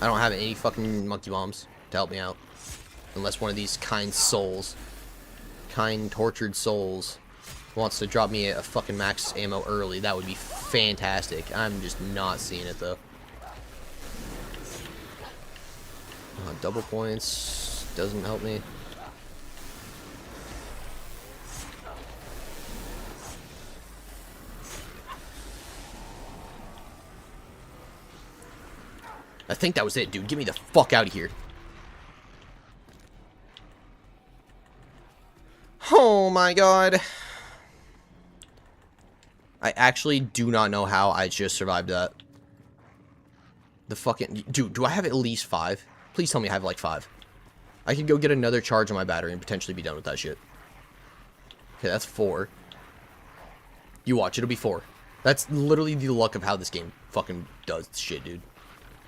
I don't have any fucking monkey bombs to help me out. Unless one of these kind souls, kind tortured souls, wants to drop me a fucking max ammo early. That would be fantastic. I'm just not seeing it, though. Double points doesn't help me. I think that was it, dude. Get me the fuck out of here. Oh my god. I actually do not know how I just survived that. The fucking... Dude, do I have at least 5? Please tell me I have like 5. I could go get another charge on my battery and potentially be done with that shit. Okay, that's 4. You watch, it'll be 4. That's literally the luck of how this game fucking does shit, dude.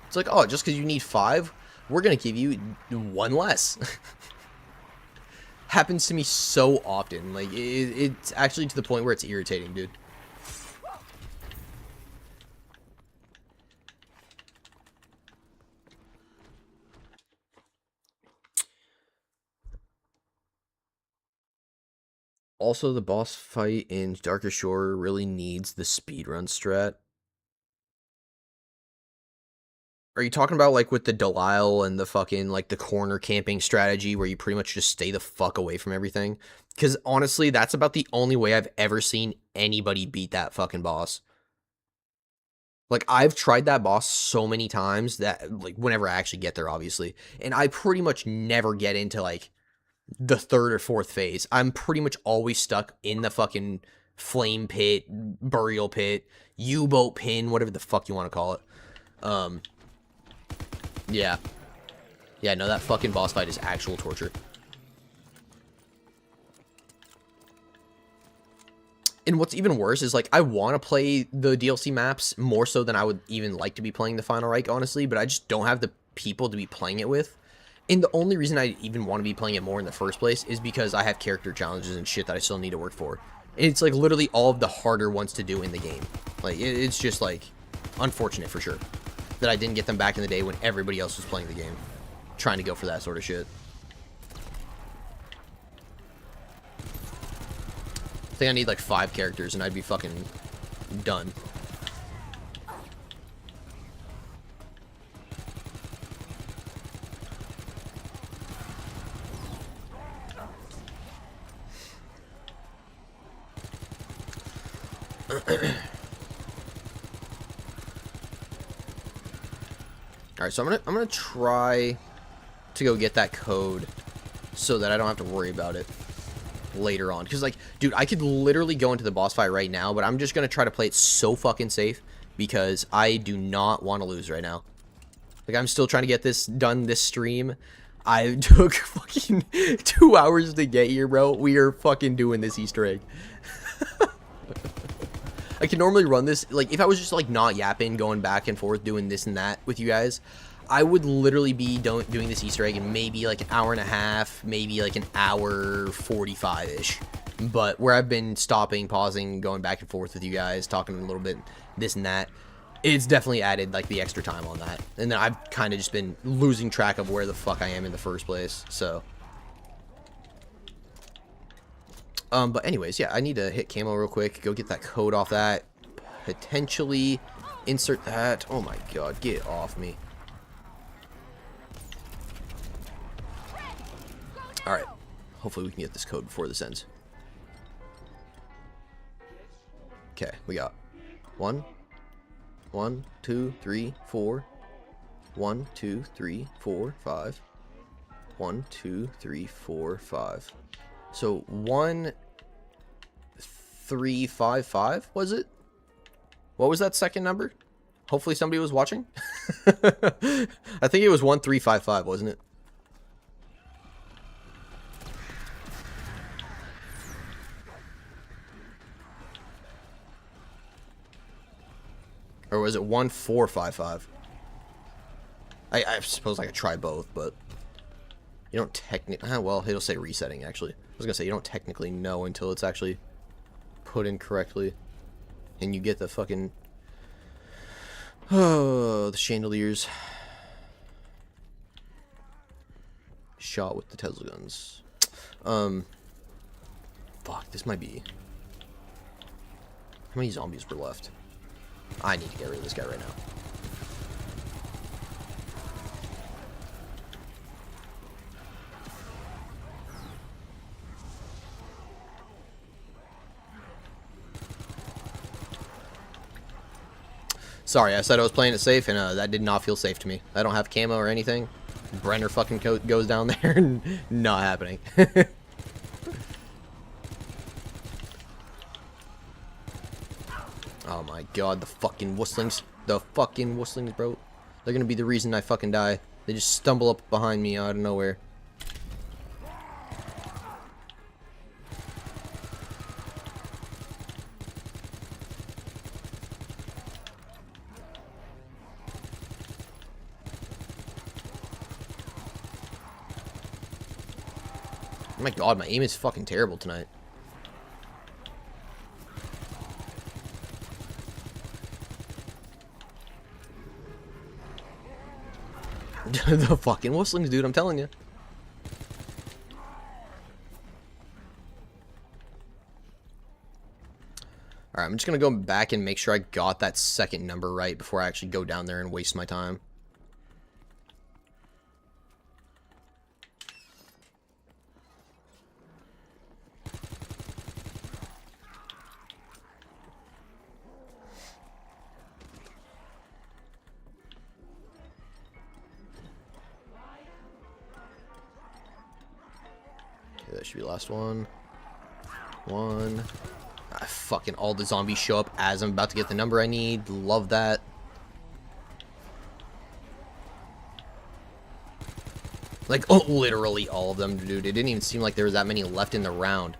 It's like, oh, just because you need 5, we're going to give you 1 less. Happens to me so often. Like, it's actually to the point where it's irritating, dude. Also, the boss fight in Darkest Shore really needs the speedrun strat. Are you talking about, like, with the Delisle and the fucking, like, the corner camping strategy where you pretty much just stay the fuck away from everything? Because, honestly, that's about the only way I've ever seen anybody beat that fucking boss. Like, I've tried that boss so many times that, like, whenever I actually get there, obviously, and I pretty much never get into, like, the 3rd or 4th phase. I'm pretty much always stuck in the fucking flame pit, burial pit, U-boat pin, whatever the fuck you want to call it. Yeah. Yeah, no, that fucking boss fight is actual torture. And what's even worse is, like, I want to play the DLC maps more so than I would even like to be playing the Final Reich, honestly, but I just don't have the people to be playing it with. And the only reason I even want to be playing it more in the first place is because I have character challenges and shit that I still need to work for. And it's, like, literally all of the harder ones to do in the game. Like, it's just, like, unfortunate for sure that I didn't get them back in the day when everybody else was playing the game, trying to go for that sort of shit. I think I need like 5 characters and I'd be fucking done. Alright, so I'm gonna try to go get that code so that I don't have to worry about it later on. Because, like, dude, I could literally go into the boss fight right now, but I'm just gonna try to play it so fucking safe because I do not want to lose right now. Like, I'm still trying to get this done this stream. I took fucking 2 hours to get here, bro. We are fucking doing this Easter egg. I can normally run this, like, if I was just, like, not yapping, going back and forth, doing this and that with you guys, I would literally be doing this Easter egg in maybe, like, an hour and a half, maybe, like, an hour 45-ish. But where I've been stopping, pausing, going back and forth with you guys, talking a little bit, this and that, it's definitely added, like, the extra time on that. And then I've kind of just been losing track of where the fuck I am in the first place, so. But anyways, yeah, I need to hit camo real quick, go get that code off that, potentially insert that. Oh my god, get off me. Alright, hopefully we can get this code before this ends. Okay, we got 1, 2, 3, 4, 1, 2, 3, 4, 5, 1, 2, 3, 4, 5. So 1, 3, 5, 5, was it? What was that second number? Hopefully somebody was watching. I think it was 1, 3, 5, 5, wasn't it? Or was it 1, 4, 5, 5? I suppose I could try both, but you don't technically. Well, it'll say resetting, actually. I was gonna say, you don't technically know until it's actually put in correctly. And you get the fucking. Oh, the chandeliers. Shot with the Tesla guns. Fuck, this might be. How many zombies were left? I need to get rid of this guy right now. Sorry, I said I was playing it safe, and that did not feel safe to me. I don't have camo or anything. Brenner fucking goes down there, and not happening. Oh my god, the fucking wustlings. The fucking wustlings, bro. They're gonna be the reason I fucking die. They just stumble up behind me out of nowhere. Oh my god, my aim is fucking terrible tonight. The fucking whistlings, dude, I'm telling you. Alright, I'm just gonna go back and make sure I got that second number right before I actually go down there and waste my time. Okay, that should be the last one. One. Ah, fucking all the zombies show up as I'm about to get the number I need. Love that. Like, oh, literally all of them, dude. It didn't even seem like there was that many left in the round.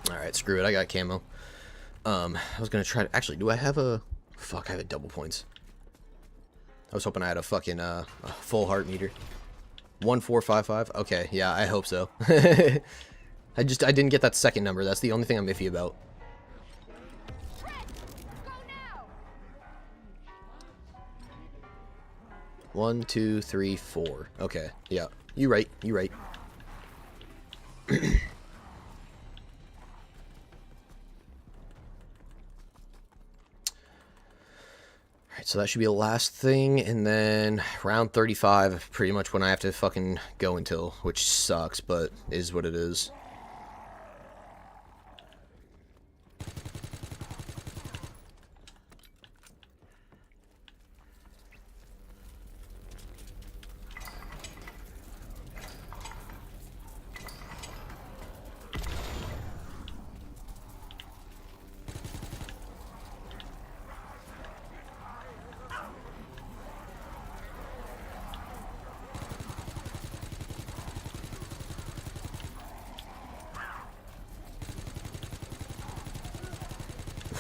Alright, screw it. I got camo. I was gonna try to... Actually, do I have a... Fuck, I have a double points. I was hoping I had a fucking, a full heart meter. 1455? Okay, yeah, I hope so. I didn't get that second number. That's the only thing I'm iffy about. One, two, three, four. Okay, yeah. You right, you right. Alright, so that should be the last thing, and then round 35, pretty much when I have to fucking go until, which sucks, but is what it is.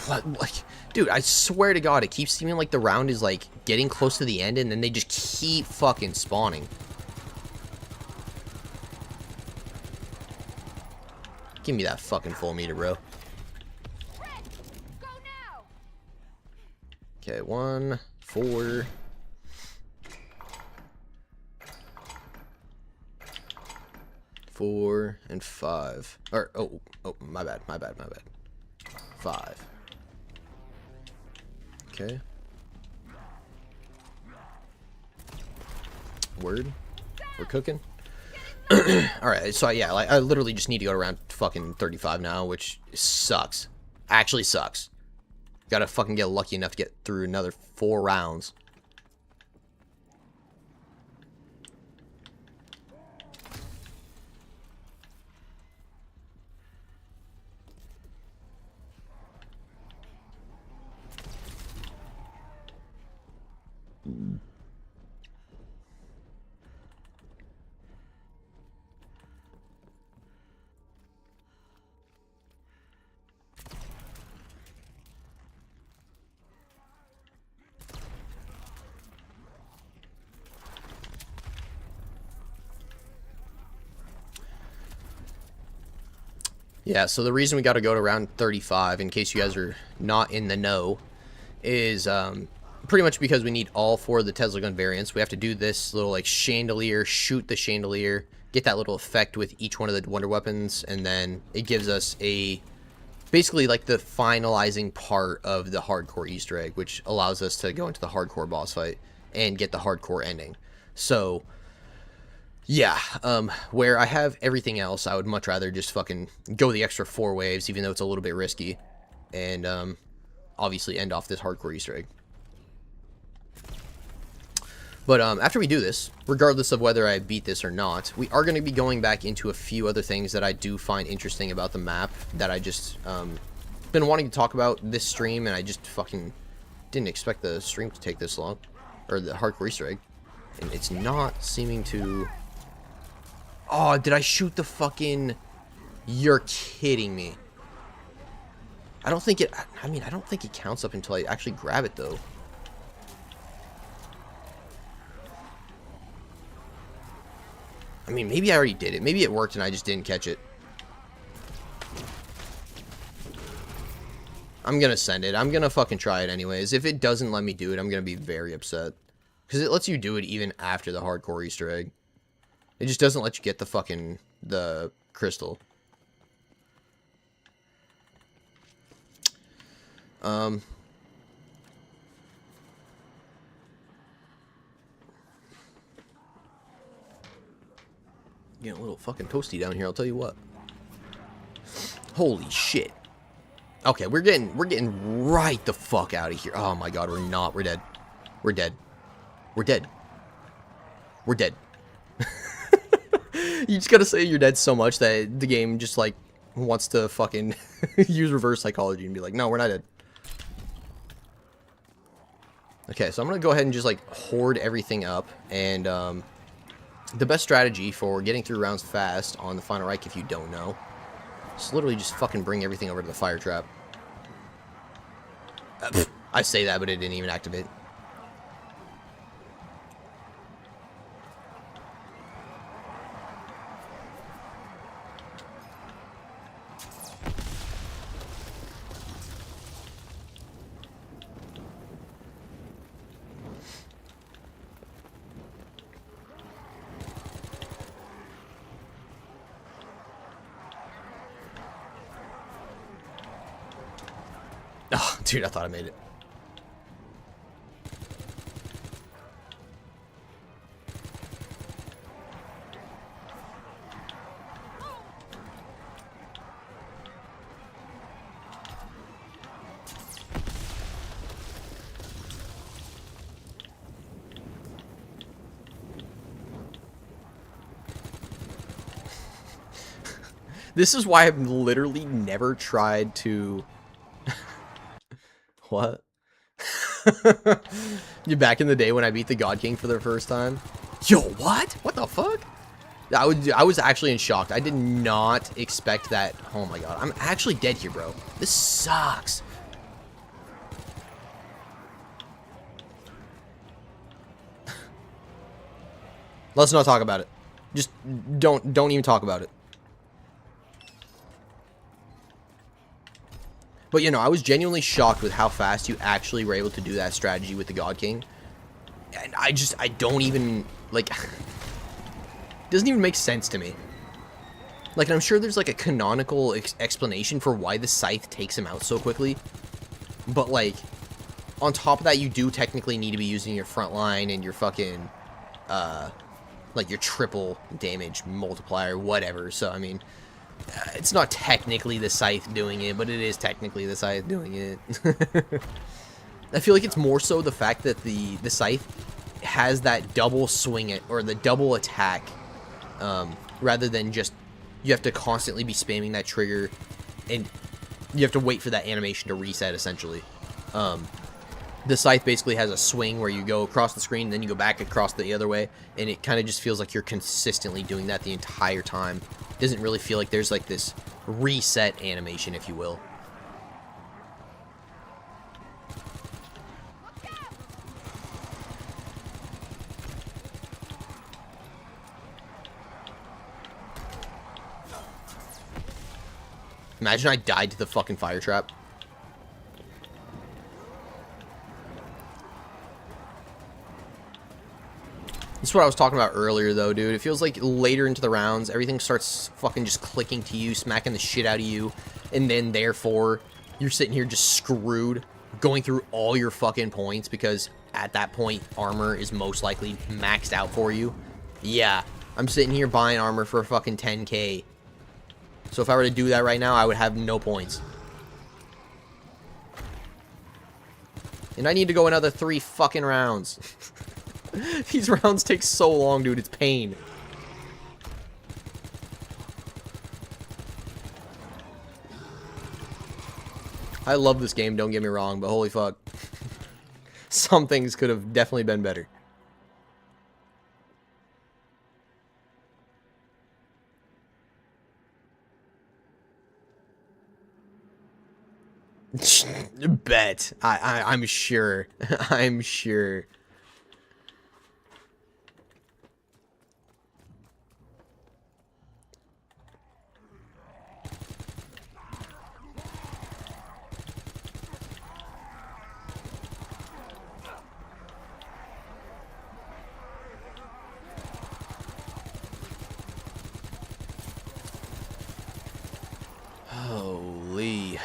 What, like, dude, I swear to God, it keeps seeming like the round is, like, getting close to the end, and then they just keep fucking spawning. Give me that fucking full meter, bro. Okay, 1, 4... 4 and 5. Or, oh, my bad. 5. Okay. Word. We're cooking. Alright, so yeah, like, I literally just need to go to around fucking 35 now, which sucks. Actually sucks. Gotta fucking get lucky enough to get through another 4 rounds. Yeah, so the reason we got to go to round 35, in case you guys are not in the know, is pretty much because we need all 4 of the Tesla gun variants. We have to do this little, like, chandelier, shoot the chandelier, get that little effect with each one of the wonder weapons, and then it gives us a, basically, like, the finalizing part of the hardcore Easter egg, which allows us to go into the hardcore boss fight and get the hardcore ending. So... yeah, where I have everything else, I would much rather just fucking go the extra 4 waves, even though it's a little bit risky, and, obviously end off this hardcore Easter egg. But, after we do this, regardless of whether I beat this or not, we are going to be going back into a few other things that I do find interesting about the map, that I just, been wanting to talk about this stream, and I just fucking didn't expect the stream to take this long, or the hardcore Easter egg, and it's not seeming to... Oh, did I shoot the fucking... You're kidding me. I don't think it... I mean, I don't think it counts up until I actually grab it, though. I mean, maybe I already did it. Maybe it worked and I just didn't catch it. I'm gonna send it. I'm gonna fucking try it anyways. If it doesn't let me do it, I'm gonna be very upset. Because it lets you do it even after the hardcore Easter egg. It just doesn't let you get the fucking, the crystal. Getting a little fucking toasty down here, I'll tell you what. Holy shit. Okay, we're getting right the fuck out of here. Oh my god, we're not. We're dead. We're dead. We're dead. We're dead. You just gotta say you're dead so much that the game just, like, wants to fucking use reverse psychology and be like, no, we're not dead. Okay, so I'm gonna go ahead and just, like, hoard everything up. And, the best strategy for getting through rounds fast on the Final Reich, if you don't know, is literally just fucking bring everything over to the fire trap. I say that, but it didn't even activate. Oh, dude, I thought I made it. This is why I've literally never tried to... What? You back in the day when I beat the God King for the first time? Yo, what? What the fuck? I was actually in shock. I did not expect that. Oh my god. I'm actually dead here, bro. This sucks. Let's not talk about it. Just don't even talk about it. But, you know, I was genuinely shocked with how fast you actually were able to do that strategy with the God King. And I don't even, like, it doesn't even make sense to me. Like, I'm sure there's, like, a canonical explanation for why the Scythe takes him out so quickly. But, like, on top of that, you do technically need to be using your front line and your fucking, like, your triple damage multiplier, whatever. So, I mean... it's not technically the Scythe doing it, but it is technically the Scythe doing it. I feel like it's more so the fact that the Scythe has that double swing it, or the double attack, rather than just you have to constantly be spamming that trigger, and you have to wait for that animation to reset, essentially. The Scythe basically has a swing where you go across the screen, then you go back across the other way, and it kind of just feels like you're consistently doing that the entire time. Doesn't really feel like there's like this reset animation, if you will. Imagine I died to the fucking fire trap. This is what I was talking about earlier, though, dude. It feels like later into the rounds, everything starts fucking just clicking to you, smacking the shit out of you, and then, therefore, you're sitting here just screwed, going through all your fucking points, because at that point, armor is most likely maxed out for you. Yeah, I'm sitting here buying armor for fucking 10k. So if I were to do that right now, I would have no points. And I need to go another 3 fucking rounds. These rounds take so long, dude. It's pain. I love this game, don't get me wrong, but holy fuck. Some things could have definitely been better. Bet. I'm sure. I'm sure. Holy.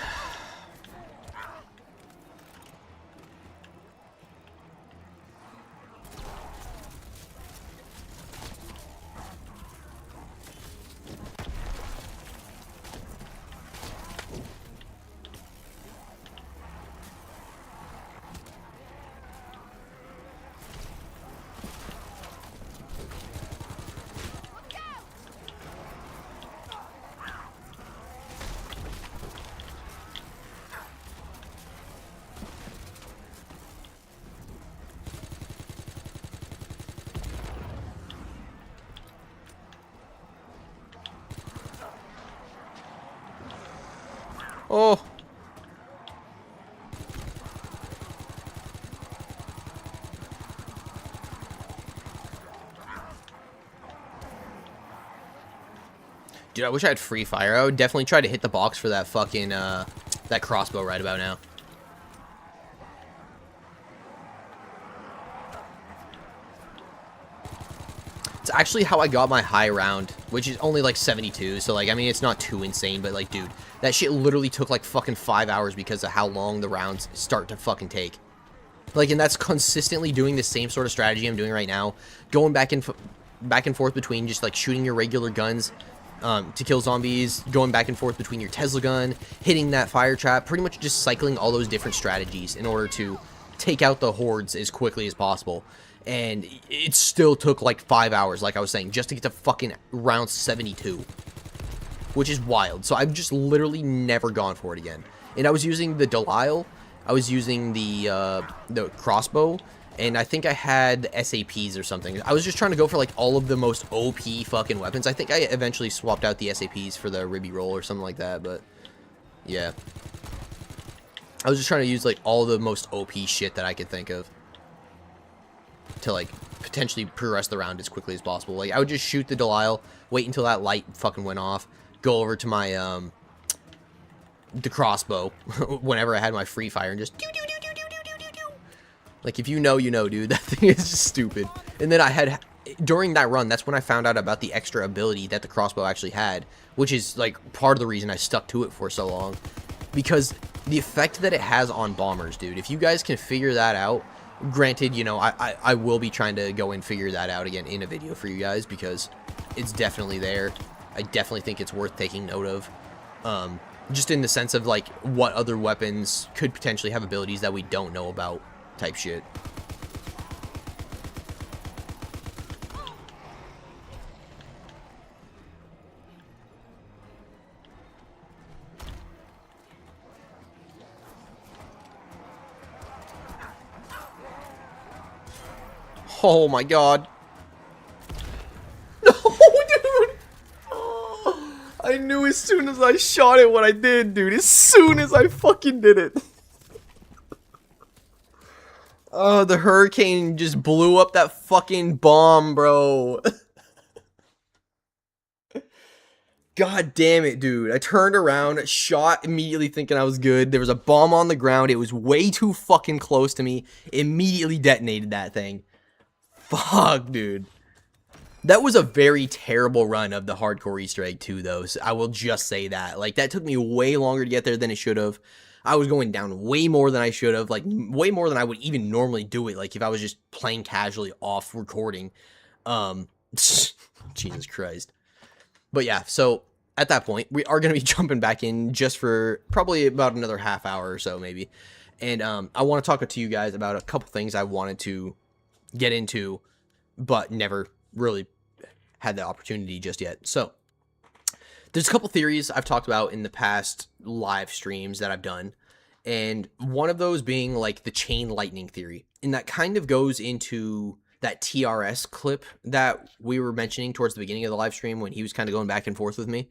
Oh. Dude, I wish I had free fire. I would definitely try to hit the box for that fucking, that crossbow right about now. It's actually how I got my high round, which is only like 72, so like, I mean, it's not too insane, but like, dude, that shit literally took like fucking 5 hours because of how long the rounds start to fucking take. Like, and that's consistently doing the same sort of strategy I'm doing right now, going back and forth between just like shooting your regular guns to kill zombies, going back and forth between your Tesla gun, hitting that fire trap, pretty much just cycling all those different strategies in order to take out the hordes as quickly as possible. And it still took like 5 hours, like I was saying, just to get to fucking round 72. Which is wild. So I've just literally never gone for it again. And I was using the Delisle, I was using the crossbow, and I think I had SAPs or something. I was just trying to go for like all of the most OP fucking weapons. I think I eventually swapped out the SAPs for the Ribby Roll or something like that, but yeah. I was just trying to use like all the most OP shit that I could think of to like potentially progress the round as quickly as possible. Like I would just shoot the Delisle, wait until that light fucking went off, go over to my the crossbow whenever I had my free fire and just do. Like if you know, you know, dude. That thing is just stupid. And then I had during that run, that's when I found out about the extra ability that the crossbow actually had, which is like part of the reason I stuck to it for so long, because the effect that it has on bombers, dude. If you guys can figure that out, granted, you know, I will be trying to go and figure that out again in a video for you guys because it's definitely there. I definitely think it's worth taking note of. Just in the sense of like what other weapons could potentially have abilities that we don't know about type shit. Oh my god. No, dude. Oh, I knew as soon as I shot it what I did, dude. As soon as I fucking did it. Oh, the hurricane just blew up that fucking bomb, bro. God damn it, dude. I turned around, shot immediately thinking I was good. There was a bomb on the ground. It was way too fucking close to me. Immediately detonated that thing. Fuck, dude. That was a very terrible run of the hardcore Easter egg too, though. So I will just say that. Like, that took me way longer to get there than it should have. I was going down way more than I should have. Like, way more than I would even normally do it. Like, if I was just playing casually off recording. Jesus Christ. But yeah, so at that point, we are going to be jumping back in just for probably about another half hour or so, maybe. And I want to talk to you guys about a couple things I wanted to get into, but never really had the opportunity just yet. So there's a couple theories I've talked about in the past live streams that I've done, and one of those being like the chain lightning theory, and that kind of goes into that TRS clip that we were mentioning towards the beginning of the live stream when he was kind of going back and forth with me.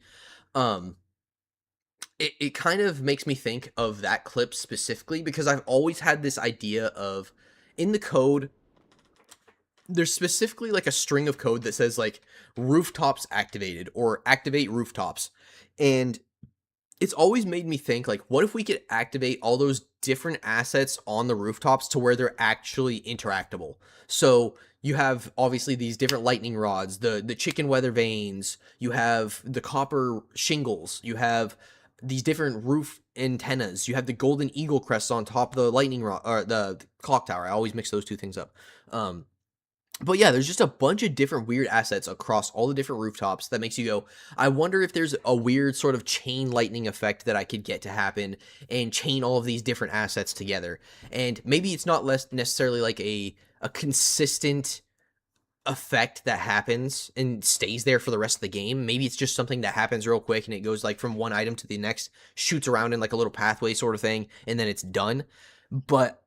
It kind of makes me think of that clip specifically because I've always had this idea of, in the code, there's specifically like a string of code that says like rooftops activated or activate rooftops. And it's always made me think like, what if we could activate all those different assets on the rooftops to where they're actually interactable? So you have obviously these different lightning rods, the chicken weather vanes, you have the copper shingles, you have these different roof antennas, you have the golden eagle crests on top of the lightning rod, or the clock tower. I always mix those two things up. But yeah, there's just a bunch of different weird assets across all the different rooftops that makes you go, I wonder if there's a weird sort of chain lightning effect that I could get to happen and chain all of these different assets together. And maybe it's not less necessarily like a consistent effect that happens and stays there for the rest of the game. Maybe it's just something that happens real quick and it goes like from one item to the next, shoots around in like a little pathway sort of thing, and then it's done. But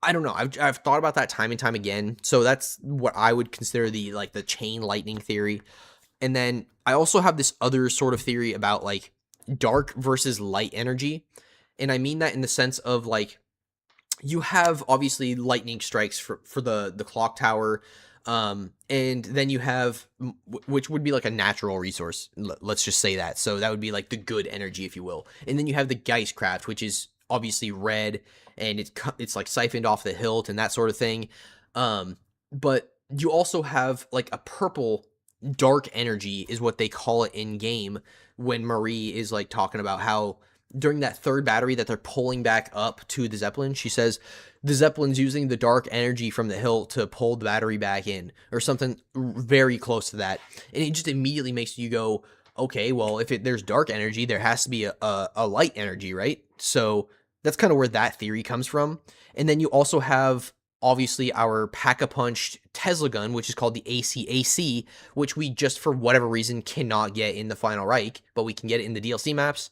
I don't know. I've thought about that time and time again. So that's what I would consider the chain lightning theory. And then I also have this other sort of theory about like dark versus light energy. And I mean that in the sense of like you have obviously lightning strikes for the clock tower, and then you have which would be like a natural resource, let's just say that, so that would be like the good energy if you will, and then you have the Geistcraft, which is obviously red, and it's like siphoned off the hilt and that sort of thing. But you also have like a purple dark energy is what they call it in game, when Marie is like talking about how during that third battery that they're pulling back up to the Zeppelin, she says the Zeppelin's using the dark energy from the hilt to pull the battery back in, or something very close to that. And it just immediately makes you go, okay, well, if there's dark energy, there has to be a light energy, right? So that's kind of where that theory comes from. And then you also have obviously our Pack-a-Punch Tesla gun, which is called the ACAC, which we just for whatever reason cannot get in the Final Reich, but we can get it in the DLC maps.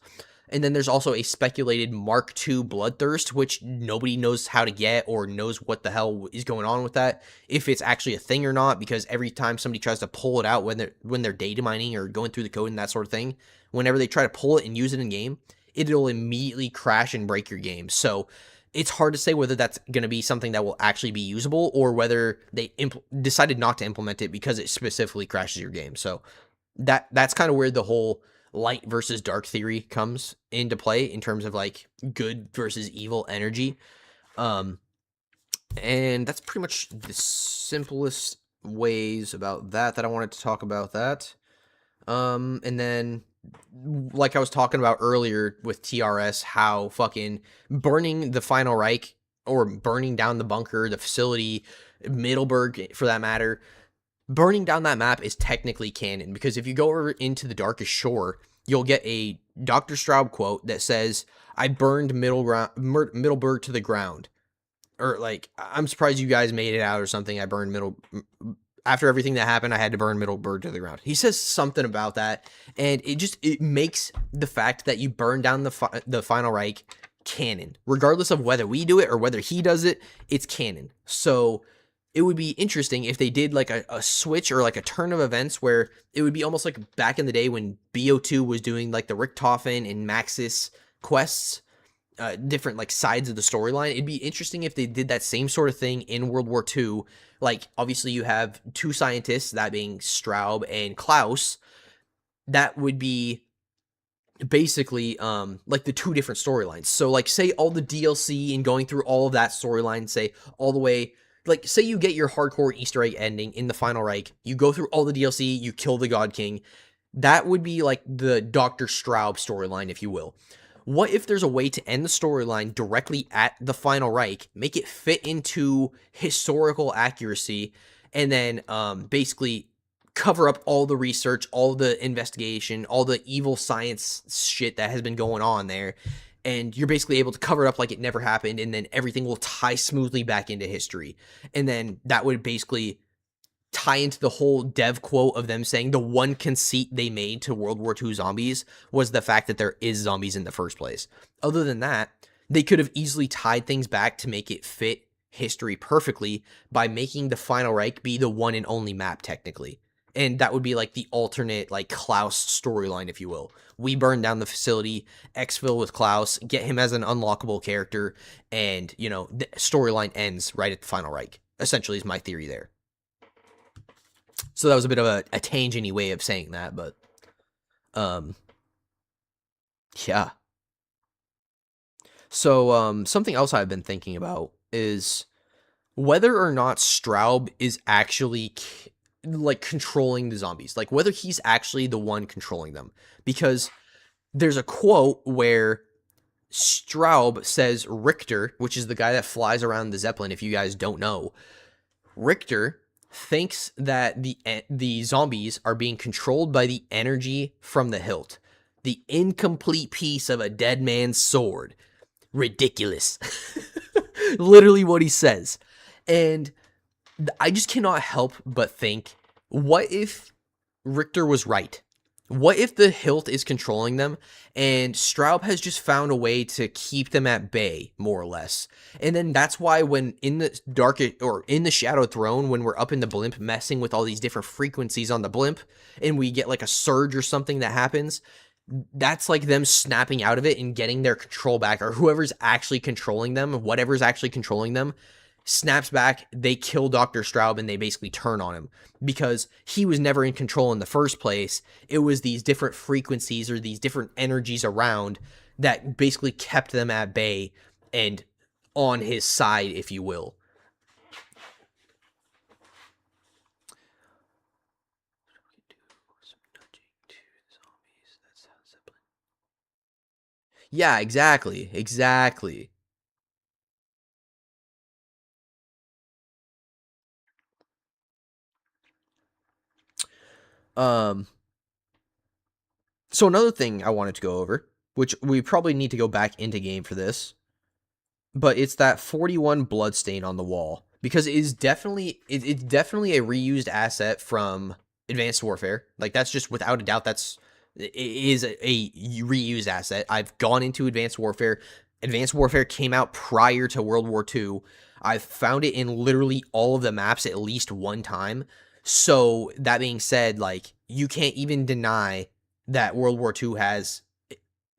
And then there's also a speculated Mark II Bloodthirst, which nobody knows how to get or knows what the hell is going on with that, if it's actually a thing or not, because every time somebody tries to pull it out when they're data mining or going through the code and that sort of thing, whenever they try to pull it and use it in game, it'll immediately crash and break your game. So it's hard to say whether that's going to be something that will actually be usable, or whether they decided not to implement it because it specifically crashes your game. So that's kind of where the whole light versus dark theory comes into play in terms of like good versus evil energy. And that's pretty much the simplest ways about that I wanted to talk about that. And then like I was talking about earlier with TRS, how fucking burning the Final Reich or burning down the bunker, the facility, Middleburg for that matter, burning down that map is technically canon, because if you go over into the Darkest Shore, you'll get a Dr. Straub quote that says, I burned Middleburg to the ground. Or like, I'm surprised you guys made it out or something. I burned after everything that happened, I had to burn Middleburg to the ground. He says something about that, and it makes the fact that you burn down the Final Reich canon. Regardless of whether we do it or whether he does it, it's canon. So it would be interesting if they did like a switch or like a turn of events where it would be almost like back in the day when BO2 was doing like the Richthofen and Maxis quests, different like sides of the storyline. It'd be interesting if they did that same sort of thing in World War II. Like obviously you have two scientists, that being Straub and Klaus. That would be basically like the two different storylines. So like say all the DLC and going through all of that storyline, say all the way, like say you get your hardcore Easter egg ending in the Final Reich, you go through all the DLC, you kill the God King. That would be like the Dr. Straub storyline, if you will. What if there's a way to end the storyline directly at the Final Reich, make it fit into historical accuracy, and then basically cover up all the research, all the investigation, all the evil science shit that has been going on there, and you're basically able to cover it up like it never happened, and then everything will tie smoothly back into history. And then that would basically tie into the whole dev quote of them saying the one conceit they made to World War II zombies was the fact that there is zombies in the first place. Other than that, they could have easily tied things back to make it fit history perfectly by making the Final Reich be the one and only map technically. And that would be like the alternate like Klaus storyline, if you will. We burn down the facility, exfil with Klaus, get him as an unlockable character, and, you know, the storyline ends right at the Final Reich. Essentially is my theory there. So that was a bit of a tangent-y way of saying that, but yeah. So something else I've been thinking about is whether or not Straub is actually like controlling the zombies, like whether he's actually the one controlling them, because there's a quote where Straub says Richter, which is the guy that flies around the Zeppelin, if you guys don't know, Richter thinks that the zombies are being controlled by the energy from the hilt, the incomplete piece of a dead man's sword. Ridiculous. Literally what he says. And I just cannot help but think, what if Richter was right? What if the hilt is controlling them and Straub has just found a way to keep them at bay, more or less? And then that's why when in the dark or in the Shadow Throne, when we're up in the blimp messing with all these different frequencies on the blimp and we get like a surge or something that happens, that's like them snapping out of it and getting their control back, or whoever's actually controlling them, whatever's actually controlling them, snaps back. They kill Dr. Straub and they basically turn on him because he was never in control in the first place. It was these different frequencies or these different energies around that basically kept them at bay and on his side, if you will. Yeah, exactly. Exactly. Um, so another thing I wanted to go over, which we probably need to go back into game for this, but it's that 41 bloodstain on the wall because it's definitely a reused asset from Advanced Warfare. Like that's just without a doubt it is a reused asset. I've gone into Advanced Warfare. Advanced Warfare came out prior to World War II. I've found it in literally all of the maps at least one time. So that being said, like you can't even deny that World War II has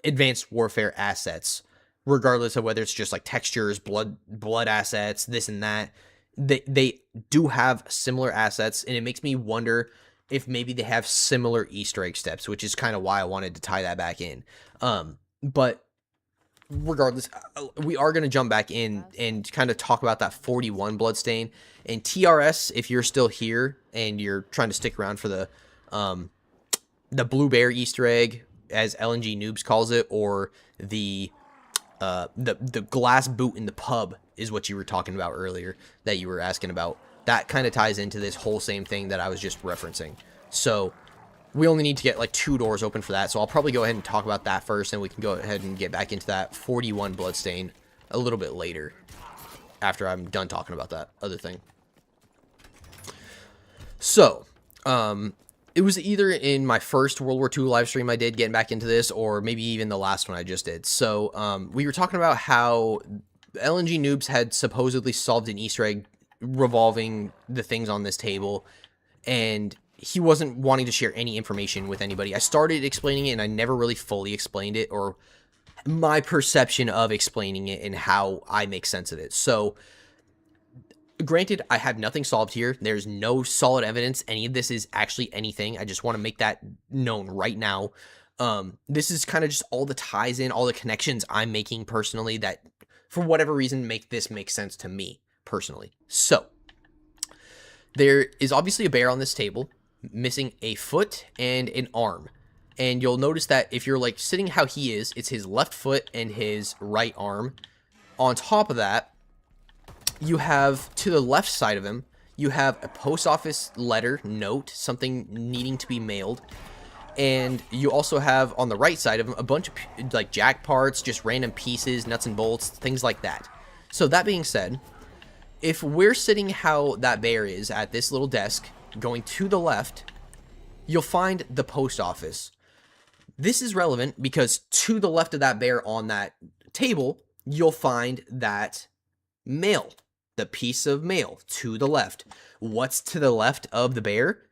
Advanced Warfare assets, regardless of whether it's just like textures, blood assets, this and that. They do have similar assets, and it makes me wonder if maybe they have similar Easter egg steps, which is kind of why I wanted to tie that back in. But regardless, we are going to jump back in and kind of talk about that 41 bloodstain and TRS. If you're still here and you're trying to stick around for the Blue Bear Easter egg, as LNG Noobs calls it, or the glass boot in the pub is what you were talking about earlier that you were asking about. That kind of ties into this whole same thing that I was just referencing. So we only need to get like 2 doors open for that. So I'll probably go ahead and talk about that first, and we can go ahead and get back into that 41 bloodstain a little bit later after I'm done talking about that other thing. So, it was either in my first World War II live stream I did getting back into this, or maybe even the last one I just did. So we were talking about how LNG Noobs had supposedly solved an Easter egg revolving the things on this table, and he wasn't wanting to share any information with anybody. I started explaining it, and I never really fully explained it, or my perception of explaining it and how I make sense of it. So granted, I have nothing solved here. There's no solid evidence any of this is actually anything. I just want to make that known right now. This is kind of just all the ties in, all the connections I'm making personally that, for whatever reason, make sense to me personally. So, there is obviously a bear on this table, missing a foot and an arm. And you'll notice that if you're like sitting how he is, it's his left foot and his right arm. On top of that, you have, to the left side of him, you have a post office letter, note, something needing to be mailed. And you also have, on the right side of him, a bunch of, like, jack parts, just random pieces, nuts and bolts, things like that. So, that being said, if we're sitting how that bear is at this little desk, going to the left, you'll find the post office. This is relevant because to the left of that bear on that table, you'll find that mail. The piece of mail to the left. What's to the left of the bear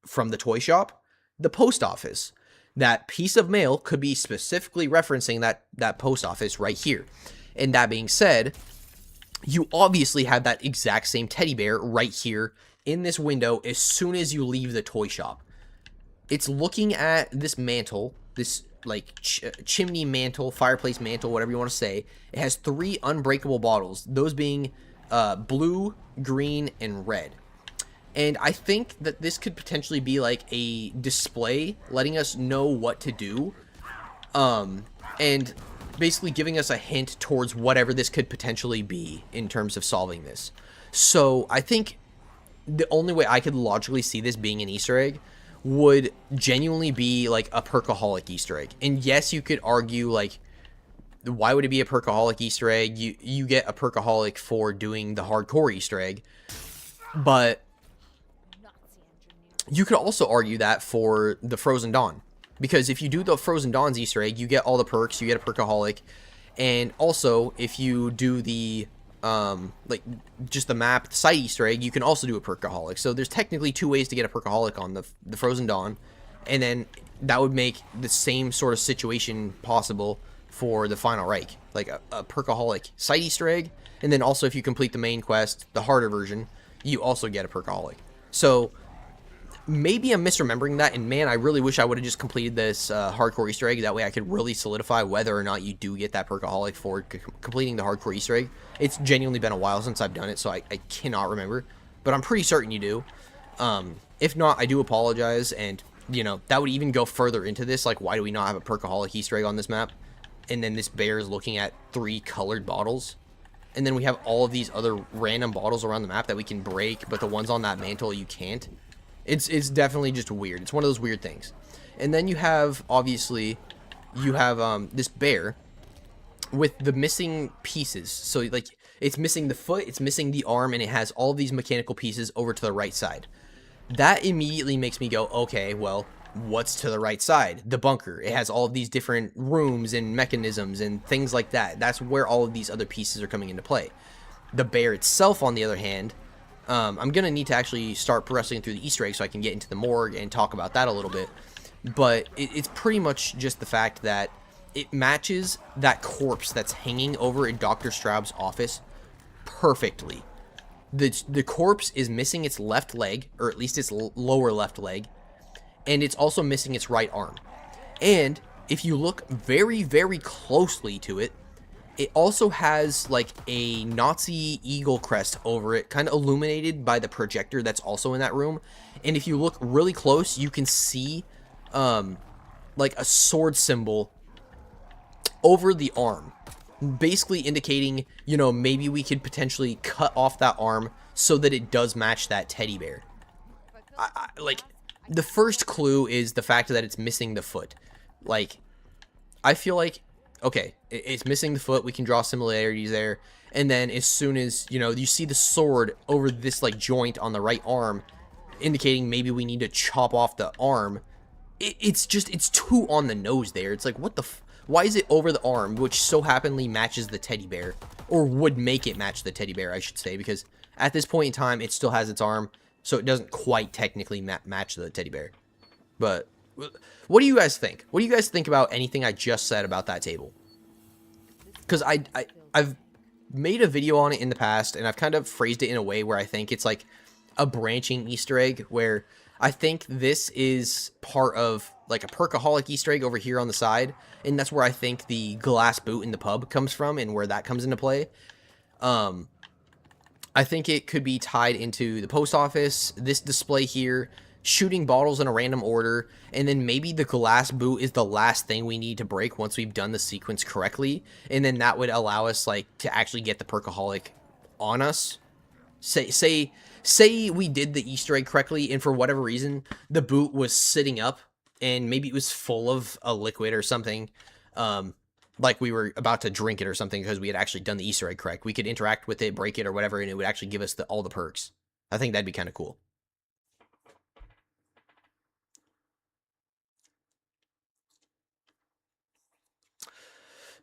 from the toy shop? The post office. That piece of mail could be specifically referencing that post office right here. And that being said, you obviously have that exact same teddy bear right here in this window as soon as you leave the toy shop. It's looking at this mantle, this like chimney mantle, fireplace mantle, whatever you want to say. It has 3 unbreakable bottles, those being blue, green, and red. And I think that this could potentially be like a display letting us know what to do, and basically giving us a hint towards whatever this could potentially be in terms of solving this. So I think the only way I could logically see this being an Easter egg would genuinely be like a Perkaholic Easter egg. And yes, you could argue like, why would it be a Perkaholic Easter egg? You get a Perkaholic for doing the hardcore Easter egg. But you could also argue that for the Frozen Dawn. Because if you do the Frozen Dawn's Easter egg, you get all the perks, you get a Perkaholic. And also, if you do the, like, just the map, the site Easter egg, you can also do a Perkaholic. So there's technically 2 ways to get a Perkaholic on the Frozen Dawn. And then that would make the same sort of situation possible for the final Reich, like a perkaholic side Easter egg, and then also if you complete the main quest, the harder version, you also get a perkaholic. So maybe I'm misremembering that, and man, I really wish I would have just completed this hardcore Easter egg. That way I could really solidify whether or not you do get that perkaholic for completing the hardcore Easter egg. It's genuinely been a while since I've done it, so I cannot remember, but I'm pretty certain you do. If not, I do apologize, and you know, that would even go further into this, like why do we not have a perkaholic Easter egg on this map? And then this bear is looking at 3 colored bottles. And then we have all of these other random bottles around the map that we can break, but the ones on that mantle you can't. It's definitely just weird. It's one of those weird things. And then you have, obviously, you have this bear with the missing pieces. So, like, it's missing the foot, it's missing the arm, and it has all these mechanical pieces over to the right side. That immediately makes me go, okay, well, what's to the right side? The bunker. It has all of these different rooms and mechanisms and things like that. That's where all of these other pieces are coming into play. The bear itself, on the other hand, I'm going to need to actually start progressing through the Easter egg so I can get into the morgue and talk about that a little bit. But it's pretty much just the fact that it matches that corpse that's hanging over in Dr. Straub's office perfectly. The corpse is missing its left leg, or at least its lower left leg, and it's also missing its right arm. And if you look very, very closely to it, it also has like a Nazi eagle crest over it, kind of illuminated by the projector that's also in that room. And if you look really close, you can see like a sword symbol over the arm, basically indicating, you know, maybe we could potentially cut off that arm so that it does match that teddy bear. Like, the first clue is the fact that it's missing the foot. Like, I feel like, okay, it's missing the foot, we can draw similarities there, and then as soon as, you know, you see the sword over this, like, joint on the right arm, indicating maybe we need to chop off the arm, it's too on the nose there. It's like, what the why is it over the arm, which so happenly matches the teddy bear, or would make it match the teddy bear, I should say, because at this point in time, it still has its arm, so it doesn't quite technically match the teddy bear. But what do you guys think? What do you guys think about anything I just said about that table? Because I've made a video on it in the past, and I've kind of phrased it in a way where I think it's like a branching Easter egg, where I think this is part of like a perkaholic Easter egg over here on the side, and that's where I think the glass boot in the pub comes from and where that comes into play. I think it could be tied into the post office, this display here, shooting bottles in a random order, and then maybe the glass boot is the last thing we need to break once we've done the sequence correctly, and then that would allow us like to actually get the perkaholic on us. Say we did the Easter egg correctly, and for whatever reason the boot was sitting up and maybe it was full of a liquid or something, like we were about to drink it or something because we had actually done the Easter egg correct. We could interact with it, break it or whatever, and it would actually give us all the perks. I think that'd be kind of cool.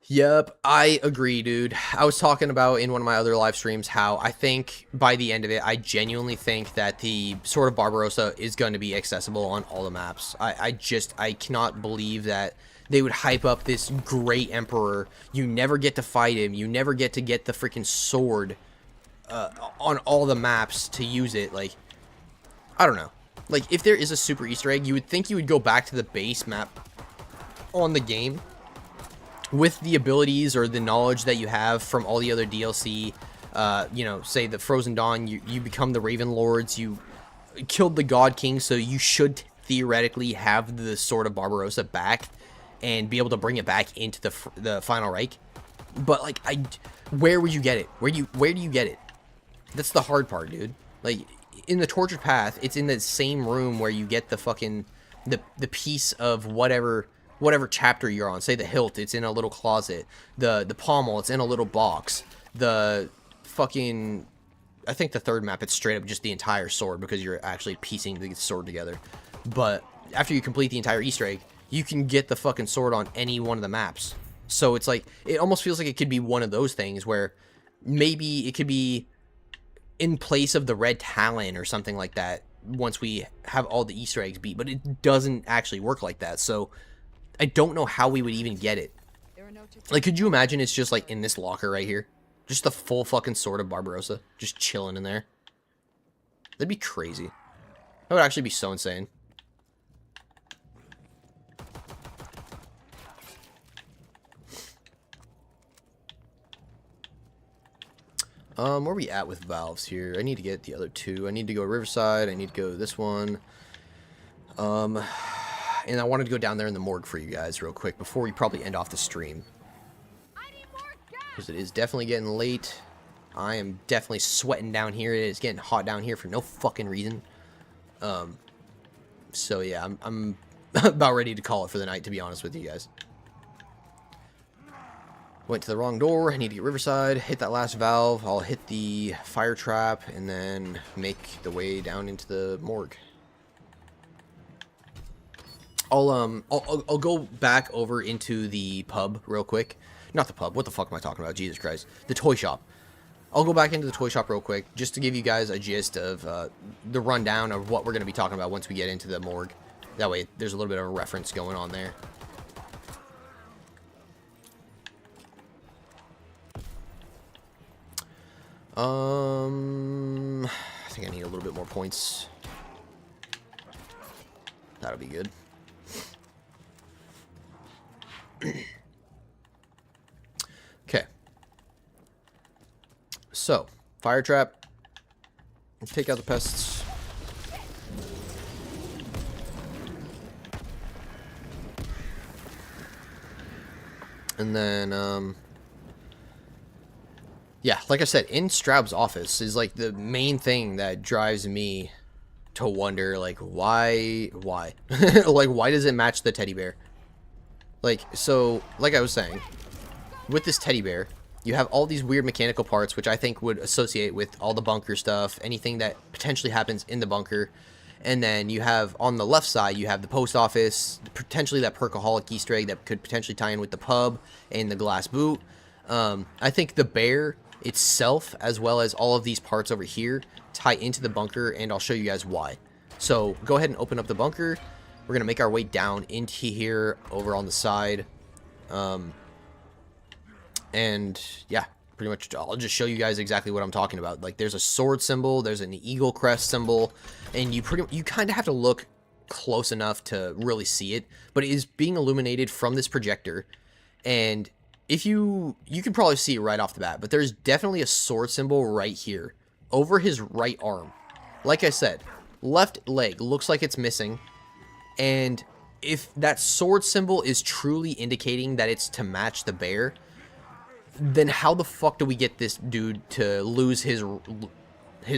Yep, I agree, dude. I was talking about in one of my other live streams how I think by the end of it, I genuinely think that the Sword of Barbarossa is going to be accessible on all the maps. I cannot believe that they would hype up this great emperor. You never get to fight him. You never get to get the freaking sword on all the maps to use it. Like, I don't know. Like, if there is a super Easter egg, you would think you would go back to the base map on the game with the abilities or the knowledge that you have from all the other DLC. You know, say the Frozen Dawn, you become the Raven Lords, you killed the God King, so you should theoretically have the Sword of Barbarossa back and be able to bring it back into the Final Reich. But like, where would you get it? Where do you get it? That's the hard part, dude. Like, in the Tortured Path, it's in the same room where you get the fucking the piece of whatever chapter you're on. Say the hilt, it's in a little closet. The pommel, it's in a little box. The fucking, I think the third map, it's straight up just the entire sword because you're actually piecing the sword together. But after you complete the entire Easter egg, you can get the fucking sword on any one of the maps. So it's like, it almost feels like it could be one of those things where maybe it could be in place of the red talon or something like that. once we have all the Easter eggs beat, but it doesn't actually work like that. So I don't know how we would even get it. There are no tickets. Like, could you imagine it's just like in this locker right here? Just the full fucking sword of Barbarossa. Just chilling in there. That'd be crazy. That would actually be so insane. Where are we at with valves here? I need to get the other two. I need to go Riverside. I need to go this one. And I wanted to go down there in the morgue for you guys real quick before we probably end off the stream. Because it is definitely getting late. I am definitely sweating down here. It is getting hot down here for no fucking reason. So yeah, I'm about ready to call it for the night, to be honest with you guys. Went to the wrong door. I need to get Riverside, hit that last valve. I'll hit the fire trap and then make the way down into the morgue. I'll go back over into the pub real quick. Not the pub. What the fuck am I talking about? Jesus Christ. The toy shop. I'll go back into the toy shop real quick just to give you guys a gist of the rundown of what we're going to be talking about once we get into the morgue. That way there's a little bit of a reference going on there. I think I need a little bit more points. That'll be good. Okay. So, fire trap. Take out the pests. And then, yeah, like I said, in Straub's office is like the main thing that drives me to wonder, like, why? Like, why does it match the teddy bear? Like, so, like I was saying, with this teddy bear, you have all these weird mechanical parts, which I think would associate with all the bunker stuff, anything that potentially happens in the bunker. And then you have, on the left side, you have the post office, potentially that Perkaholic Easter egg that could potentially tie in with the pub and the glass boot. I think the bear itself, as well as all of these parts over here, tie into the bunker, and I'll show you guys why. So, go ahead and open up the bunker. We're going to make our way down into here, over on the side. And, yeah, pretty much, I'll just show you guys exactly what I'm talking about. Like, there's a sword symbol, there's an eagle crest symbol, and you kind of have to look close enough to really see it, but it is being illuminated from this projector, and if you can probably see it right off the bat, but there's definitely a sword symbol right here, over his right arm. Like I said, left leg looks like it's missing, and if that sword symbol is truly indicating that it's to match the bear, then how the fuck do we get this dude to lose his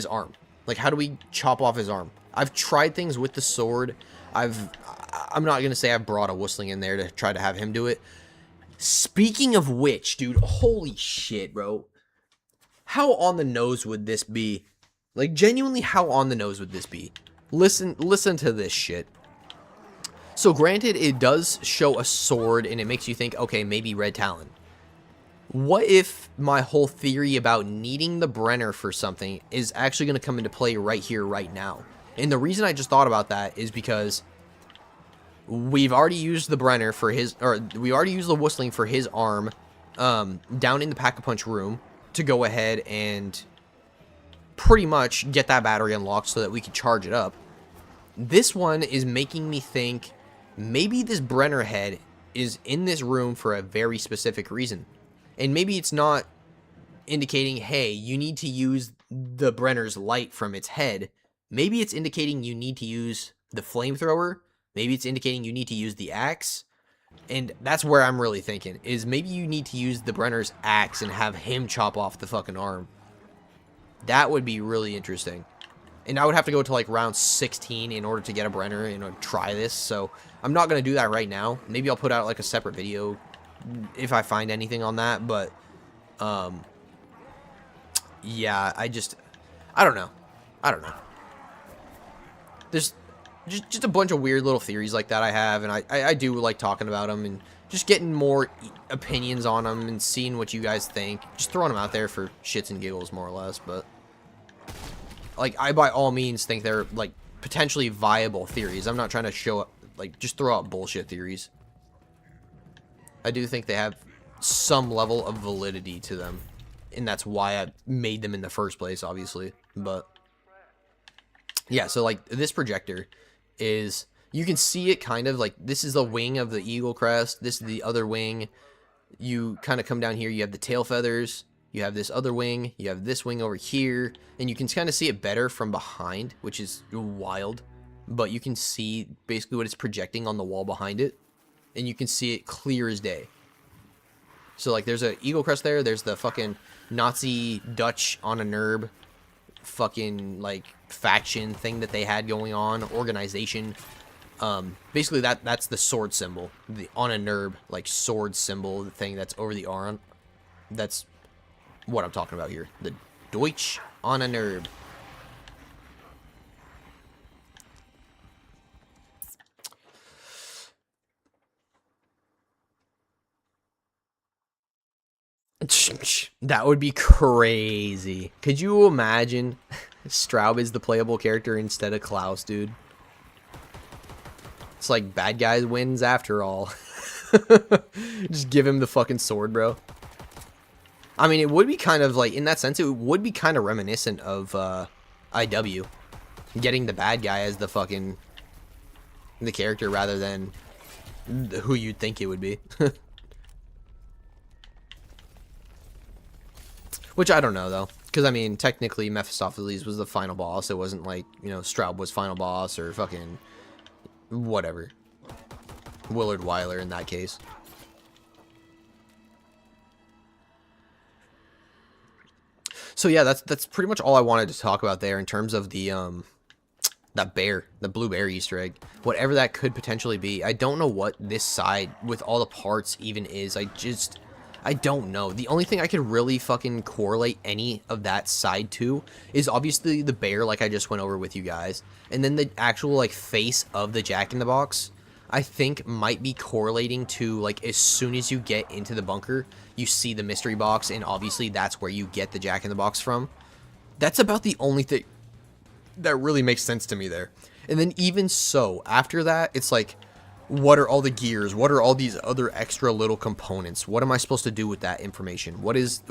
arm? Like, how do we chop off his arm? I've tried things with the sword. I'm not going to say I've brought a whistling in there to try to have him do it. Speaking of which, dude, holy shit, bro. How on the nose would this be? Like, genuinely, how on the nose would this be? Listen to this shit. So, granted, it does show a sword, and it makes you think, okay, maybe Red Talon. What if my whole theory about needing the Brenner for something is actually going to come into play right here, right now? And the reason I just thought about that is because we've already used the Brenner for his, or we already used the whistling for his arm down in the Pack-a-Punch room to go ahead and pretty much get that battery unlocked so that we can charge it up. This one is making me think maybe this Brenner head is in this room for a very specific reason. And maybe it's not indicating, hey, you need to use the Brenner's light from its head. Maybe it's indicating you need to use the flamethrower. Maybe it's indicating you need to use the axe. And that's where I'm really thinking, is maybe you need to use the Brenner's axe and have him chop off the fucking arm. That would be really interesting. And I would have to go to like round 16 in order to get a Brenner and try this. So I'm not going to do that right now. Maybe I'll put out like a separate video if I find anything on that, but yeah, I don't know. There's just a bunch of weird little theories like that I have, and I do like talking about them and just getting more opinions on them and seeing what you guys think, just throwing them out there for shits and giggles, more or less. But like, I by all means think they're like potentially viable theories. I'm not trying to show up, like, just throw out bullshit theories. I do think they have some level of validity to them. And that's why I made them in the first place, obviously. But, yeah, so, like, this projector is, you can see it kind of, like, this is the wing of the eagle crest. This is the other wing. You kind of come down here, you have the tail feathers. You have this other wing. You have this wing over here. And you can kind of see it better from behind, which is wild. But you can see basically what it's projecting on the wall behind it. And you can see it clear as day. So, like, there's an eagle crest there. There's the fucking Nazi Dutch on a NERB fucking, like, faction thing that they had going on. Organization. Basically, that's the sword symbol. The on a NERB, like, sword symbol. The thing that's over the R on. That's what I'm talking about here. The Deutsch on a NERB. That would be crazy. Could you imagine Straub is the playable character instead of Klaus, dude? It's like bad guys wins after all. Just give him the fucking sword, bro. I mean, it would be kind of like, in that sense, it would be kind of reminiscent of IW. Getting the bad guy as the fucking, the character rather than who you'd think it would be. Which I don't know, though. Because, I mean, technically, Mephistopheles was the final boss. It wasn't like, you know, Straub was final boss or fucking whatever. Willard Weiler in that case. So, yeah, that's pretty much all I wanted to talk about there in terms of the, that bear, the blue bear Easter egg. Whatever that could potentially be. I don't know what this side with all the parts even is. I don't know. The only thing I could really fucking correlate any of that side to is obviously the bear, like I just went over with you guys. And then the actual, like, face of the Jack-in-the-Box, I think might be correlating to, like, as soon as you get into the bunker, you see the mystery box, and obviously that's where you get the Jack-in-the-Box from. That's about the only thing that really makes sense to me there. And then even so, after that, it's like, what are all the gears? What are all these other extra little components? What am I supposed to do with that information? What's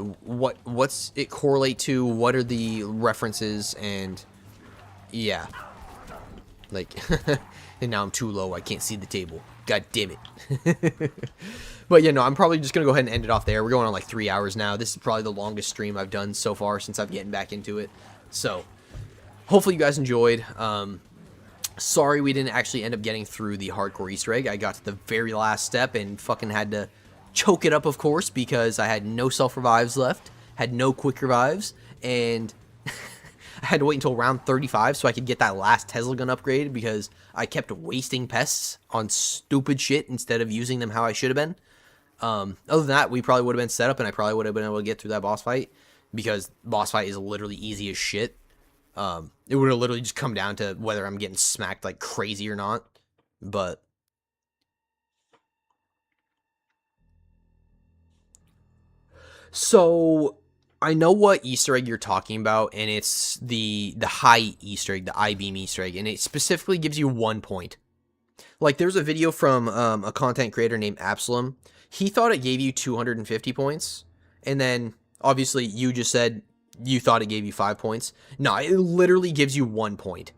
it correlate to? What are the references? And yeah, like, and now I'm too low. I can't see the table. God damn it. But yeah, no, I'm probably just gonna go ahead and end it off there. We're going on like 3 hours now. This is probably the longest stream I've done so far since I've getting back into it. So hopefully you guys enjoyed. Sorry we didn't actually end up getting through the hardcore Easter egg. I got to the very last step and fucking had to choke it up, of course, because I had no self-revives left, had no quick revives, and I had to wait until round 35 so I could get that last Tesla gun upgrade because I kept wasting pests on stupid shit instead of using them how I should have been. Other than that, we probably would have been set up and I probably would have been able to get through that boss fight because boss fight is literally easy as shit. It would have literally just come down to whether I'm getting smacked like crazy or not. But so I know what Easter egg you're talking about, and it's the high Easter egg, the I-beam Easter egg, and it specifically gives you 1 point. Like there's a video from a content creator named Absalom. He thought it gave you 250 points, and then obviously you just said you thought it gave you 5 points. No, it literally gives you 1 point.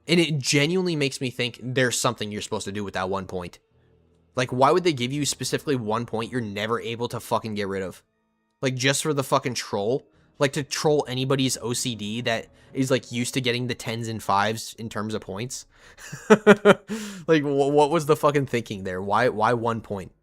And it genuinely makes me think there's something you're supposed to do with that 1 point. Like, why would they give you specifically 1 point you're never able to fucking get rid of? Like, just for the fucking troll? Like, to troll anybody's OCD that is, like, used to getting the 10s and 5s in terms of points? Like, what was the fucking thinking there? Why 1 point?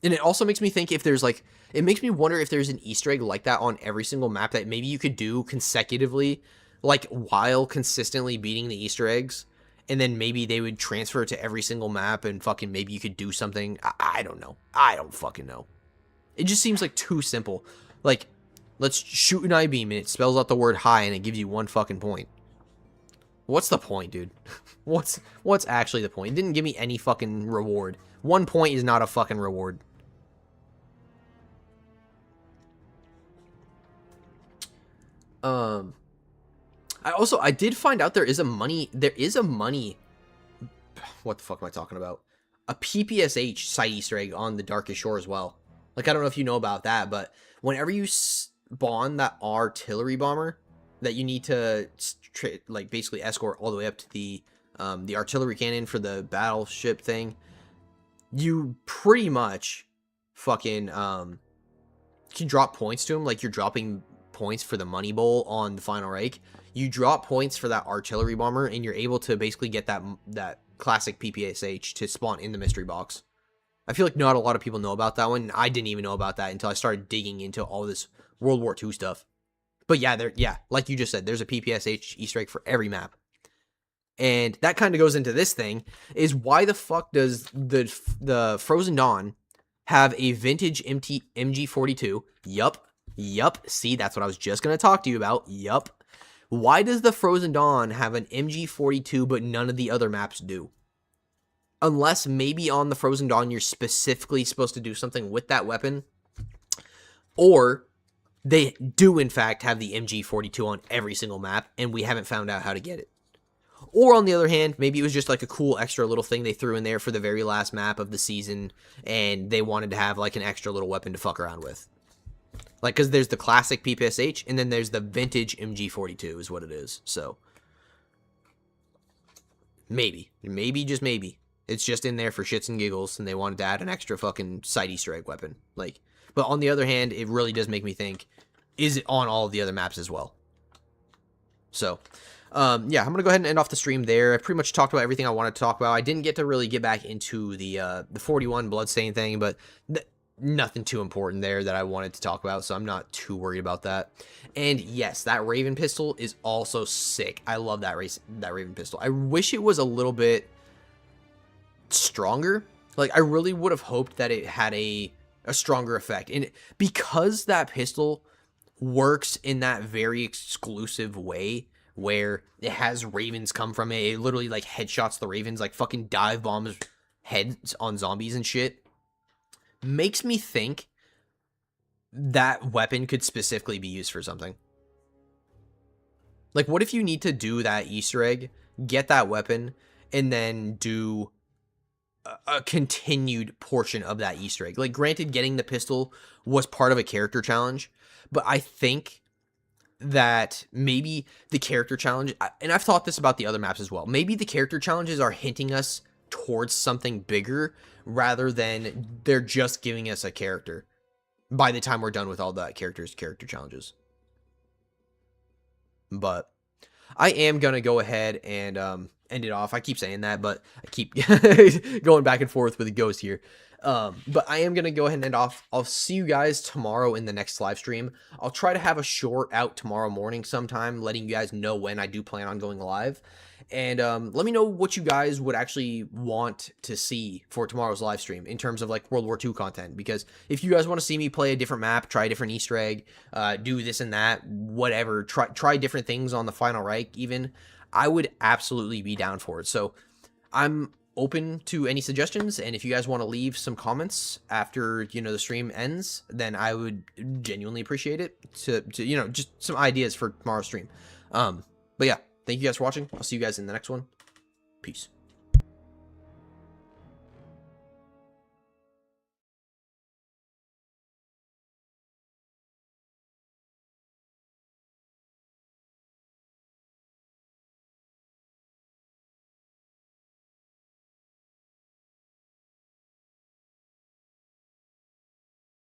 And it also makes me think if there's, like, it makes me wonder if there's an Easter egg like that on every single map that maybe you could do consecutively, like, while consistently beating the Easter eggs, and then maybe they would transfer it to every single map, and fucking maybe you could do something. I don't know. I don't fucking know. It just seems like too simple. Like, let's shoot an I-beam, and it spells out the word high, and it gives you 1 fucking point. What's the point, dude? What's actually the point? It didn't give me any fucking reward. 1 point is not a fucking reward. I did find out there is a money, what the fuck am I talking about? A PPSH side Easter egg on the Darkest Shore as well. Like, I don't know if you know about that, but whenever you spawn that artillery bomber that you need to, like, basically escort all the way up to the artillery cannon for the battleship thing, you pretty much fucking, can drop points to him, like you're dropping points for the money bowl on the Final Reich. You drop points for that artillery bomber, and you're able to basically get that classic PPSH to spawn in the mystery box. I feel like not a lot of people know about that one. I didn't even know about that until I started digging into all this World War II stuff. But yeah, like you just said, there's a PPSH Easter egg for every map. And that kind of goes into this thing, is why the fuck does the Frozen Dawn have a vintage MG42? Yup. See, that's what I was just going to talk to you about. Yup. Why does the Frozen Dawn have an MG42 but none of the other maps do? Unless maybe on the Frozen Dawn you're specifically supposed to do something with that weapon. Or they do in fact have the MG42 on every single map and we haven't found out how to get it. Or on the other hand, maybe it was just like a cool extra little thing they threw in there for the very last map of the season and they wanted to have like an extra little weapon to fuck around with. Like, because there's the classic PPSH, and then there's the vintage MG42 is what it is. So, maybe, just maybe, it's just in there for shits and giggles, and they wanted to add an extra fucking side Easter egg weapon. Like, but on the other hand, it really does make me think, is it on all of the other maps as well? So, yeah, I'm going to go ahead and end off the stream there. I pretty much talked about everything I wanted to talk about. I didn't get to really get back into the 41 Bloodstain thing, but nothing too important there that I wanted to talk about, so I'm not too worried about that. And yes, that Raven pistol is also sick. I love that Raven pistol. I wish it was a little bit stronger. Like, I really would have hoped that it had a stronger effect. And because that pistol works in that very exclusive way, where it has Ravens come from it, it literally, like, headshots the Ravens, like, fucking dive bombs heads on zombies and shit, makes me think that weapon could specifically be used for something. Like, what if you need to do that Easter egg, get that weapon, and then do a continued portion of that Easter egg? Like, granted, getting the pistol was part of a character challenge, but I think that maybe the character challenge, and I've thought this about the other maps as well, maybe the character challenges are hinting us towards something bigger rather than they're just giving us a character by the time we're done with all that character challenges. But I am going to go ahead and end it off. I keep saying that, but I keep going back and forth with the ghost here. But I am going to go ahead and end off. I'll see you guys tomorrow in the next live stream. I'll try to have a short out tomorrow morning sometime, letting you guys know when I do plan on going live. And let me know what you guys would actually want to see for tomorrow's live stream in terms of like World War II content. Because if you guys want to see me play a different map, try a different Easter egg, do this and that, whatever, try different things on the Final Reich even, I would absolutely be down for it. So I'm open to any suggestions, and if you guys want to leave some comments after, you know, the stream ends, then I would genuinely appreciate it to you know, just some ideas for tomorrow's stream. But yeah, thank you guys for watching. I'll see you guys in the next one. Peace.